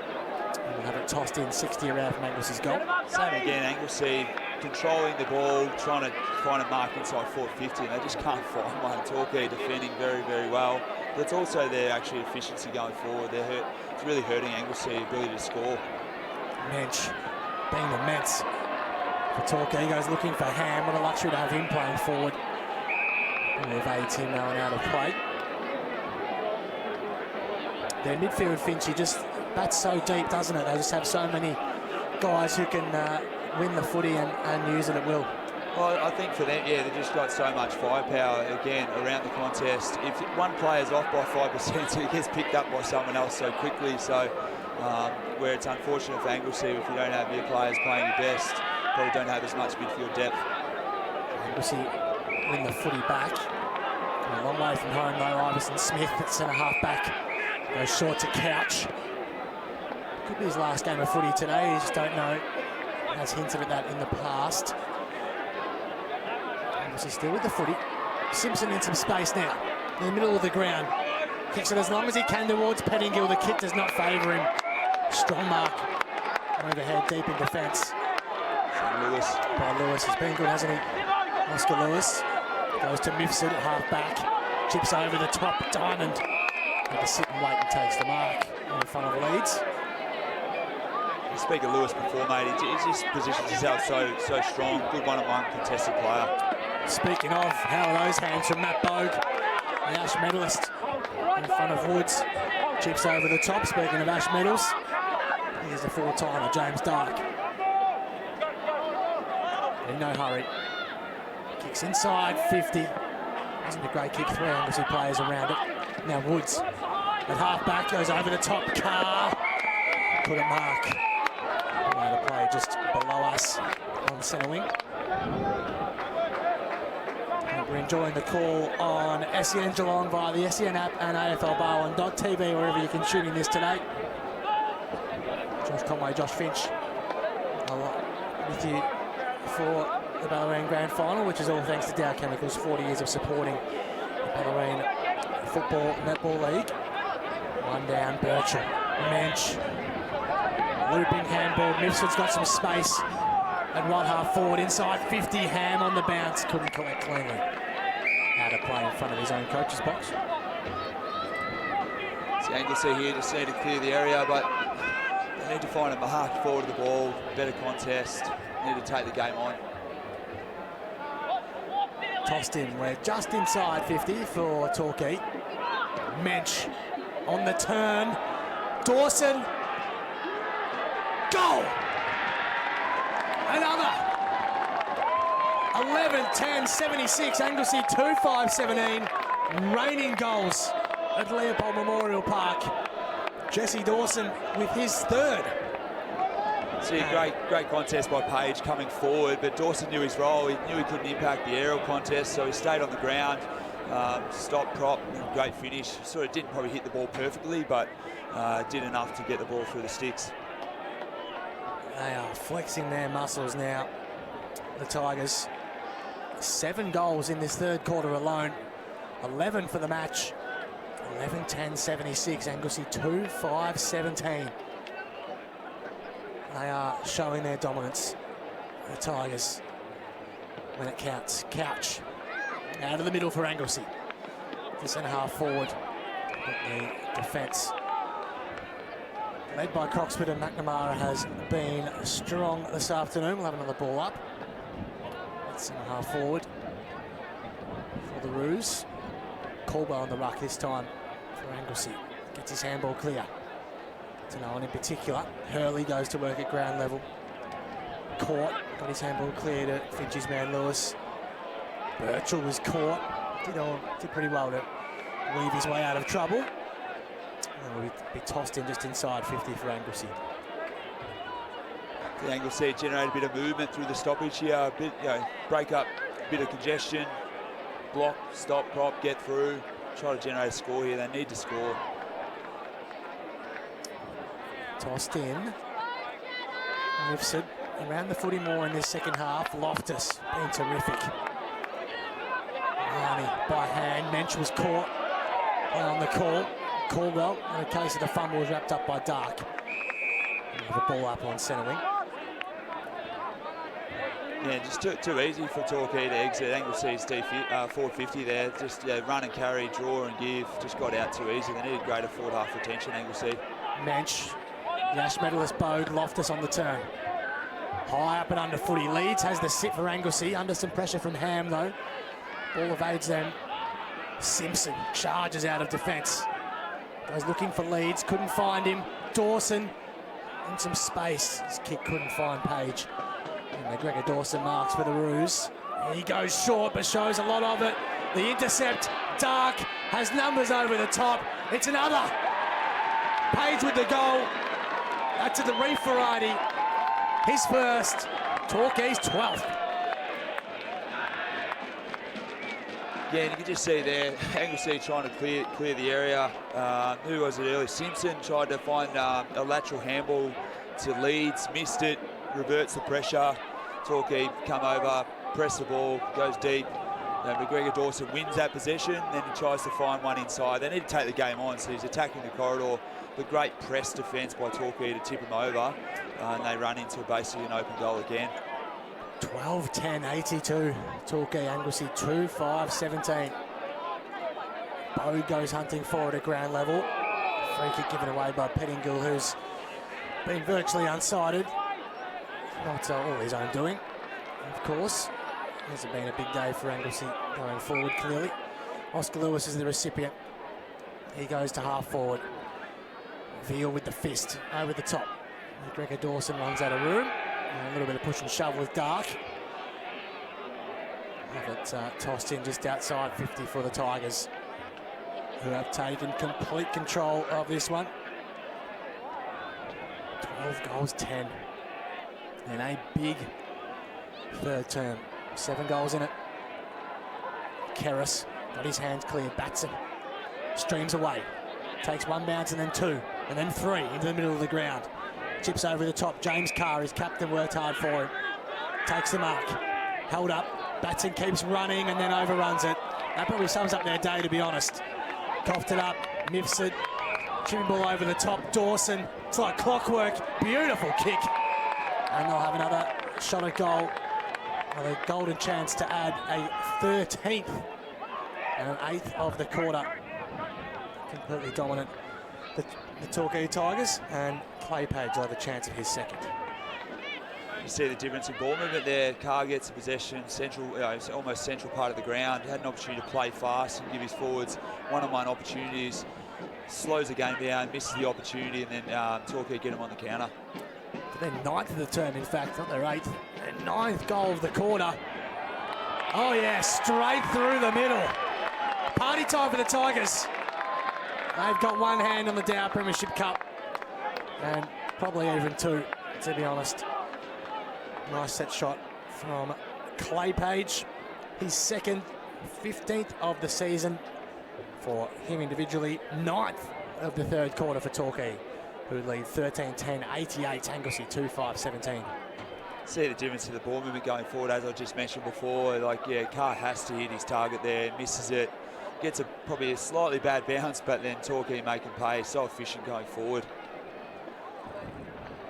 And we'll have it tossed in 60 around from Anglesea's goal. Same again, Anglesea controlling the ball, trying to find a mark inside 450, and they just can't find one. Torquay defending very, very well. But it's also their actually efficiency going forward. It's really hurting Anglesea ability to score. Mensch being immense for Torquay. Goes looking for Ham. What a luxury to have him playing forward. And they've 18 now and out of play. Their midfield, Finchy, just bats so deep, doesn't it? They just have so many guys who can win the footy and use it at will. Well, I think for them, yeah, they've just got so much firepower, again, around the contest. If one player's off by 5%, it gets picked up by someone else so quickly. So, where it's unfortunate for Anglesea, if you don't have your players playing your best, probably don't have as much midfield depth. Anglesea win the footy back. A long way from home, though. Iverson Smith at centre-half back. Goes short to Couch. Could be his last game of footy today, you just don't know. Has hinted at that in the past. Anglesea still with the footy. Simpson in some space now, in the middle of the ground. Kicks it as long as he can towards Pettingill. The kick does not favour him. Strong mark overhead, deep in defence. Lewis. By Lewis, he's been good, hasn't he? Oscar Lewis goes to Mifsud at half back. Chips over the top, Diamond. Had to sit and wait and takes the mark in front of Leeds. You speak of Lewis before, mate. He just positions himself so strong. Good one-on-one contested player. Speaking of, how are those hands from Matt Bogue, the Ash medalist, in front of Woods. Chips over the top. Speaking of Ash medals, here's the 4-timer, James Dark. In no hurry. Kicks inside 50. Wasn't a great kick, 3 Anglesea players around it. Now Woods at half-back, goes over the top. Carr couldn't mark. The play just below us on centre wing. And we're enjoying the call on SEN Geelong via the SEN app and AFLbarwin.tv, wherever you can tune in this today. Josh Conway, Josh Finch, with you for the Ballerine Grand Final, which is all thanks to Dow Chemicals, 40 years of supporting the Ballerine Football Netball League. One down, Birchall, Mensch, looping handball. Mifsud's got some space at one half forward, inside 50, Ham on the bounce, couldn't collect cleanly. Out of play in front of his own coach's box. So Anglesea here just need to clear the area, but they need to find a mark forward of the ball, better contest, need to take the game on. Tossed in, we're just inside 50 for Torquay. Mensch on the turn. Dawson. Goal! Another! 11-10-76. Anglesea 2-5-17. Raining goals at Leopold Memorial Park. Jesse Dawson with his third. See, great contest by Page coming forward, but Dawson knew his role. He knew he couldn't impact the aerial contest, so he stayed on the ground, stop, prop, great finish. Sort of didn't probably hit the ball perfectly, but did enough to get the ball through the sticks. They are flexing their muscles now, the Tigers. 7 goals in this third quarter alone. 11 for the match. 11-10-76. Anglesea 2-5-17. They are showing their dominance, the Tigers, when it counts. Couch out of the middle for Anglesea. The centre half forward, but the defence, led by Croxford and McNamara, has been strong this afternoon. We'll have another ball up. Centre half forward for the Roos. Caldwell on the ruck this time for Anglesea. Gets his handball clear to no one in particular. Hurley goes to work at ground level. Caught, got his handball clear to Finch's man Lewis. Birchall was caught. Did pretty well to weave his way out of trouble. And will be tossed in just inside 50 for Anglesea. The Anglesea generate a bit of movement through the stoppage here, a bit, break up a bit of congestion, block, stop, prop, get through, try to generate a score here. They need to score. Tossed in. Mifsud around the footy more in this second half. Loftus been terrific. Arnie by hand. Mensch was caught on the call. Caldwell, in the case of the fumble, was wrapped up by Dark. The ball up on centre wing. Yeah, just too easy for Torquay to exit Anglesea's forward 50 there. Just run and carry, draw and give. Just got out too easy. They needed greater forward half retention, Anglesea. Mensch, Yash medalist Bogue, Loftus on the turn. High up and under footy. Leeds has the sit for Anglesea. Under some pressure from Ham though. Ball evades them. Simpson charges out of defence. Goes looking for Leeds, couldn't find him. Dawson in some space. His kick couldn't find Page. And McGregor Dawson marks for the Roos. He goes short but shows a lot of it. The intercept, Dark has numbers over the top. It's another. Page with the goal. That's to the Reef variety. His first. Torquay's 12th. Yeah, and you can just see there, Anglesea trying to clear the area. Who was it early? Simpson tried to find a lateral handball to Leeds, missed it, reverts the pressure. Torquay come over, press the ball, goes deep. McGregor Dawson wins that possession, then he tries to find one inside. They need to take the game on, so he's attacking the corridor. The great press defence by Torquay to tip him over, and they run into basically an open goal again. 12-10-82. Torquay, Anglesea 2-5-17. Bowe goes hunting forward at ground level. Free kick given away by Pettingill, who's been virtually unsighted. Not all his own doing, of course. Hasn't been a big day for Anglesea going forward, clearly. Oscar Lewis is the recipient. He goes to half forward. Veal with the fist over the top. McGregor Dawson runs out of room. And a little bit of push and shove with Dark. have it tossed in just outside 50 for the Tigers, who have taken complete control of this one. 12 goals, 10. And a big third term. 7 goals in it. Kerris got his hands clear. Batson streams away. Takes 1 bounce and then 2. And then 3 into the middle of the ground. Chips over the top. James Carr, his captain, worked hard for him. Takes the mark. Held up. Batson keeps running and then overruns it. That probably sums up their day, to be honest. Coughed it up. Mifsud. Chipping ball over the top. Dawson. It's like clockwork. Beautiful kick. And they'll have another shot at goal. A golden chance to add a 13th and an 8th of the quarter. Completely dominant, the Torquay Tigers, and Clay Page will have a chance at his second. You see the difference in ball movement there. Carr gets the possession, central, almost central part of the ground. Had an opportunity to play fast and give his forwards one-on-one opportunities. Slows the game down, misses the opportunity, and then Torquay get him on the counter. Their 9th of the term, in fact, not their 8th. Their 9th goal of the quarter. Oh yeah, straight through the middle. Party time for the Tigers. They've got 1 hand on the Dow Premiership Cup, and probably even 2, to be honest. Nice set shot from Clay Page. His second, 15th of the season for him individually. 9th of the third quarter for Torquay, who lead 13-10, 88, Anglesea 2-5-17. See the difference in the ball movement going forward, as I just mentioned before. Carr has to hit his target there, misses it, gets probably a slightly bad bounce, but then Torquay making pay, so efficient going forward.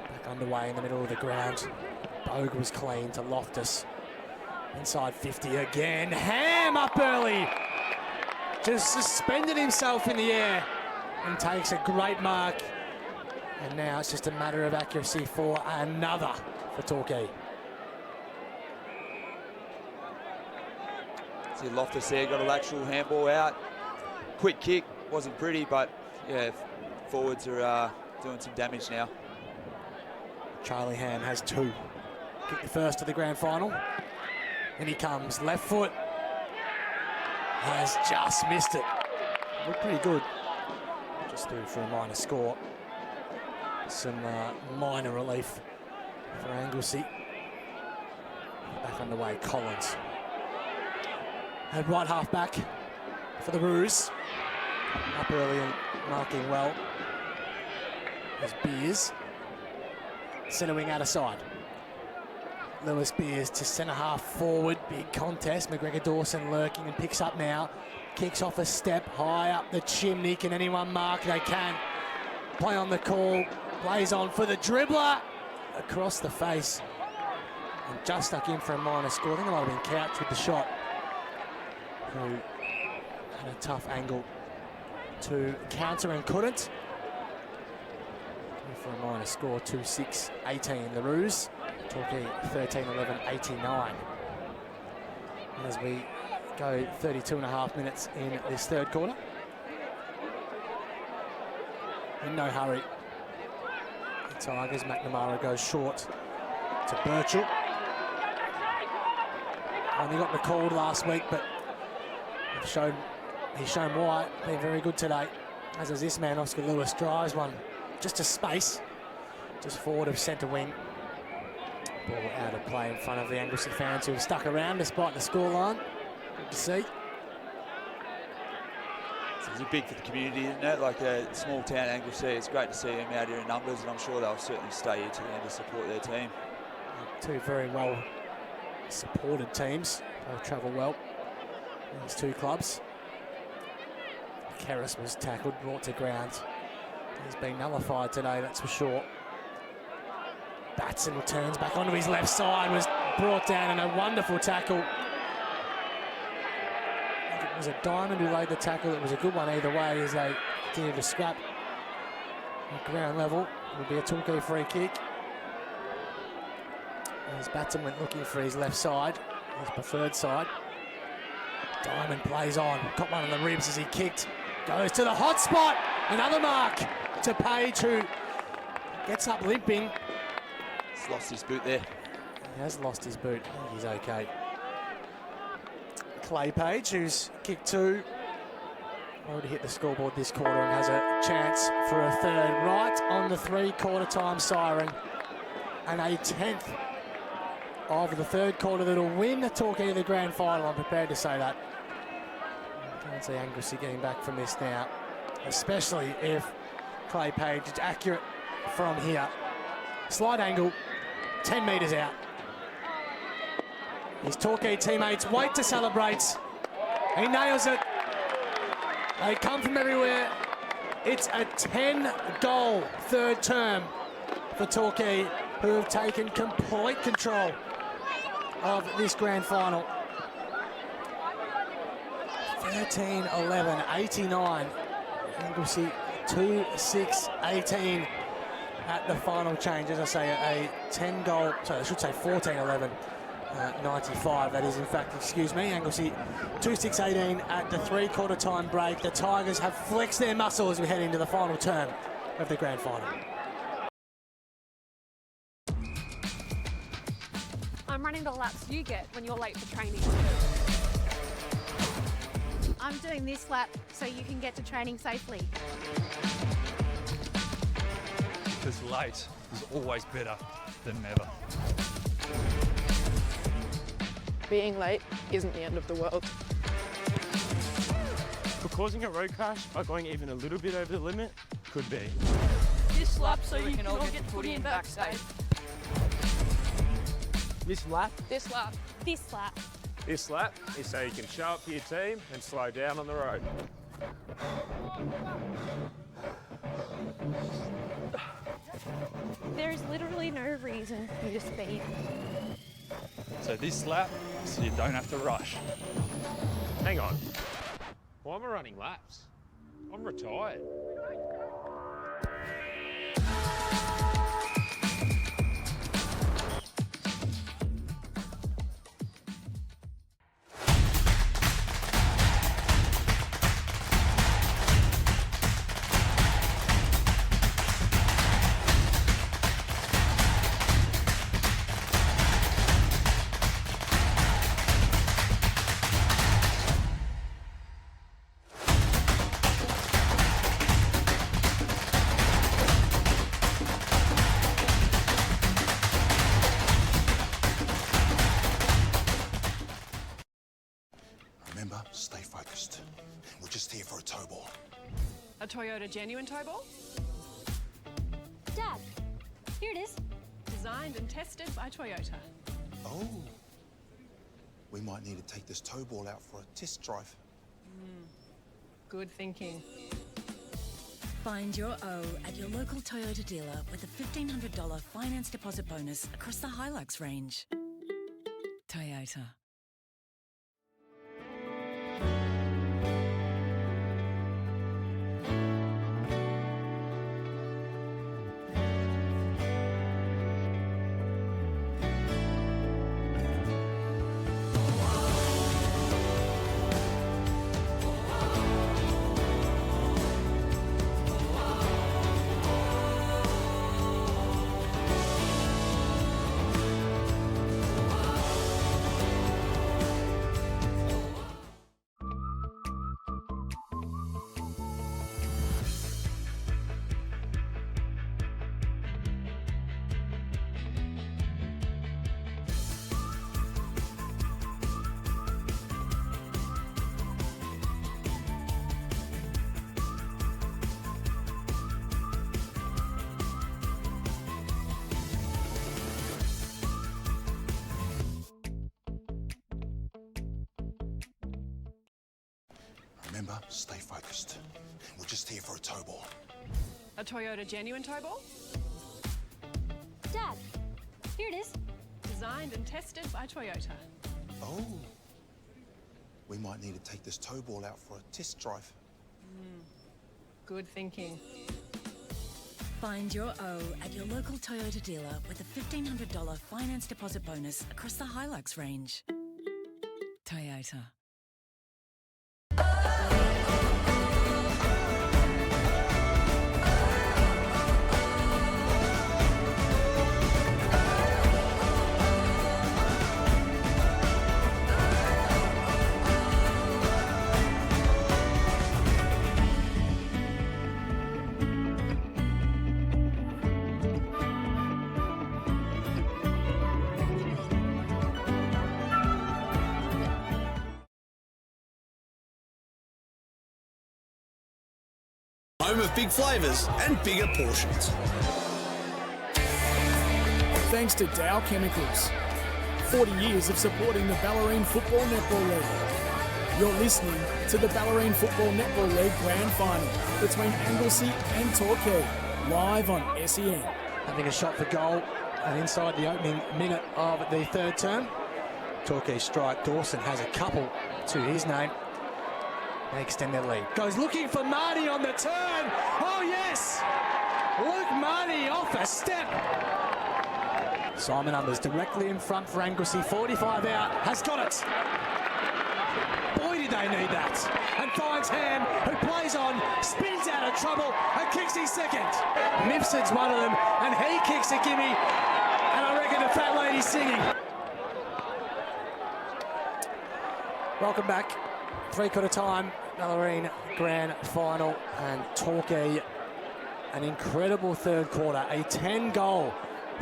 Back underway in the middle of the ground. Bogue was clean to Loftus. Inside 50 again. Ham up early. Just suspended himself in the air and takes a great mark. And now it's just a matter of accuracy for another for Torquay. See Loftus there, got a lateral handball out. Quick kick, wasn't pretty, but yeah, forwards are doing some damage now. Charlie Ham has 2. Kick the first of the grand final. In he comes, left foot. Has just missed it. Looked pretty good. Just through for a minor score. Some minor relief for Anglesea. Back underway, Collins. And right half back for the Roos. Up early and marking well. There's Beers. Centre wing out of side. Lewis Beers to centre half forward. Big contest. McGregor Dawson lurking and picks up now. Kicks off a step high up the chimney. Can anyone mark? They can. Play on the call. Plays on for the dribbler. Across the face. And just stuck in for a minor score. I think it might have been Couch with the shot, who had a tough angle to counter and couldn't. For a minor score, 2-6-18 the Roos. Torquay 13-11-89. As we go 32.5 minutes in this third quarter. In no hurry. The Tigers, McNamara goes short to Birchall. Only got recalled last week, but he's shown why. Been very good today. As is this man, Oscar Lewis, drives one just to space, just forward of centre wing. Ball out of play in front of the Anglesea fans who have stuck around despite the scoreline. Good to see. It's big for the community, isn't it? Like a small town Anglesea, it's great to see them out here in numbers, and I'm sure they'll certainly stay here to the end to support their team. 2 very well supported teams. They'll travel well, these 2 clubs. Kerris was tackled, brought to ground. He's been nullified today, that's for sure. Batson turns back onto his left side, was brought down in a wonderful tackle. I think it was a Diamond who laid the tackle. It was a good one either way as they continue to scrap at ground level. It would be a Torquay free kick. As Batson went looking for his left side, his preferred side. Diamond plays on, got one on the ribs as he kicked. Goes to the hot spot, another mark to Page, who gets up limping. He's lost his boot there. He has lost his boot. I think he's okay. Clay Page, who's kicked 2. Already hit the scoreboard this quarter and has a chance for a third. Right on the 3-quarter time siren. And a 10th of the third quarter that'll win Torquay the grand final. I'm prepared to say that. I can't see Anglesea getting back from this now, especially if Clay Page is accurate from here. Slight angle, 10 metres out. His Torquay teammates wait to celebrate. He nails it. They come from everywhere. It's a 10-goal third term for Torquay, who have taken complete control of this grand final. 13-11-89. Anglesea 2-6-18 at the final change. As I say, a 10-goal, sorry, I should say 14-11. 95, that is in fact, excuse me. Anglesea 2-6-18 at the 3-quarter time break. The Tigers have flexed their muscle as we head into the final term of the grand final. I'm running the laps you get when you're late for training. I'm doing this lap so you can get to training safely. Because late is always better than never. Being late isn't the end of the world. But causing a road crash by going even a little bit over the limit could be. This lap so you can all get footy and back safe. This lap? This lap. This lap. This lap is so you can show up for your team and slow down on the road. There is literally no reason for you to speed. So this lap, so you don't have to rush. Hang on. Why am I running laps? I'm retired. Remember, stay focused. We're just here for a tow ball. A Toyota genuine tow ball? Dad, here it is. Designed and tested by Toyota. Oh. We might need to take this tow ball out for a test drive. Good thinking. Find your O at your local Toyota dealer with a $1,500 finance deposit bonus across the Hilux range. Toyota. Remember, stay focused. We're just here for a tow ball. A Toyota genuine tow ball? Dad, here it is. Designed and tested by Toyota. Oh. We might need to take this tow ball out for a test drive. Good thinking. Find your O at your local Toyota dealer with a $1,500 finance deposit bonus across the Hilux range. Toyota. home of big flavours and bigger portions. Thanks to Dow Chemicals. 40 years of supporting the Ballerine Football Netball League. You're listening to the Ballerine Football Netball League Grand Final between Anglesea and Torquay, live on SEN. Having a shot for goal and inside the opening minute of the third term. Torquay strike. Dawson has a couple to his name. They extend their lead. Goes looking for Marnie on the turn. Oh, yes! Luke Marnie off a step. Simon Umbers directly in front for Anglesea. 45 out. Has got it. Boy, did they need that. And finds Ham, who plays on, spins out of trouble and kicks his second. Mifsud's one of them, and he kicks a gimme. And I reckon the fat lady's singing. Welcome back. Three-quarter time. Ballerine Grand Final, and Torquay an incredible third quarter, a 10-goal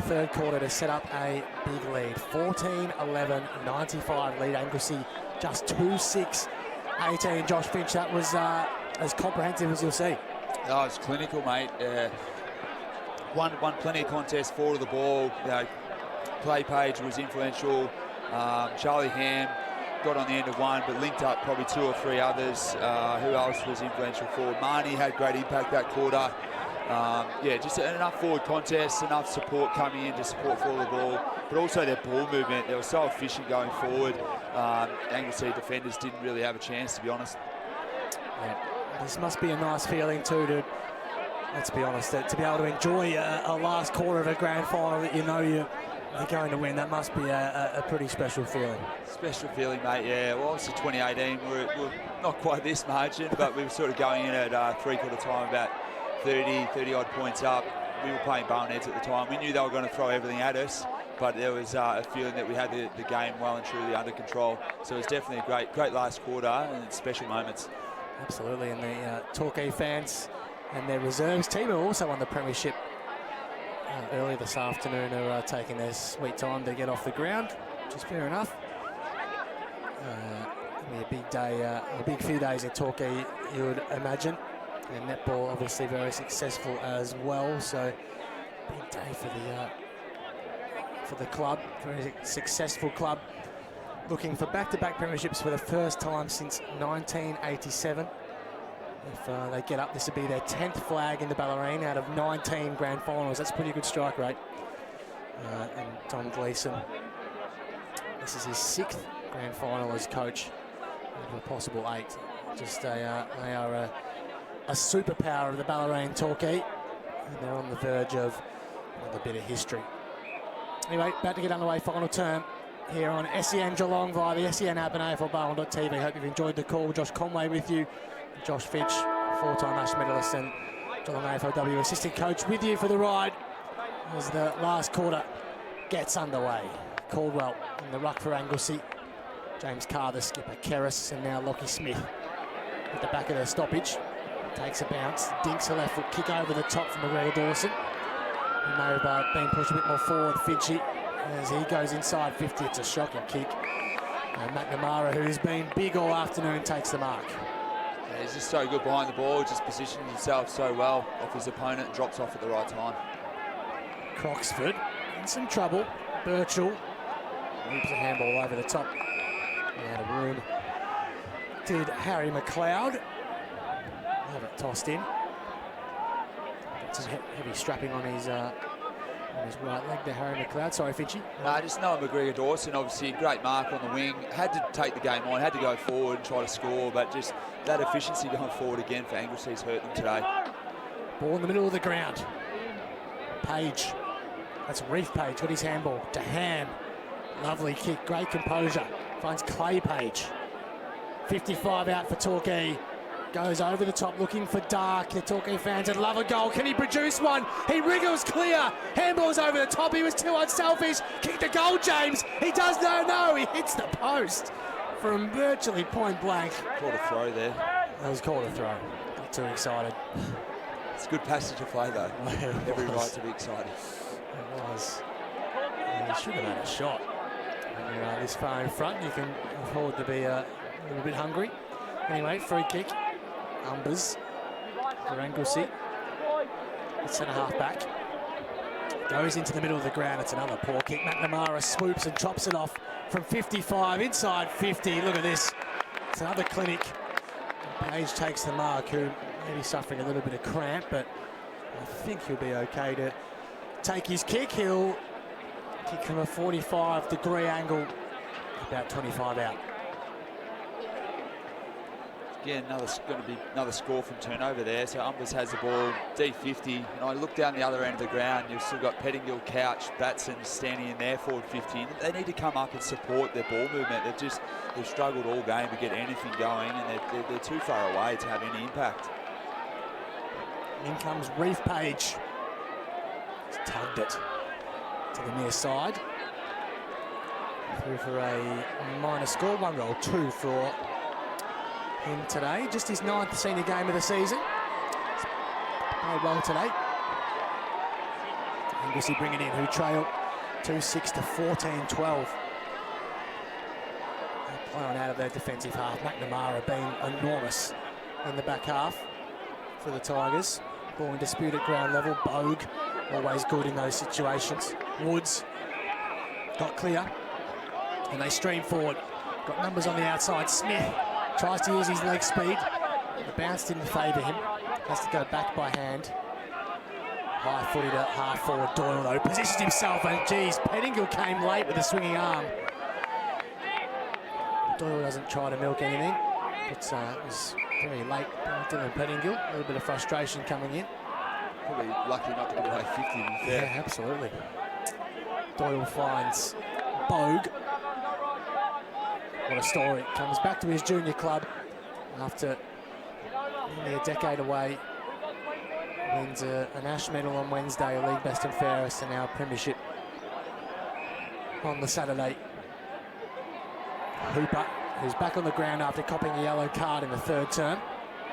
third quarter to set up a big lead. 14-11, 95 lead. Anglesea just 2-6-18. Josh Finch, that was as comprehensive as you'll see. Oh, it's clinical, mate. Won plenty of contests, forward of the ball. You know, Play Page was influential. Charlie Ham got on the end of one, but linked up probably two or three others. Who else was influential forward? Marnie had great impact that quarter. Yeah, just enough forward contests, enough support coming in to support forward the ball, but also their ball movement. They were so efficient going forward. Anglesea defenders didn't really have a chance, to be honest. Yeah. This must be a nice feeling too, to, let's be honest, to be able to enjoy a last quarter of a grand final that you know you're going to win. That must be a pretty special feeling. Special feeling, mate, yeah. Well, obviously 2018, we're not quite this margin, but we were sort of going in at three-quarter time about 30-odd points up. We were playing Barnheads at the time. We knew they were going to throw everything at us, but there was a feeling that we had the game well and truly under control. So it was definitely a great last quarter and special moments. Absolutely, and the Torquay fans and their reserves team who also won the premiership earlier this afternoon are taking their sweet time to get off the ground, which is fair enough. It'll be a big day, a big few days at Torquay, you would imagine. And netball obviously very successful as well, so big day for the club, very successful club, looking for back-to-back premierships for the first time since 1987. If they get up, this would be their 10th flag in the Ballerine out of 19 grand finals. That's a pretty good strike rate. And Tom Gleeson, this is his 6th grand final as coach of a possible 8. Just they are a superpower of the Ballerine Torquay, and they're on the verge of another bit of history. Anyway, about to get underway, final term here on SEN Geelong via the SEN app and AFLBarwell.tv. Hope you've enjoyed the call. Josh Conway with you, Josh Finch, 4-time Ash medalist and Geelong AFLW assistant coach, with you for the ride as the last quarter gets underway. Caldwell in the ruck for Anglesea, James Carr the skipper, Kerris, and now Lockie Smith at the back of their stoppage. Takes a bounce, dinks a left foot kick over the top from McGregor Dawson. He may have been pushed a bit more forward, Finchie, as he goes inside 50. It's a shocking kick. And McNamara, who's been big all afternoon, takes the mark. Yeah, he's just so good behind the ball, just positions himself so well off his opponent and drops off at the right time. Croxford in some trouble. Birchall loops a handball over the top. Out of room. Did Harry McLeod. Have it tossed in. Got some heavy strapping on his right leg there, Harry McLeod. Sorry, Finchie. Just Noah McGregor Dawson, obviously a great mark on the wing. Had to take the game on, had to go forward and try to score, but just that efficiency going forward again for Anglesea's hurt them today. Ball in the middle of the ground. Page. That's Reef Page, got his handball to Ham. Lovely kick, great composure. Finds Clay Page. 55 out for Torquay. Goes over the top looking for Dark. The Torquay fans would love a goal. Can he produce one? He wriggles clear. Handball's over the top. He was too unselfish. Kick the goal, James. He does no. He hits the post from virtually point blank. Called a throw there. That was called a throw. Got too excited. It's a good passage of play though. Every right to be excited. It was. And he should have had a shot. When you're this far in front, you can afford to be a little bit hungry. Anyway, free kick. Umbers for Anglesea. Centre half back. Goes into the middle of the ground. It's another poor kick. McNamara swoops and chops it off from 55, inside 50. Look at this. It's another clinic. Page takes the mark, who may be suffering a little bit of cramp, but I think he'll be okay to take his kick. He'll kick from a 45-degree angle, about 25 out. Again, going to be another score from turnover there. So Umbers has the ball, D50. And I look down the other end of the ground, you've still got Pettingill, Couch, Batson standing in there, forward 50. They need to come up and support their ball movement. They've struggled all game to get anything going, and they're too far away to have any impact. In comes Reef Page. He's tugged it to the near side. Through for a minor score, 1 goal, 2 for him today. Just his 9th senior game of the season. He's played well today. Anglesea bringing in, who trail 2-6 to 14-12. Playing out of their defensive half. McNamara being enormous in the back half for the Tigers. Ball in dispute at ground level. Bogue, always good in those situations. Woods got clear, and they stream forward. Got numbers on the outside. Smith tries to use his leg speed. The bounce didn't favour him. Has to go back by hand. High-footed at half-forward. Doyle, though, positions himself, and geez, Pettingill came late with a swinging arm. Doyle doesn't try to milk anything, but it was very late. Dylan Pettingill, a little bit of frustration coming in. Probably lucky not to get away 50. Yeah, absolutely. Doyle finds Bogue. What a story. Comes back to his junior club after nearly a decade away. Wins a Ash medal on Wednesday, a league best and fairest, and now a premiership on the Saturday. Hooper, who's back on the ground after copying a yellow card in the 3rd term.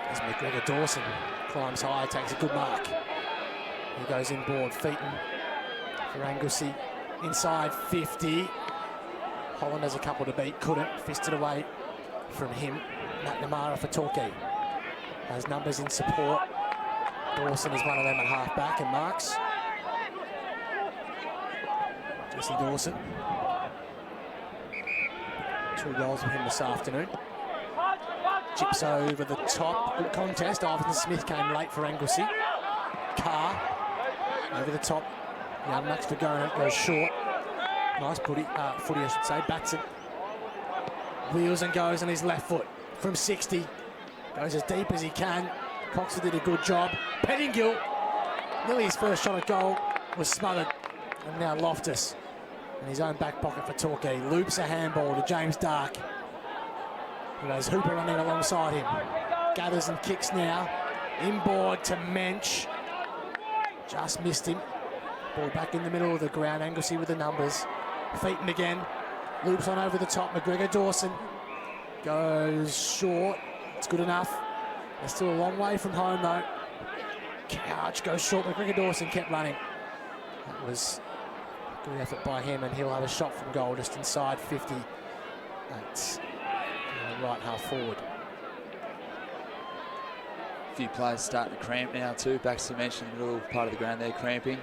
As McGregor Dawson climbs high, takes a good mark. He goes inboard. Featon for Anglesea. Inside 50. Holland has a couple to beat, couldn't. Fisted away from him. McNamara for Torquay. Has numbers in support. Dawson is one of them at half back and marks. Jesse Dawson. 2 goals from him this afternoon. Chips over the top. Good contest. Ivan Smith came late for Anglesea. Carr over the top. The unmatched for going, goes short. Nice footy, I should say. Batson wheels and goes on his left foot from 60. Goes as deep as he can. Coxer did a good job. Pettingill, nearly his first shot at goal, was smothered. And now Loftus in his own back pocket for Torquay. Loops a handball to James Dark. And there's Hooper running alongside him. Gathers and kicks now. Inboard to Mensch. Just missed him. Ball back in the middle of the ground. Anglesea with the numbers. Featon again. Loops on over the top. McGregor Dawson goes short. It's good enough. They're still a long way from home though. Couch goes short. McGregor Dawson kept running. That was a good effort by him, and he'll have a shot from goal just inside 50. That's right half forward. A few players starting to cramp now too. Baxter mentioned the middle part of the ground there cramping.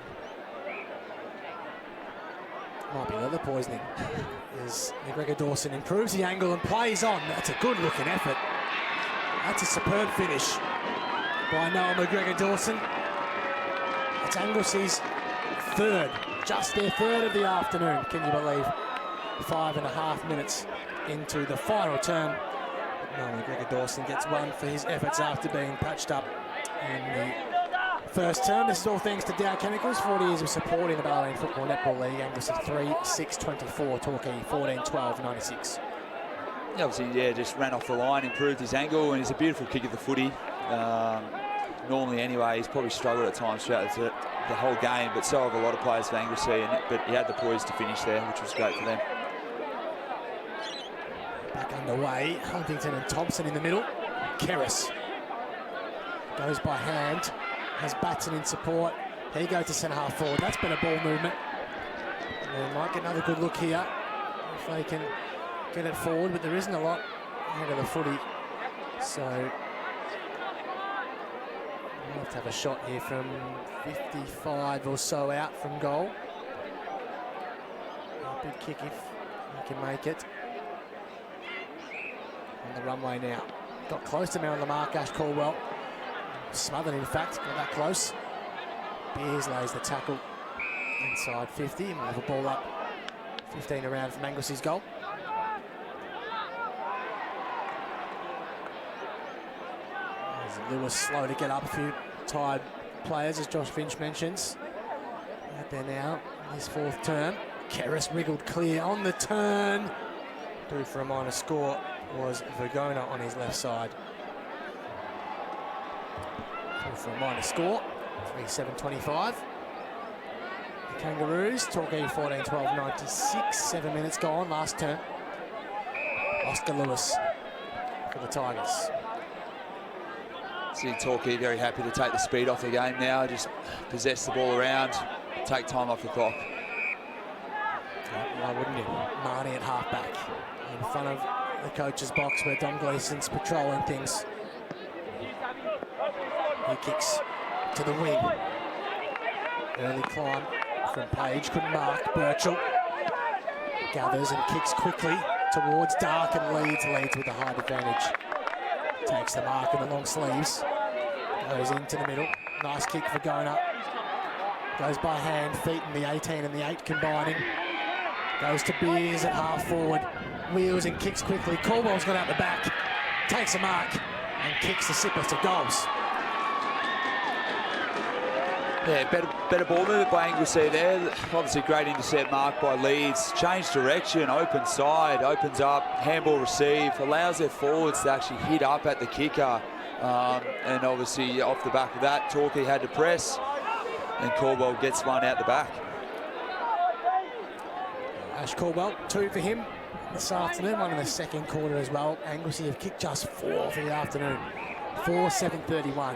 Might be leather poisoning. As McGregor Dawson improves the angle and plays on. That's a good looking effort. That's a superb finish by Noah McGregor Dawson. It's Anglesea's 3rd, just their 3rd of the afternoon, can you believe? 5.5 minutes into the final term. Noah McGregor Dawson gets 1 for his efforts after being patched up in the 1st term. This is all thanks to Dow Chemicals, 40 years of supporting the Ballerine Football Netball League. Anglesea 3-6-24, Torquay 14-12-96. Obviously, yeah, just ran off the line, improved his angle, and he's a beautiful kick of the footy. Normally, anyway, he's probably struggled at times throughout the whole game, but so have a lot of players for Anglesea, but he had the poise to finish there, which was great for them. Back underway, Huntington and Thompson in the middle. Kerris goes by hand, has Batson in support. He goes to centre half forward. That's been a ball movement. And they might get another good look here if they can get it forward, but there isn't a lot ahead of the footy. So Let's have a shot here from 55 or so out from goal. A big kick if he can make it. On the runway now. Got close to man on the mark, Ash Caldwell. Smothered, in fact, got that close. Beers lays the tackle inside 50, and we'll have a ball up 15 around from Anglesea's goal. Lewis slow to get up, a few tired players, as Josh Finch mentions. Out there now, his fourth turn. Keris wriggled clear on the turn. Through for a minor score was Vergona on his left side. Through for a minor score, 3-7-25. The Kangaroos, Torquay 14-12-96, 7 minutes gone, last turn. Oscar Lewis for the Tigers. See Torquay very happy to take the speed off the game now, just possess the ball around, take time off the clock. Why wouldn't you? Marnie at halfback in front of the coach's box where Dom Gleeson's patrolling things. He kicks to the wing. Early climb from Page, couldn't mark. Birchall gathers and kicks quickly towards Dark and leads with a height advantage. Takes the mark in the long sleeves. Goes into the middle. Nice kick for Gona. Goes by hand, feet in the 18 and the 8 combining. Goes to Beers at half forward. Wheels and kicks quickly. Caldwell's got out the back. Takes a mark and kicks the Sippers to goals. Yeah, better ball movement by Anglesea there. Obviously great intercept mark by Leeds. Changed direction, open side, opens up, handball receive, allows their forwards to actually hit up at the kicker. And obviously off the back of that, Torquay had to press and Caldwell gets one out the back. Ash Caldwell, 2 for him this afternoon, one in the second quarter as well. Anglesea have kicked just 4 for the afternoon. 4-7-31.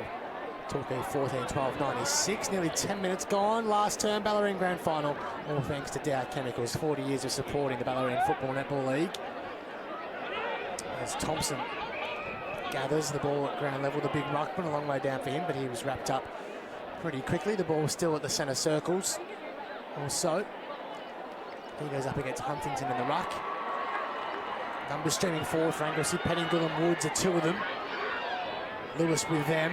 Torquay 14-12-96, nearly 10 minutes gone. Last term, Ballerine Grand Final, all thanks to Dow Chemicals, 40 years of supporting the Ballerine Football Netball League. As Thompson gathers the ball at ground level, the big ruckman, a long way down for him, but he was wrapped up pretty quickly. The ball was still at the centre circles. Also, he goes up against Huntington in the ruck. Numbers streaming forward for Anglesea. Pettingill and Woods are 2 of them. Lewis with them.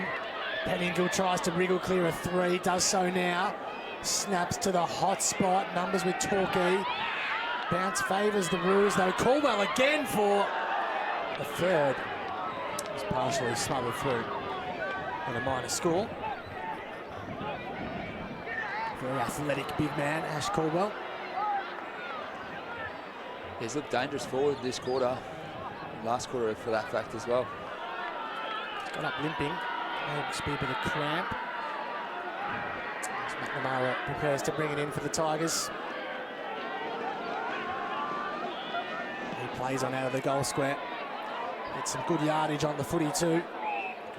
Pettingill tries to wriggle clear of 3, does so now. Snaps to the hot spot. Numbers with Torquay. Bounce favours the Roos though. Caldwell again for the third. He's partially smothered through. And a minor score. Very athletic big man, Ash Caldwell. He's looked dangerous forward this quarter. Last quarter for that fact as well. Got up limping. Must be a bit of cramp. As McNamara prepares to bring it in for the Tigers. He plays on out of the goal square. Gets some good yardage on the footy too.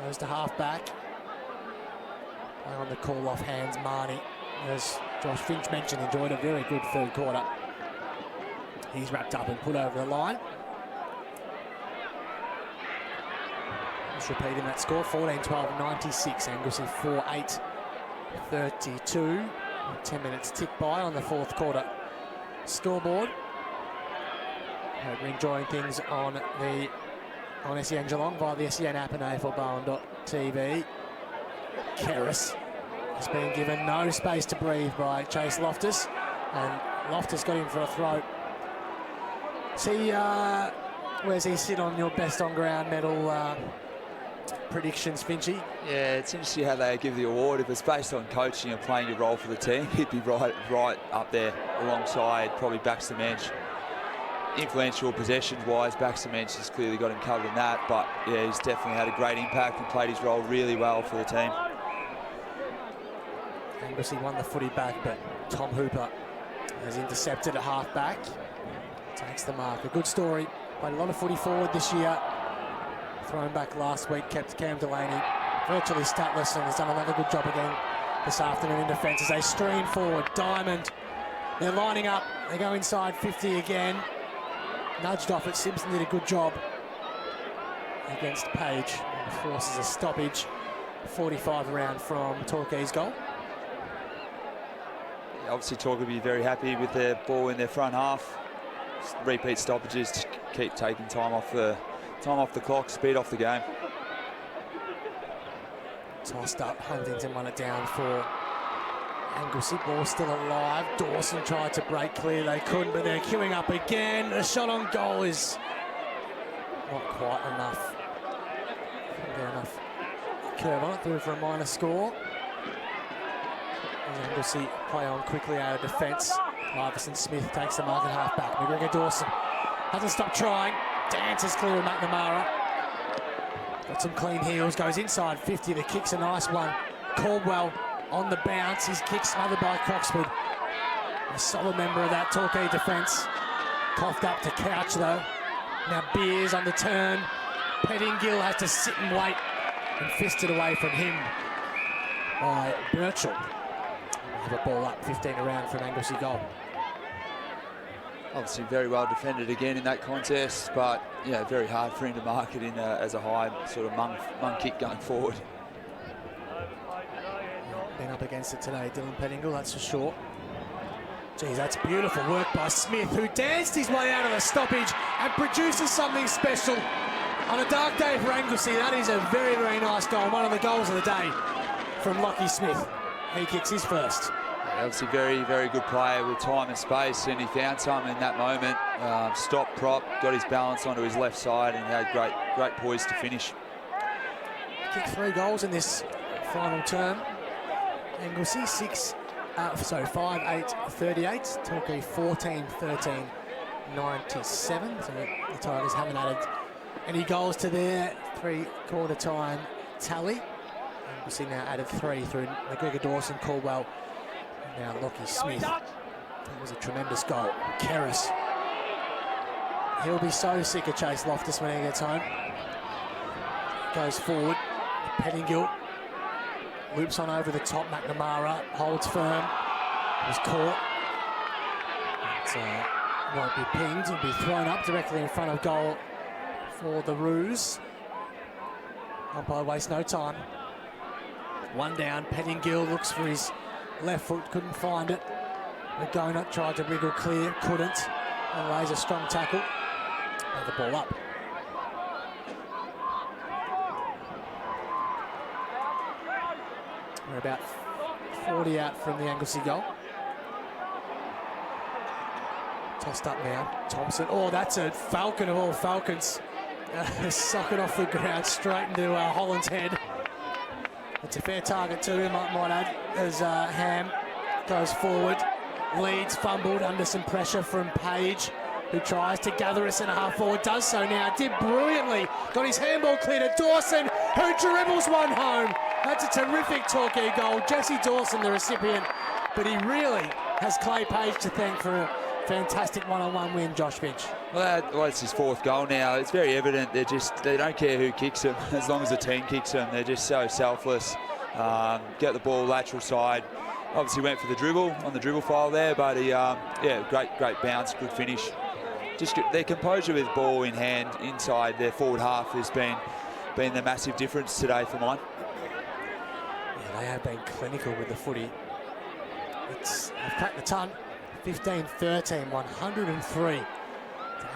Goes to half-back. Play on the call off hands, Marnie. As Josh Finch mentioned, enjoyed a very good third quarter. He's wrapped up and put over the line. Just repeating that score, 14-12-96. Anglesea 4-8-32. 10 minutes tick by on the fourth quarter scoreboard. Hope you're enjoying things on SEN Geelong via the SEN app and AFLBarwin.tv. Keris has been given no space to breathe by Chase Loftus, and Loftus got him for a throat. See, where's he sit on your best on ground medal predictions, Finchy? Yeah, it's interesting how they give the award. If it's based on coaching and playing your role for the team, he'd be right up there alongside probably Baxter Mensch. Influential possessions-wise, Baxter Mensch has clearly got him covered in that, but yeah, he's definitely had a great impact and played his role really well for the team. Anglesea won the footy back, but Tom Hooper has intercepted at half-back. Takes the mark. A good story. Played a lot of footy forward this year. Thrown back last week, kept Cam Delaney virtually statless, and has done another good job again this afternoon in defence as they stream forward. Diamond, they're lining up. They go inside 50 again. Nudged off it. Simpson did a good job against Page and forces a stoppage. 45 around from Torquay's goal. Yeah, obviously, Torquay will be very happy with their ball in their front half. Just repeat stoppages to keep taking time off the clock, speed off the game. Tossed up, Huntington won it down for Anglesea. Ball still alive. Dawson tried to break clear, they couldn't, but they're queuing up again. The shot on goal is not quite enough. Get enough curve on it, through for a minor score. As Anglesea play on quickly out of defence. Iverson Smith takes the mark at half back. McGregor Dawson hasn't stopped trying. Dances clear of McNamara. Got some clean heels, goes inside 50. The kick's a nice one. Caldwell on the bounce. His kick smothered by Croxford. A solid member of that Torquay defence. Coughed up to Couch though. Now Beers on the turn. Pettingill has to sit and wait and fist it away from him by Birchall. Have a ball up, 15 around from Anglesea goal. Obviously very well defended again in that contest, but yeah, very hard for him to mark it in as a high sort of mung kick going forward. Been up against it today, Dylan Pettingill, that's for sure. Geez, that's beautiful work by Smith, who danced his way out of the stoppage and produces something special. On a dark day for Anglesea, that is a very, very nice goal. One of the goals of the day from Lockie Smith. He kicks his first. Yeah, obviously very, very good player with time and space, and he found something in that moment. Stopped prop, got his balance onto his left side, and had great poise to finish. Kicked 3 goals in this final term. Anglesea 5-8-38. Torquay 14-13-97. So the Tigers haven't added any goals to their 3/4 time tally. Anglesea now added 3 through McGregor Dawson, Caldwell, and now Lockie Smith. That was a tremendous goal. Kerris. He'll be so sick of Chase Loftus when he gets home. Goes forward. Pettingill loops on over the top. McNamara holds firm. Was caught. It won't be pinged. It'll be thrown up directly in front of goal for the Roos. Umpire wastes no time. One down. Pettingill looks for his left foot, couldn't find it. McGonagall tried to wriggle clear, couldn't, and lays a strong tackle. And the ball up. We're about 40 out from the Anglesea goal. Tossed up now, Thompson. Oh, that's a falcon of all falcons. Socket off the ground straight into Holland's head. It's a fair target too, I might add, as Ham goes forward. Leeds fumbled under some pressure from Page, who tries to gather a centre half forward, does so now, did brilliantly. Got his handball clear to Dawson, who dribbles one home. That's a terrific Torquay goal. Jesse Dawson, the recipient, but he really has Clay Page to thank for a fantastic one-on-one win, Josh Finch. Well, it's his 4th goal now. It's very evident they don't care who kicks them as long as the team kicks them. They're just so selfless. Get the ball lateral side. Obviously went for the dribble on the dribble file there, but he, yeah, great bounce, good finish. Just their composure with ball in hand inside their forward half has been the massive difference today for mine. Yeah, they have been clinical with the footy. They've cracked the ton. 15-13, 103 to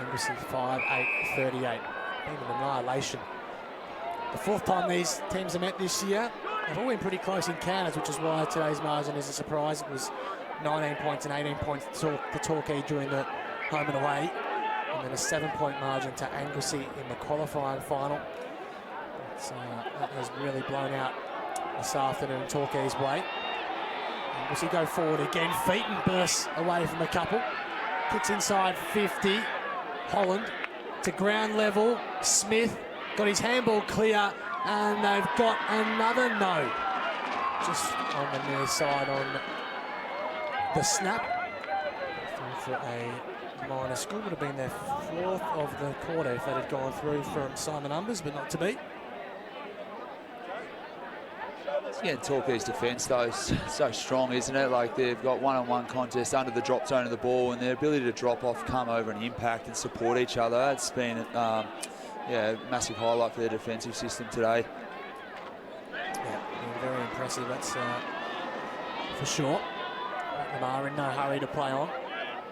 Anglesea 5-8-38. Been an annihilation. The 4th time these teams have met this year. They've all been pretty close encounters, which is why today's margin is a surprise. It was 19 points and 18 points to Torquay during the home and away, and then a 7-point margin to Anglesea in the qualifying final. So that has really blown out this afternoon Torquay's way. Anglesea go forward again. Featon bursts away from a couple. Kicks inside 50. Holland to ground level. Smith got his handball clear, and they've got another no. Just on the near side on the snap. For a minor score. Would have been their 4th of the quarter if that had gone through from Simon Umbers, but not to be. Yeah, Torquay's defence though is so strong, isn't it? Like, they've got one-on-one contest under the drop zone of the ball, and their ability to drop off, come over and impact and support each other. It's been yeah, a massive highlight for their defensive system today. Yeah, impressive, that's for sure. McNamara in no hurry to play on.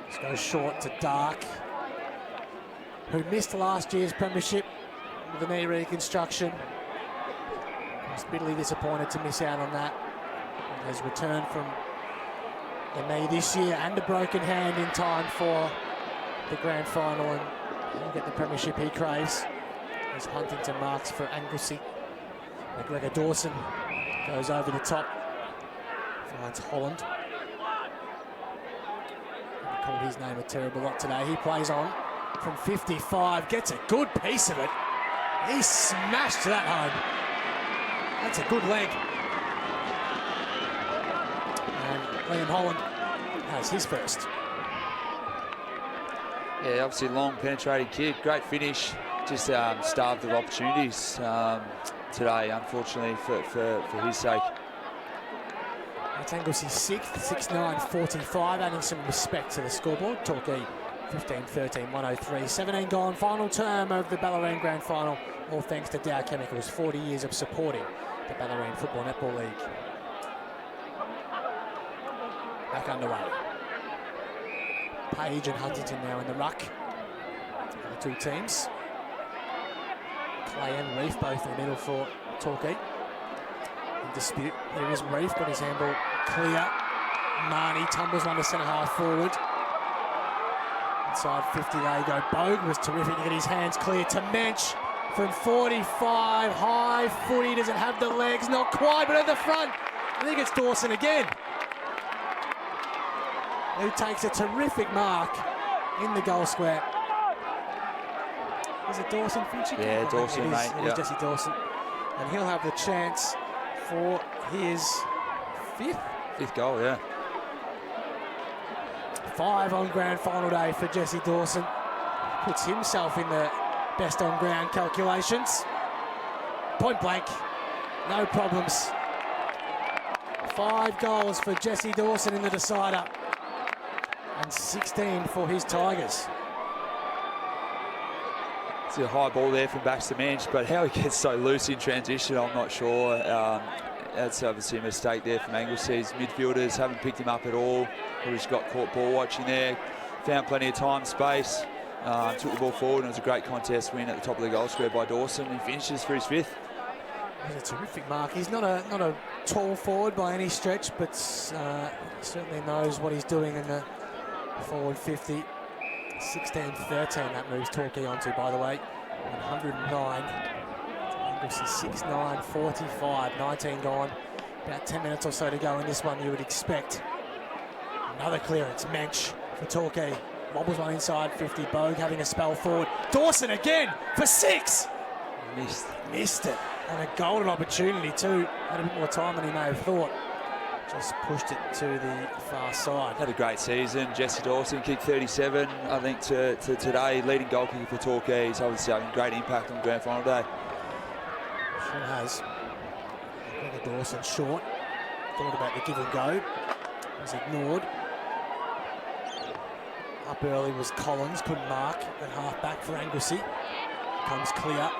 Just goes short to Dark, who missed last year's premiership with a knee reconstruction. Was bitterly disappointed to miss out on that. And has returned from the knee this year and a broken hand in time for the grand final, and he'll get the premiership he craves. As Huntington marks for Anglesea. McGregor Dawson goes over the top, finds Holland. I called his name a terrible lot today. He plays on from 55, gets a good piece of it. He smashed that home. That's a good leg. And Liam Holland has his first. Yeah, obviously long penetrating kick, great finish. Just starved of opportunities today, unfortunately, for his sake. That's Anglesea's 6th, 6-9-45, adding some respect to the scoreboard. Torquay 15-13, 103. 17 gone, final term of the Ballerine Grand Final, all thanks to Dow Chemicals, 40 years of supporting the Ballerine Football Netball League. Back underway. Page and Huntington now in the ruck. The two teams. Clay and Reef both in the middle for Torquay. In dispute. Here is Reef, got his handball clear. Marnie tumbles one to centre half forward. Inside 50 they go. Bogue was terrific to get his hands clear to Mensch from 45. High footy, doesn't have the legs, not quite, but at the front. I think it's Dawson again, who takes a terrific mark in the goal square. Is it Dawson finishing? Yeah, Dawson, mate. It is Jesse Dawson. And he'll have the chance for his fifth goal, yeah. 5 on grand final day for Jesse Dawson. Puts himself in the best on ground calculations. Point blank, no problems. 5 goals for Jesse Dawson in the decider. And 16 for his Tigers. It's a high ball there from Baxter Mensch, but how he gets so loose in transition, I'm not sure. That's obviously a mistake there from Anglesea's midfielders. Haven't picked him up at all. Or he's got caught ball watching there. Found plenty of time, space. Took the ball forward, and it was a great contest win at the top of the goal square by Dawson. He finishes for his 5th. It's a terrific mark. He's not a tall forward by any stretch, but certainly knows what he's doing in the forward 50. 16-13 that moves Torquay onto, by the way. 109. Anglesea 6-9-45. 19 gone. About 10 minutes or so to go in this one, you would expect. Another clearance. Mensch for Torquay. Wobbles one inside 50. Bogue having a spell forward. Dawson again for 6. Missed it. And a golden opportunity too. Had a bit more time than he may have thought. Just pushed it to the far side. Had a great season. Jesse Dawson kicked 37, I think, to today. Leading goal kicker for Torquay. He's obviously having great impact on grand final day. Sure has. Dawson short. Thought about the give and go. Was ignored. Up early was Collins. Couldn't mark. The half back for Anglesea. Comes clear.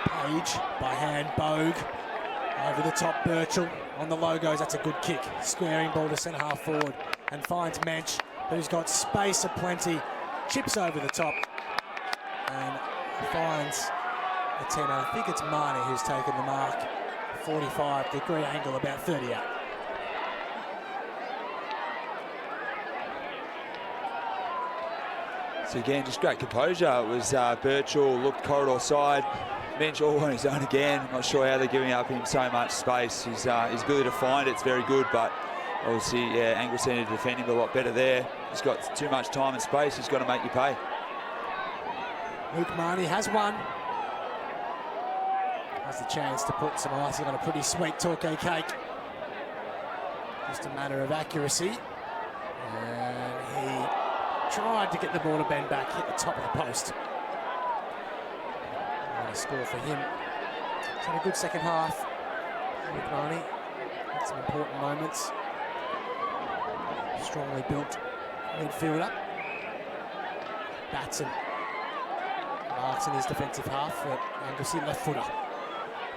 Page by hand. Bogue. Over the top, Birchall on the logos. That's a good kick. Squaring ball to centre half forward and finds Mensch, who's got space aplenty. Chips over the top and finds a 10. I think it's Marnie who's taken the mark. 45-degree angle, about 30 out. So again, just great composure. It was Birchall, looked corridor side. Mensch all on his own again. I'm not sure how they're giving up him so much space. His ability to find it's very good, but obviously, yeah, Anglesea need to defend him a lot better there. He's got too much time and space. He's got to make you pay. Luke Marnie has one. Has the chance to put some icing on a pretty sweet Torquay cake. Just a matter of accuracy. And he tried to get the ball to bend back, hit the top of the post. A score for him. He's had a good second half. Luke Marnie had some important moments. Strongly built midfielder. Batson marks in his defensive half for Anglesea, left footer.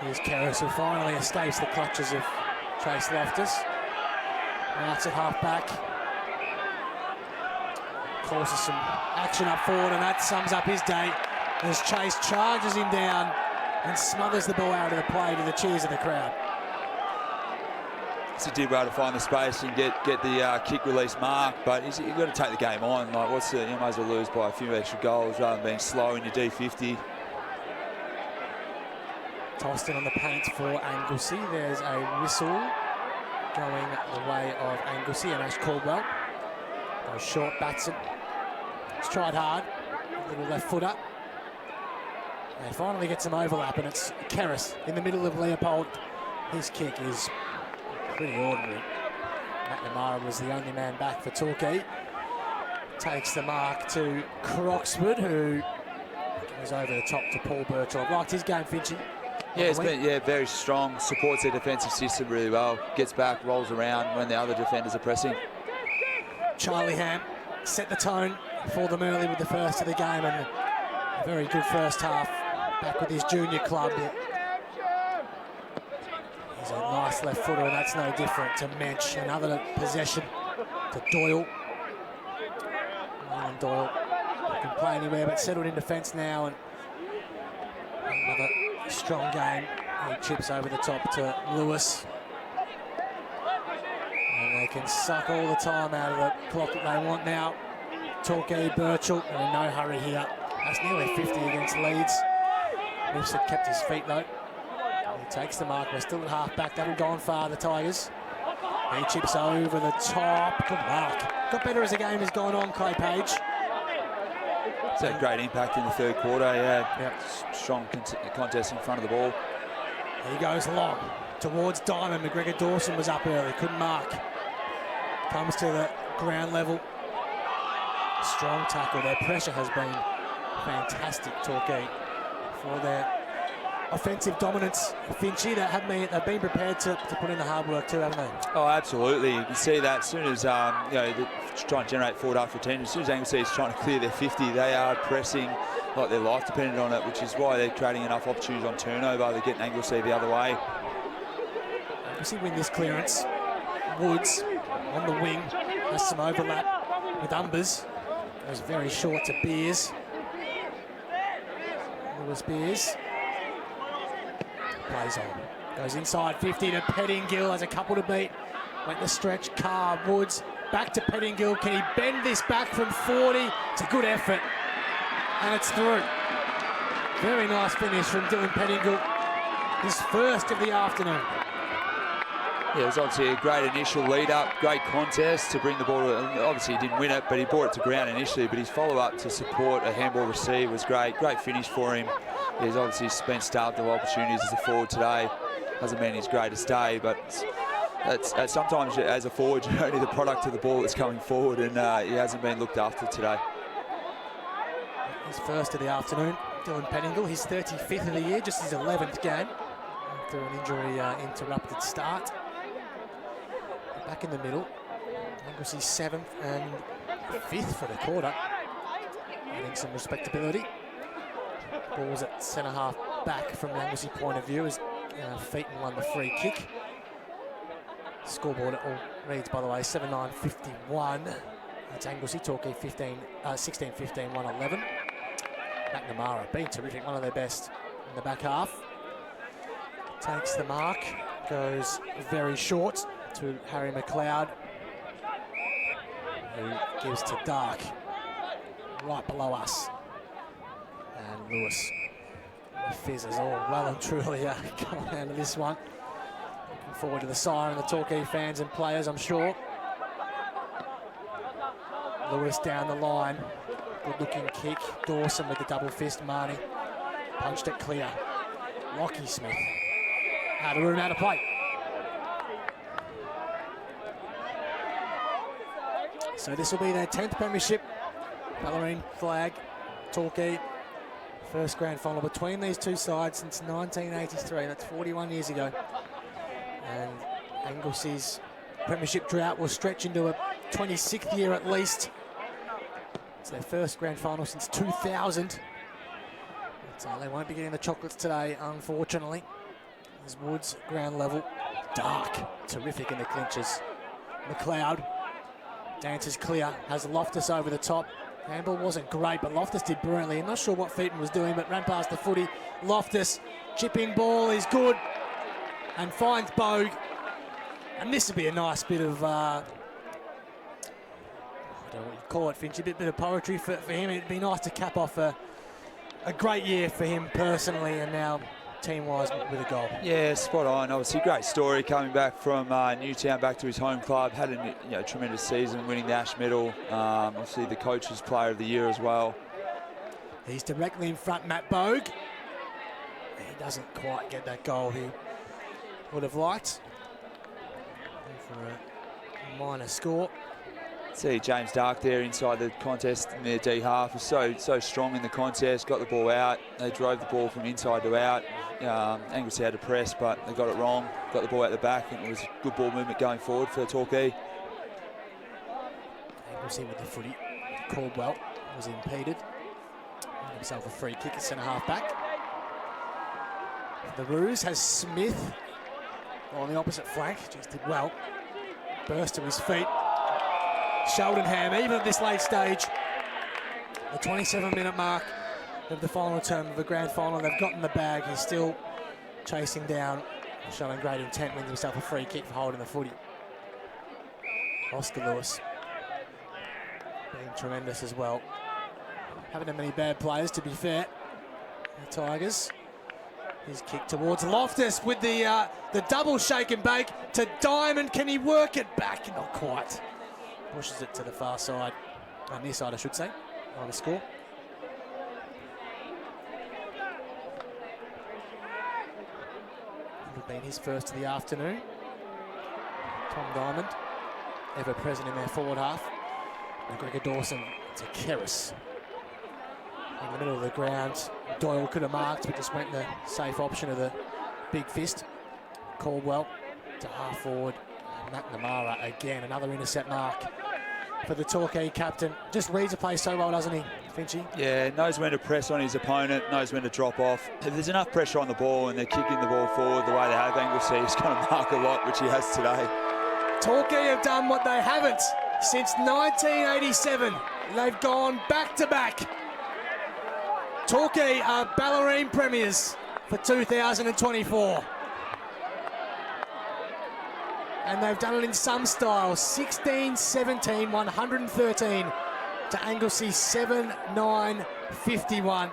Here's Keris, who finally escapes the clutches of Chase Loftus. Marks at half-back. Causes some action up forward, and that sums up his day as Chase charges him down and smothers the ball out of the play to the cheers of the crowd. He did well to find the space and get the kick release mark, but you've got to take the game on. Like, you might as well lose by a few extra goals rather than being slow in your D50. Tossed in on the paint for Anglesea. There's a whistle going the way of Anglesea and Ash Caldwell. Goes short, Batson. He's tried hard. Little left footer. And finally gets some overlap, and it's Kerris in the middle of Leopold. His kick is pretty ordinary. McNamara was the only man back for Torquay. Takes the mark to Croxford, who goes over the top to Paul Birchall. I've liked his game, Finchy. Yeah, it's been very strong. Supports their defensive system really well. Gets back, rolls around when the other defenders are pressing. Charlie Ham set the tone for them early with the first of the game, and a very good first half. Back with his junior club. He's a nice left footer, and that's no different to Mensch. Another possession to Doyle. Marlon Doyle can play anywhere, but settled in defence now, and another strong game. He chips over the top to Lewis. And they can suck all the time out of the clock that they want now. Torquay, Birchall, and in no hurry here. That's nearly 50 against Leeds. Moose had kept his feet though. He takes the mark. We're still at half-back. That'll go on far, the Tigers. He chips over the top. Good mark. Got better as the game has gone on, Clay Page. It's had great impact in the third quarter, yeah. Yep. Strong contest in front of the ball. He goes long towards Diamond. McGregor Dawson was up early, couldn't mark. Comes to the ground level. Strong tackle. Their pressure has been fantastic, Torquay, for their offensive dominance. Finchy, they've been prepared to put in the hard work too, haven't they? Oh, absolutely. You can see that as soon as they're trying to generate forward after 10, as soon as Anglesea is trying to clear their 50, they are pressing like their life depended on it, which is why they're creating enough opportunities on turnover. They're getting Anglesea the other way. Anglesea win this clearance. Woods on the wing has some overlap with Umbers. Goes very short to Beers. Lewis Beers. Plays on. Goes inside 50 to Pettingill. Has a couple to beat. Went the stretch. Carr, Woods. Back to Pettingill. Can he bend this back from 40? It's a good effort. And it's through. Very nice finish from Dylan Pettingill. His first of the afternoon. Yeah, it was obviously a great initial lead-up, great contest to bring the ball to, obviously he didn't win it, but he brought it to ground initially, but his follow-up to support a handball receive was great. Great finish for him. He's obviously spent starved of opportunities as a forward today. Hasn't been his greatest day, but sometimes as a forward, you're only the product of the ball that's coming forward, and he hasn't been looked after today. His first of the afternoon, Dylan Pettingill, his 35th of the year, just his 11th game after an injury interrupted start. Back in the middle, Anglesea 7th and 5th for the quarter, adding some respectability. Ball's at centre-half back from the Anglesea point of view as Featon won the free kick. Scoreboard, it all reads, by the way, 7-9-51. That's Anglesea, Torquay 16-15, 1-11. McNamara, been terrific, one of their best in the back half. Takes the mark, goes very short to Harry McLeod, who gives to Dark, right below us. And Lewis fizzes all well and truly coming out of this one. Looking forward to the siren of the Torquay fans and players, I'm sure. Lewis down the line, good looking kick. Dawson with the double fist, Marnie punched it clear. Lockie Smith out of room, out of play. So this will be their 10th premiership. Ballerine flag, Torquay. First grand final between these two sides since 1983. That's 41 years ago. And Anglesea's premiership drought will stretch into a 26th year at least. It's their first grand final since 2000. But they won't be getting the chocolates today, unfortunately. As Woods ground level dark. Terrific in the clinches. McLeod dances clear, has Loftus over the top. Handball wasn't great, but Loftus did brilliantly. I'm not sure what Featon was doing, but ran past the footy. Loftus, chipping ball is good and finds Bogue. And this would be a nice bit of, I don't know what you call it, Finch, a bit of poetry for him. It'd be nice to cap off a great year for him personally and now team-wise with a goal. Yeah, spot on. Obviously, great story coming back from Newtown back to his home club. Had a tremendous season, winning the Ash Medal. Obviously, the Coach's Player of the Year as well. He's directly in front, Matt Bogue. He doesn't quite get that goal he would have liked. For a minor score. See James Dark there inside the contest in their D half. Was so strong in the contest, got the ball out. They drove the ball from inside to out. Anglesea had to press, but they got it wrong. Got the ball out the back, and it was good ball movement going forward for Torquay. Anglesea with the footy. Caldwell was impeded. Got himself a free kick at centre half back. The Roos has Smith on the opposite flank. Just did well. Burst to his feet. Sheldonham, even at this late stage, the 27-minute mark of the final term of the grand final, they've got in the bag. He's still chasing down, showing great intent, wins himself a free kick for holding the footy. Oscar Lewis being tremendous as well. Haven't had many bad players, to be fair. The Tigers. His kick towards Loftus with the double shake and bake to Diamond. Can he work it back? Not quite. Pushes it to the far side, near side I should say, on the score. Would have been his first of the afternoon. Tom Diamond, ever present in their forward half. McGregor Dawson to Keris. In the middle of the ground, Doyle could have marked, but just went the safe option of the big fist. Caldwell to half forward. McNamara again, another intercept mark for the Torquay captain. Just reads the play so well, doesn't he, Finchy? Yeah, knows when to press on his opponent, knows when to drop off. If there's enough pressure on the ball and they're kicking the ball forward the way they have, Anglesea, he's going to mark a lot, which he has today. Torquay have done what they haven't since 1987. They've gone back-to-back. Torquay are Ballerine premiers for 2024. And they've done it in some style. 16-17, 113 to Anglesea 7-9, 51.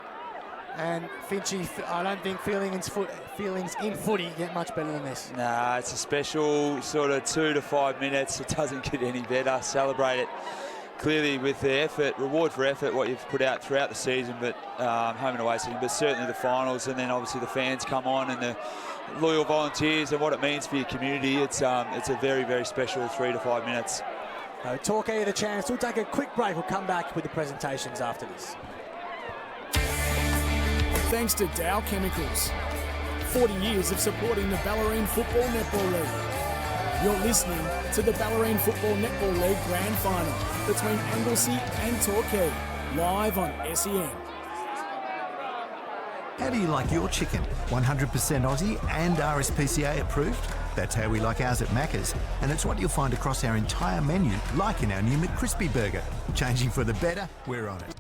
And Finchy, I don't think feelings in footy get much better than this. Nah, it's a special sort of 2 to 5 minutes. It doesn't get any better. Celebrate it clearly with the effort, reward for effort, what you've put out throughout the season, but home and away season, but certainly the finals, and then obviously the fans come on and the loyal volunteers and what it means for your community. It's a very, very special 3 to 5 minutes. Torquay the chance. We'll take a quick break. We'll come back with the presentations after this. Thanks to Dow Chemicals. 40 years of supporting the Ballerine Football Netball League. You're listening to the Ballerine Football Netball League Grand Final between Anglesea and Torquay, live on SEN. How do you like your chicken? 100% Aussie and RSPCA approved? That's how we like ours at Macca's, and it's what you'll find across our entire menu, like in our new McCrispy burger. Changing for the better? We're on it.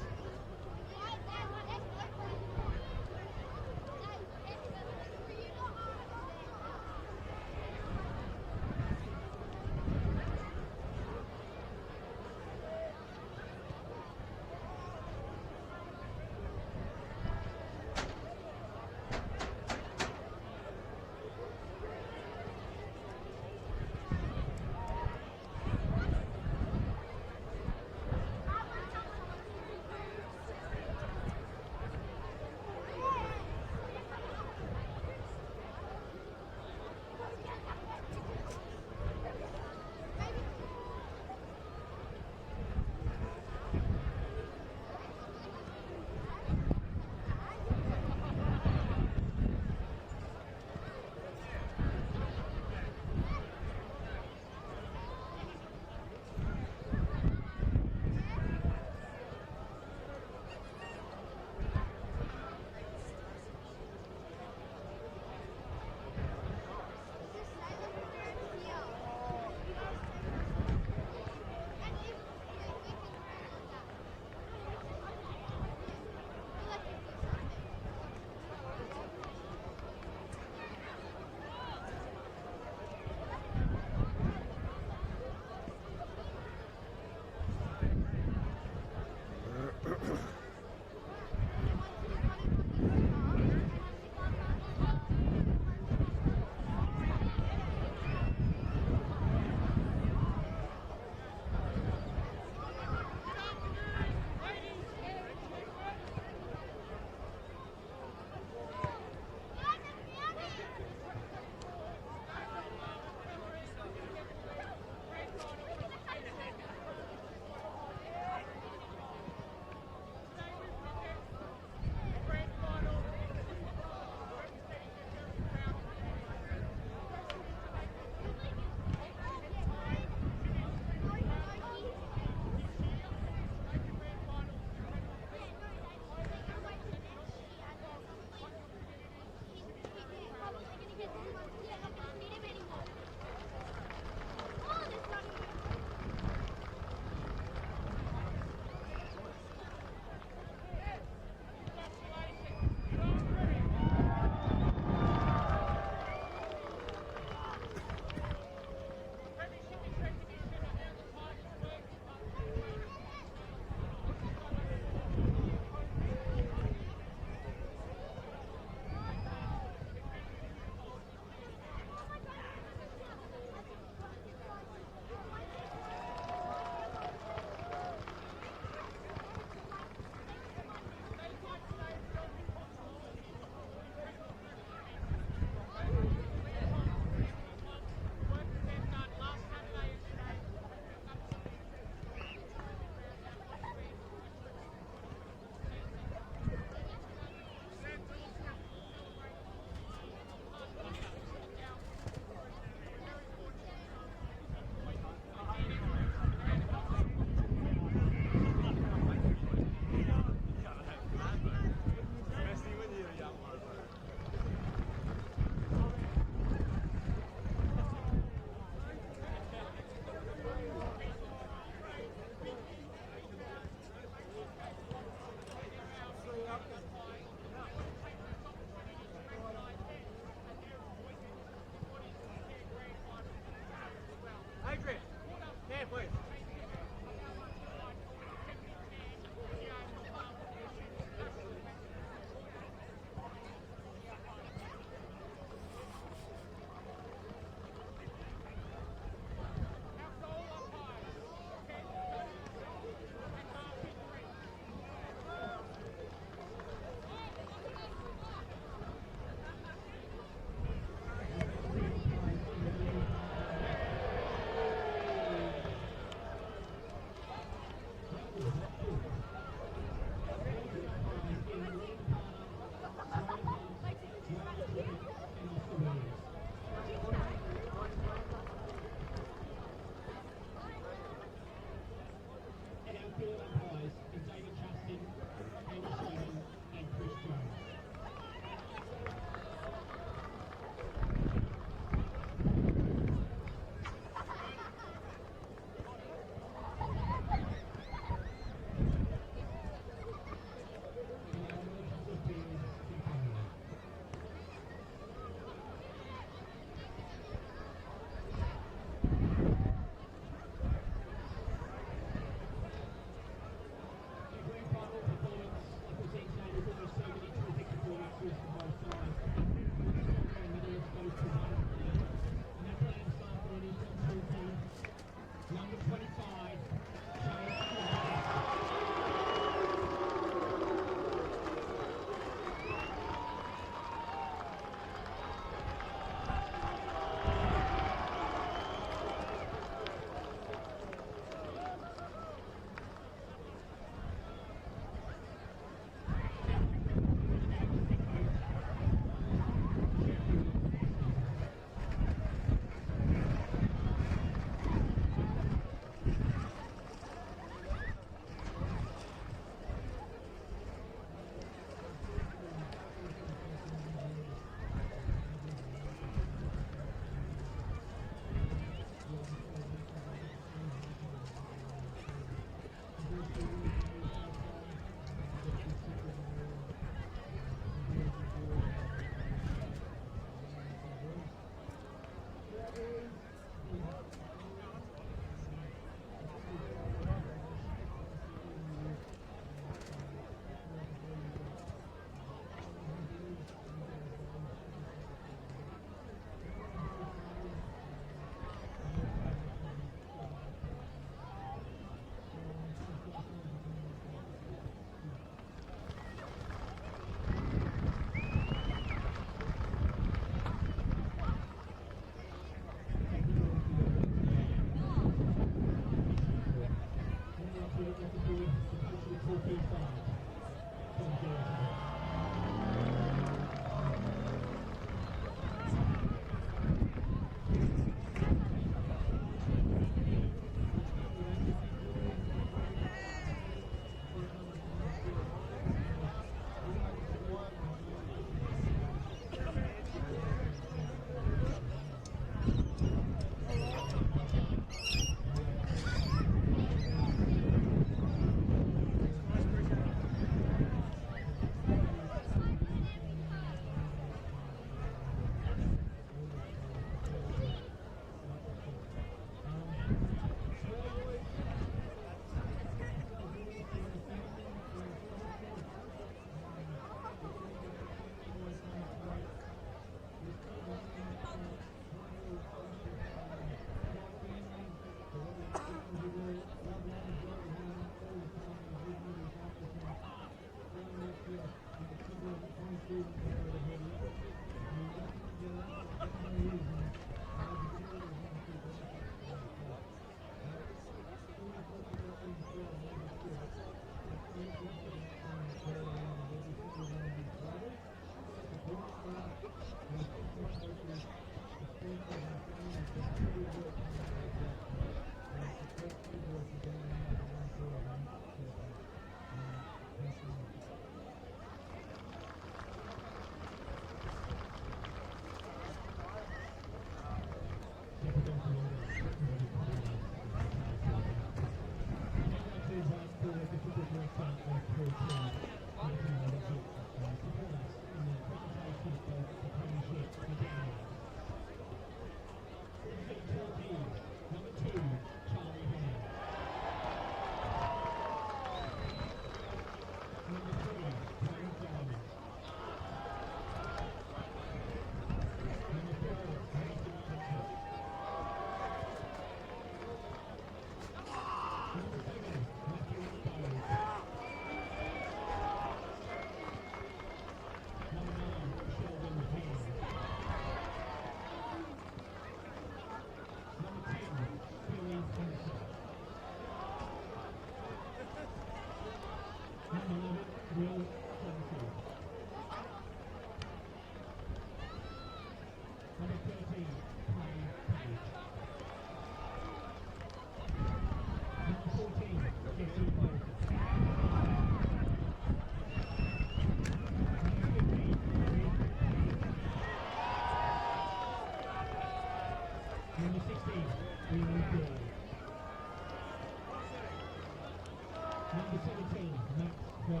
Number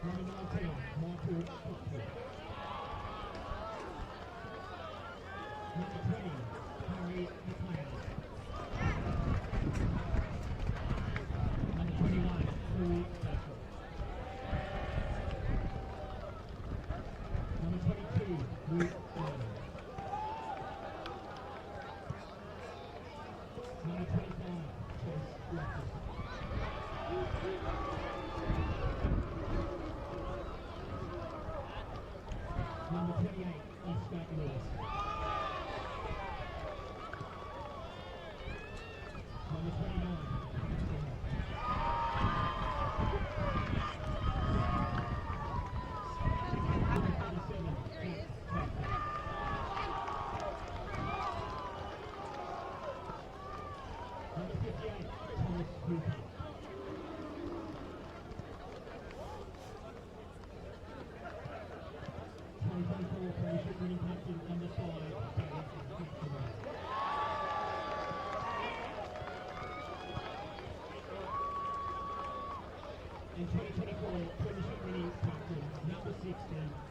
19, Michael Coxwood. Number 20, Harry McLean. Number 21, Paul Basham. Number 22, Luke Allen. Number 25, Chase Loftus. Number 28, Oscar Lewis. Number 29, Christian. Number 37, Jack Tucker. Number 58, Thomas Hooper. Premiership winning captain number 5, Gareth Fitzgerald. And 2024 Premiership winning captain number 60,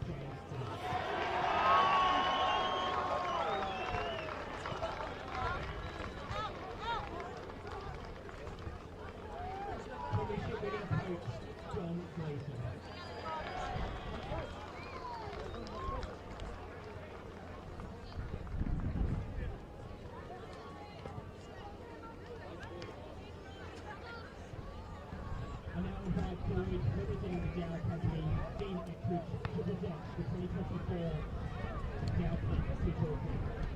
James Dean. Premiership winning coach John Gleeson. I now invite forward representing the Dow Company, Dean Eckridge, to present the 2024 Dow Cup to Torquay.